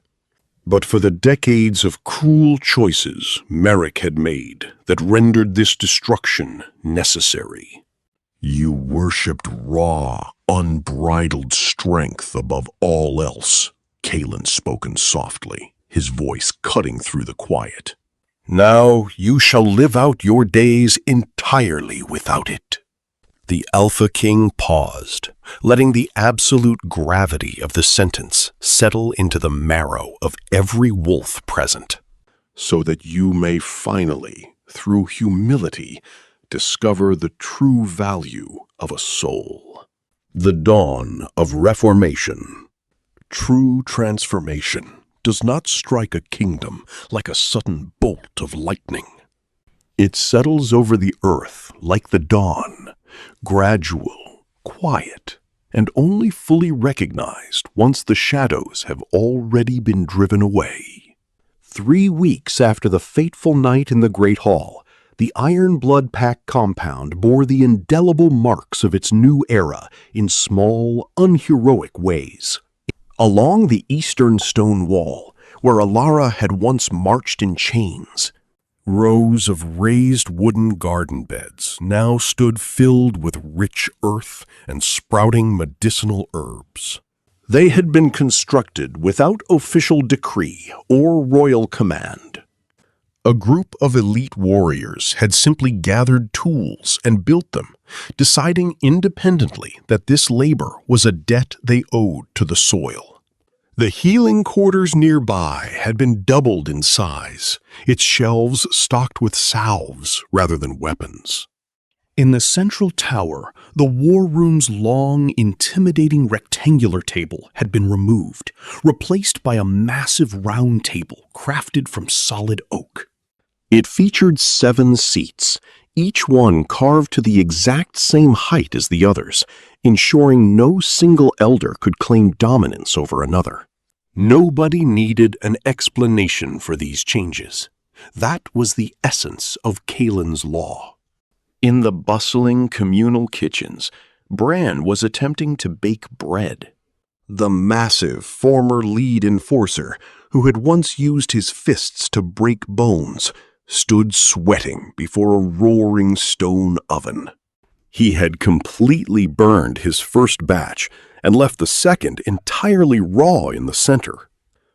but for the decades of cruel choices Merrick had made that rendered this destruction necessary. You worshipped raw, unbridled strength above all else, Kalen spoken softly, his voice cutting through the quiet. Now you shall live out your days entirely without it. The Alpha King paused, letting the absolute gravity of the sentence settle into the marrow of every wolf present, so that you may finally, through humility, discover the true value of a soul. The dawn of reformation. True transformation does not strike a kingdom like a sudden bolt of lightning. It settles over the earth like the dawn, gradual, quiet, and only fully recognized once the shadows have already been driven away. 3 weeks after the fateful night in the Great Hall, the Iron Blood Pack compound bore the indelible marks of its new era in small, unheroic ways. Along the eastern stone wall, where Alara had once marched in chains, rows of raised wooden garden beds now stood filled with rich earth and sprouting medicinal herbs. They had been constructed without official decree or royal command. A group of elite warriors had simply gathered tools and built them, deciding independently that this labor was a debt they owed to the soil. The healing quarters nearby had been doubled in size, its shelves stocked with salves rather than weapons. In the central tower, the war room's long, intimidating rectangular table had been removed, replaced by a massive round table crafted from solid oak. It featured 7 seats, each one carved to the exact same height as the others, ensuring no single elder could claim dominance over another. Nobody needed an explanation for these changes. That was the essence of Kalen's law. In the bustling communal kitchens, Bran was attempting to bake bread. The massive former lead enforcer, who had once used his fists to break bones, stood sweating before a roaring stone oven. He had completely burned his first batch and left the second entirely raw in the center.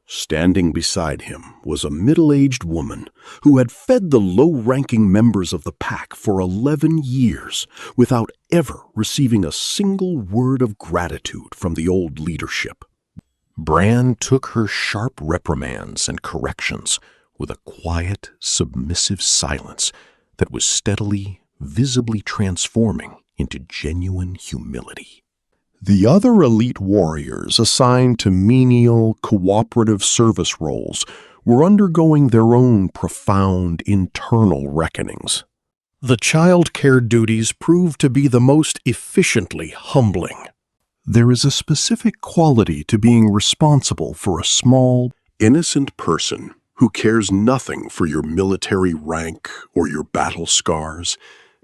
Standing beside him was a middle-aged woman who had fed the low-ranking members of the pack for 11 years without ever receiving a single word of gratitude from the old leadership. Bran took her sharp reprimands and corrections with a quiet, submissive silence that was steadily, visibly transforming into genuine humility. The other elite warriors assigned to menial, cooperative service roles were undergoing their own profound internal reckonings. The child care duties proved to be the most efficiently humbling. There is a specific quality to being responsible for a small, innocent person who cares nothing for your military rank or your battle scars,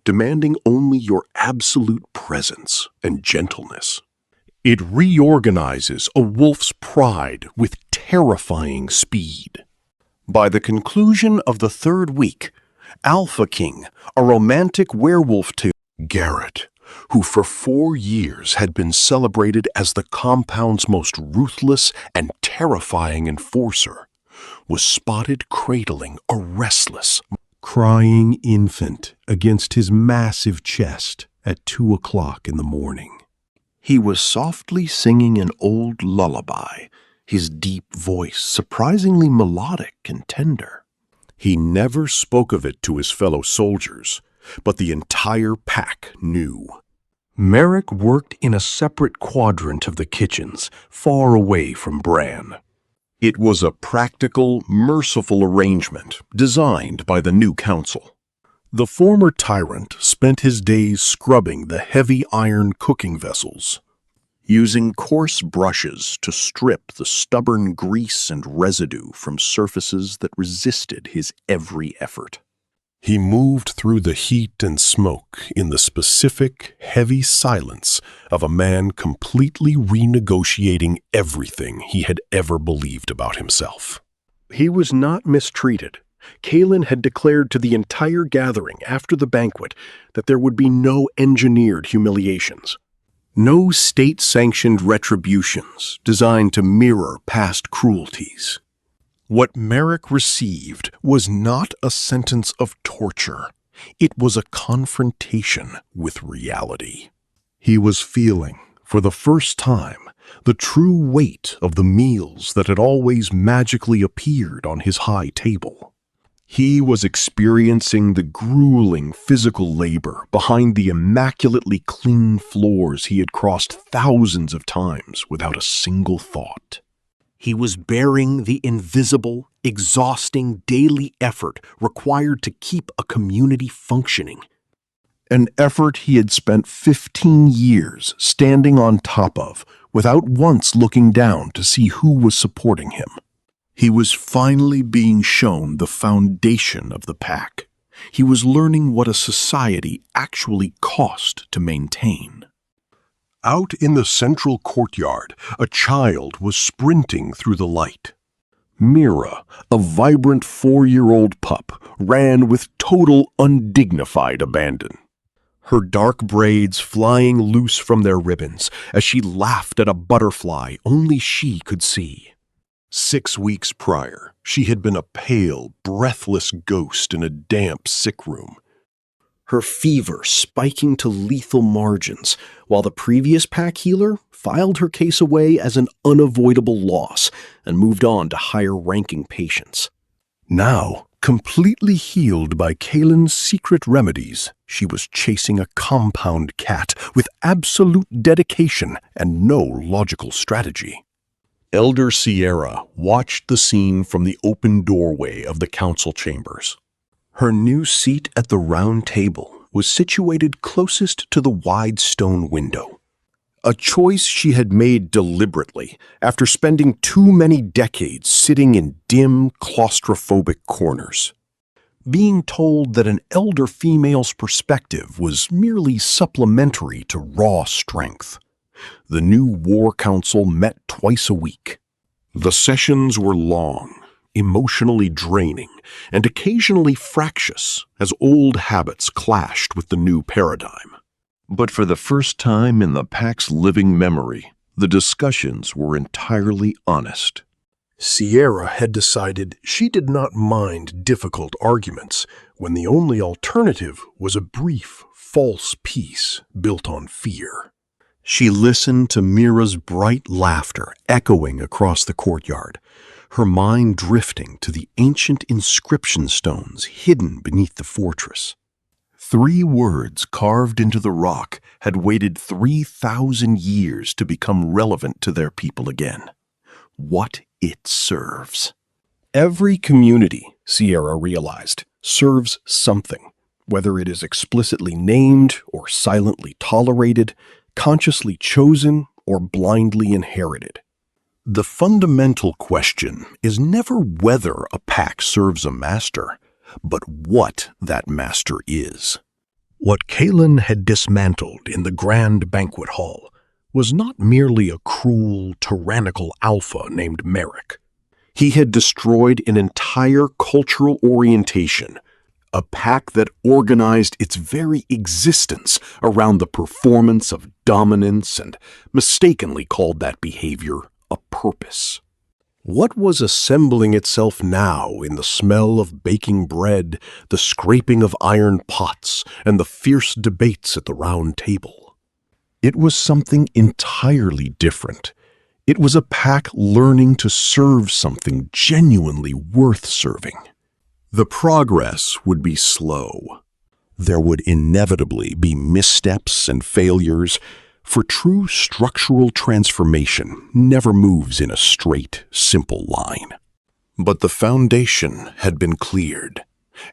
demanding only your absolute presence and gentleness. It reorganizes a wolf's pride with terrifying speed. By the conclusion of the third week, Alpha King, a romantic werewolf Garrett, who for 4 years had been celebrated as the compound's most ruthless and terrifying enforcer, was spotted cradling a restless, crying infant against his massive chest at 2 o'clock in the morning. He was softly singing an old lullaby, his deep voice surprisingly melodic and tender. He never spoke of it to his fellow soldiers, but the entire pack knew. Merrick worked in a separate quadrant of the kitchens, far away from Bran. It was a practical, merciful arrangement designed by the new council. The former tyrant spent his days scrubbing the heavy iron cooking vessels, using coarse brushes to strip the stubborn grease and residue from surfaces that resisted his every effort. He moved through the heat and smoke in the specific, heavy silence of a man completely renegotiating everything he had ever believed about himself. He was not mistreated. Kaelin had declared to the entire gathering after the banquet that there would be no engineered humiliations, no state-sanctioned retributions designed to mirror past cruelties. What Merrick received was not a sentence of torture. It was a confrontation with reality. He was feeling, for the first time, the true weight of the meals that had always magically appeared on his high table. He was experiencing the grueling physical labor behind the immaculately clean floors he had crossed thousands of times without a single thought. He was bearing the invisible, exhausting daily effort required to keep a community functioning. An effort he had spent 15 years standing on top of without once looking down to see who was supporting him. He was finally being shown the foundation of the pack. He was learning what a society actually cost to maintain. Out in the central courtyard, a child was sprinting through the light. Mira, a vibrant 4-year-old pup, ran with total undignified abandon, her dark braids flying loose from their ribbons as she laughed at a butterfly only she could see. 6 weeks prior, she had been a pale, breathless ghost in a damp sick room, her fever spiking to lethal margins, while the previous pack healer filed her case away as an unavoidable loss and moved on to higher-ranking patients. Now, completely healed by Kaelin's secret remedies, she was chasing a compound cat with absolute dedication and no logical strategy. Elder Sierra watched the scene from the open doorway of the council chambers. Her new seat at the round table was situated closest to the wide stone window, a choice she had made deliberately after spending too many decades sitting in dim, claustrophobic corners. Being told that an elder female's perspective was merely supplementary to raw strength. The new War Council met twice a week. The sessions were long, emotionally draining, and occasionally fractious as old habits clashed with the new paradigm. But for the first time in the pack's living memory, the discussions were entirely honest. Sierra had decided she did not mind difficult arguments when the only alternative was a brief, false peace built on fear. She listened to Mira's bright laughter echoing across the courtyard, her mind drifting to the ancient inscription stones hidden beneath the fortress. 3 words carved into the rock had waited 3,000 years to become relevant to their people again. What it serves. Every community, Sierra realized, serves something, whether it is explicitly named or silently tolerated, consciously chosen or blindly inherited. The fundamental question is never whether a pack serves a master, but what that master is. What Kaelin had dismantled in the grand banquet hall was not merely a cruel, tyrannical alpha named Merrick. He had destroyed an entire cultural orientation, a pack that organized its very existence around the performance of dominance and mistakenly called that behavior a purpose. What was assembling itself now in the smell of baking bread, the scraping of iron pots, and the fierce debates at the round table? It was something entirely different. It was a pack learning to serve something genuinely worth serving. The progress would be slow. There would inevitably be missteps and failures, for true structural transformation never moves in a straight, simple line. But the foundation had been cleared,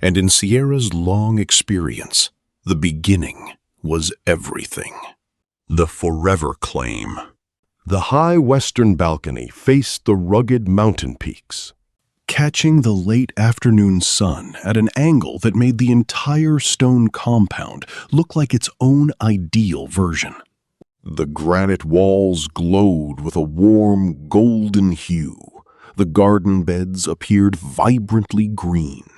and in Sierra's long experience, the beginning was everything. The forever claim. The high western balcony faced the rugged mountain peaks, catching the late afternoon sun at an angle that made the entire stone compound look like its own ideal version. The granite walls glowed with a warm golden hue. The garden beds appeared vibrantly green,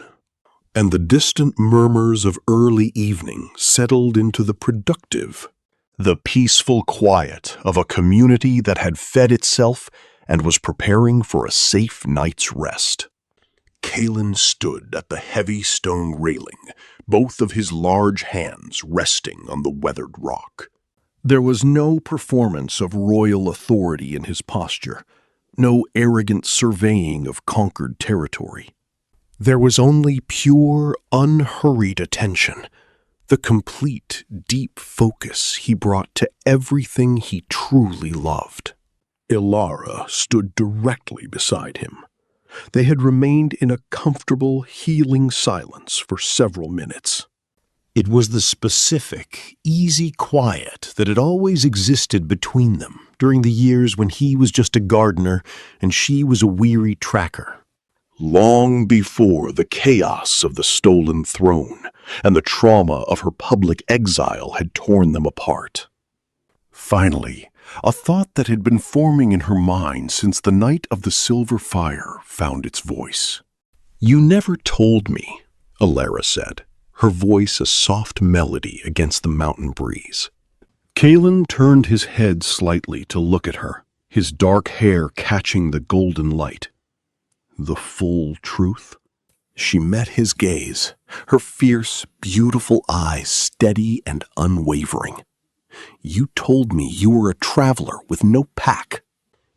and the distant murmurs of early evening settled into the productive, the peaceful quiet of a community that had fed itself and was preparing for a safe night's rest. Kalen stood at the heavy stone railing, both of his large hands resting on the weathered rock. There was no performance of royal authority in his posture, no arrogant surveying of conquered territory. There was only pure, unhurried attention, the complete, deep focus he brought to everything he truly loved. Ilara stood directly beside him. They had remained in a comfortable, healing silence for several minutes. It was the specific, easy quiet that had always existed between them during the years when he was just a gardener and she was a weary tracker. Long before the chaos of the stolen throne and the trauma of her public exile had torn them apart. Finally, a thought that had been forming in her mind since the night of the silver fire found its voice. "You never told me," Ilara said, her voice a soft melody against the mountain breeze. Kalen turned his head slightly to look at her, his dark hair catching the golden light. The full truth? She met his gaze, her fierce, beautiful eyes steady and unwavering. "You told me you were a traveler with no pack.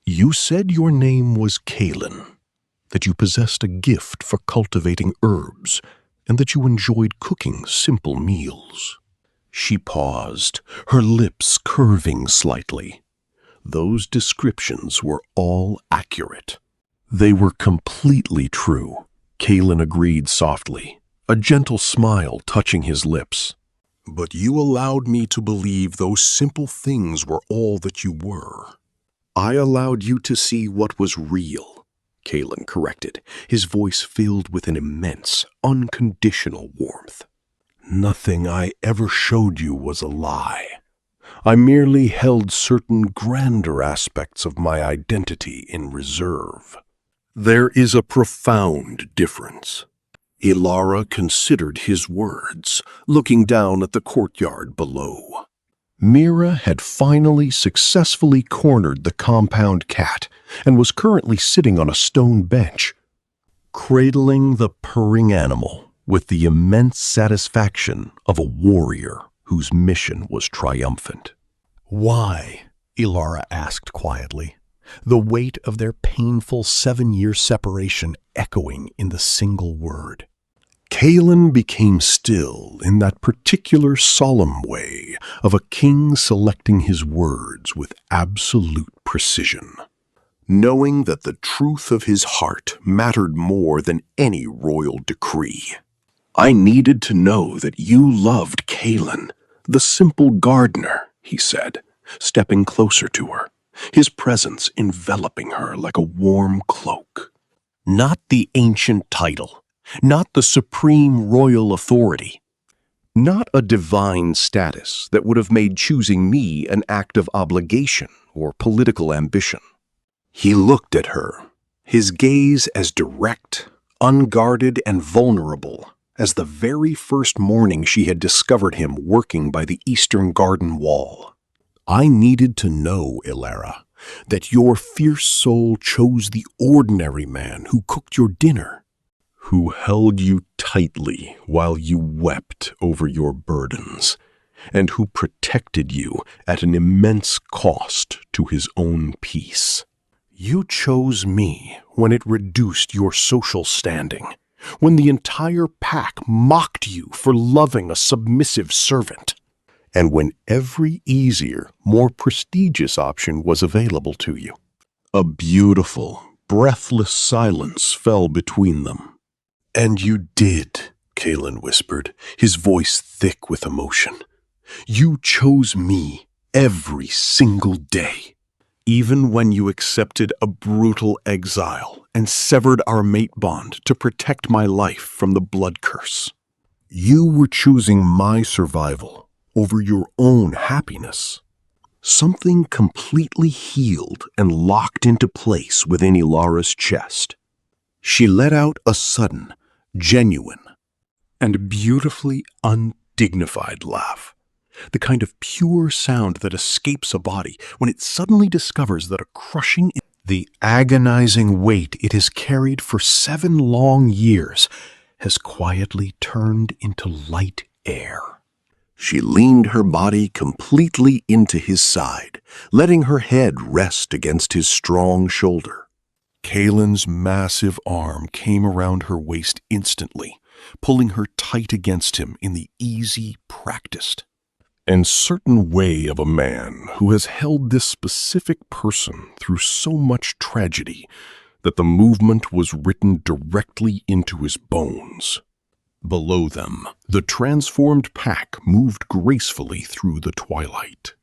You said your name was Kalen, that you possessed a gift for cultivating herbs, and that you enjoyed cooking simple meals." She paused, her lips curving slightly. Those descriptions were all accurate. They were completely true, Kalen agreed softly, a gentle smile touching his lips. "But you allowed me to believe those simple things were all that you were." "I allowed you to see what was real," Kalen corrected, his voice filled with an immense, unconditional warmth. "Nothing I ever showed you was a lie. I merely held certain grander aspects of my identity in reserve. There is a profound difference." Ilara considered his words, looking down at the courtyard below. Mira had finally successfully cornered the compound cat and was currently sitting on a stone bench, cradling the purring animal with the immense satisfaction of a warrior whose mission was triumphant. "Why?" Ilara asked quietly, the weight of their painful 7-year separation echoing in the single word. Kalen became still in that particular solemn way of a king selecting his words with absolute precision, knowing that the truth of his heart mattered more than any royal decree. "I needed to know that you loved Kalen, the simple gardener," he said, stepping closer to her, his presence enveloping her like a warm cloak. "Not the ancient title, not the supreme royal authority, not a divine status that would have made choosing me an act of obligation or political ambition." He looked at her, his gaze as direct, unguarded, and vulnerable as the very first morning she had discovered him working by the eastern garden wall. "I needed to know, Ilara, that your fierce soul chose the ordinary man who cooked your dinner, who held you tightly while you wept over your burdens, and who protected you at an immense cost to his own peace. You chose me when it reduced your social standing, when the entire pack mocked you for loving a submissive servant, and when every easier, more prestigious option was available to you." A beautiful, breathless silence fell between them. "And you did," Kalen whispered, his voice thick with emotion. "You chose me every single day. Even when you accepted a brutal exile and severed our mate bond to protect my life from the blood curse. You were choosing my survival over your own happiness." Something completely healed and locked into place within Ilara's chest. She let out a sudden, genuine, and beautifully undignified laugh. The kind of pure sound that escapes a body when it suddenly discovers that the agonizing weight it has carried for 7 long years has quietly turned into light air. She leaned her body completely into his side, letting her head rest against his strong shoulder. Kalen's massive arm came around her waist instantly, pulling her tight against him in the easy, practiced, and certain way of a man who has held this specific person through so much tragedy that the movement was written directly into his bones. Below them, the transformed pack moved gracefully through the twilight.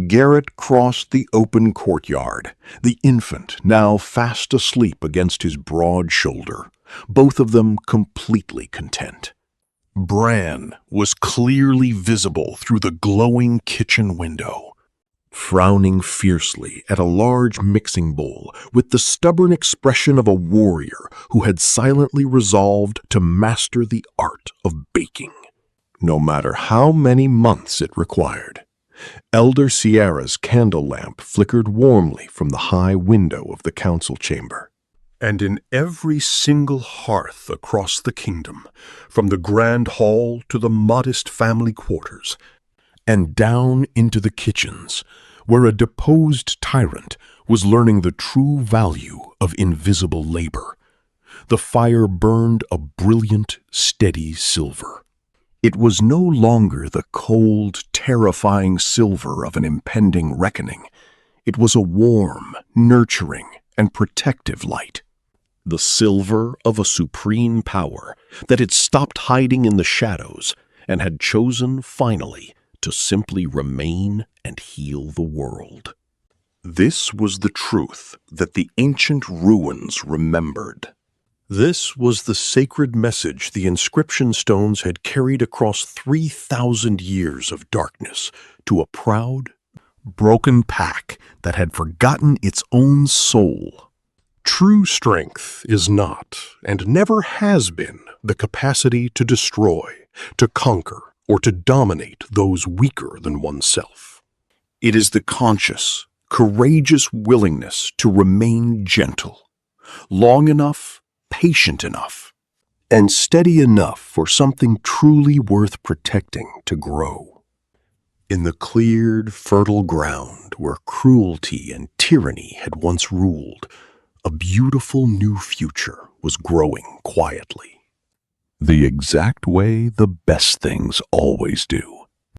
Garrett crossed the open courtyard, the infant now fast asleep against his broad shoulder, both of them completely content. Bran was clearly visible through the glowing kitchen window, frowning fiercely at a large mixing bowl with the stubborn expression of a warrior who had silently resolved to master the art of baking, no matter how many months it required. Elder Sierra's candle lamp flickered warmly from the high window of the council chamber. And in every single hearth across the kingdom, from the grand hall to the modest family quarters, and down into the kitchens, where a deposed tyrant was learning the true value of invisible labor, the fire burned a brilliant, steady silver. It was no longer the cold, terrifying silver of an impending reckoning. It was a warm, nurturing, and protective light. The silver of a supreme power that had stopped hiding in the shadows and had chosen, finally, to simply remain and heal the world. This was the truth that the ancient ruins remembered. This was the sacred message the inscription stones had carried across 3,000 years of darkness to a proud, broken pack that had forgotten its own soul. True strength is not, and never has been, the capacity to destroy, to conquer, or to dominate those weaker than oneself. It is the conscious, courageous willingness to remain gentle, long enough, patient enough, and steady enough for something truly worth protecting to grow. In the cleared, fertile ground where cruelty and tyranny had once ruled, a beautiful new future was growing quietly. The exact way the best things always do.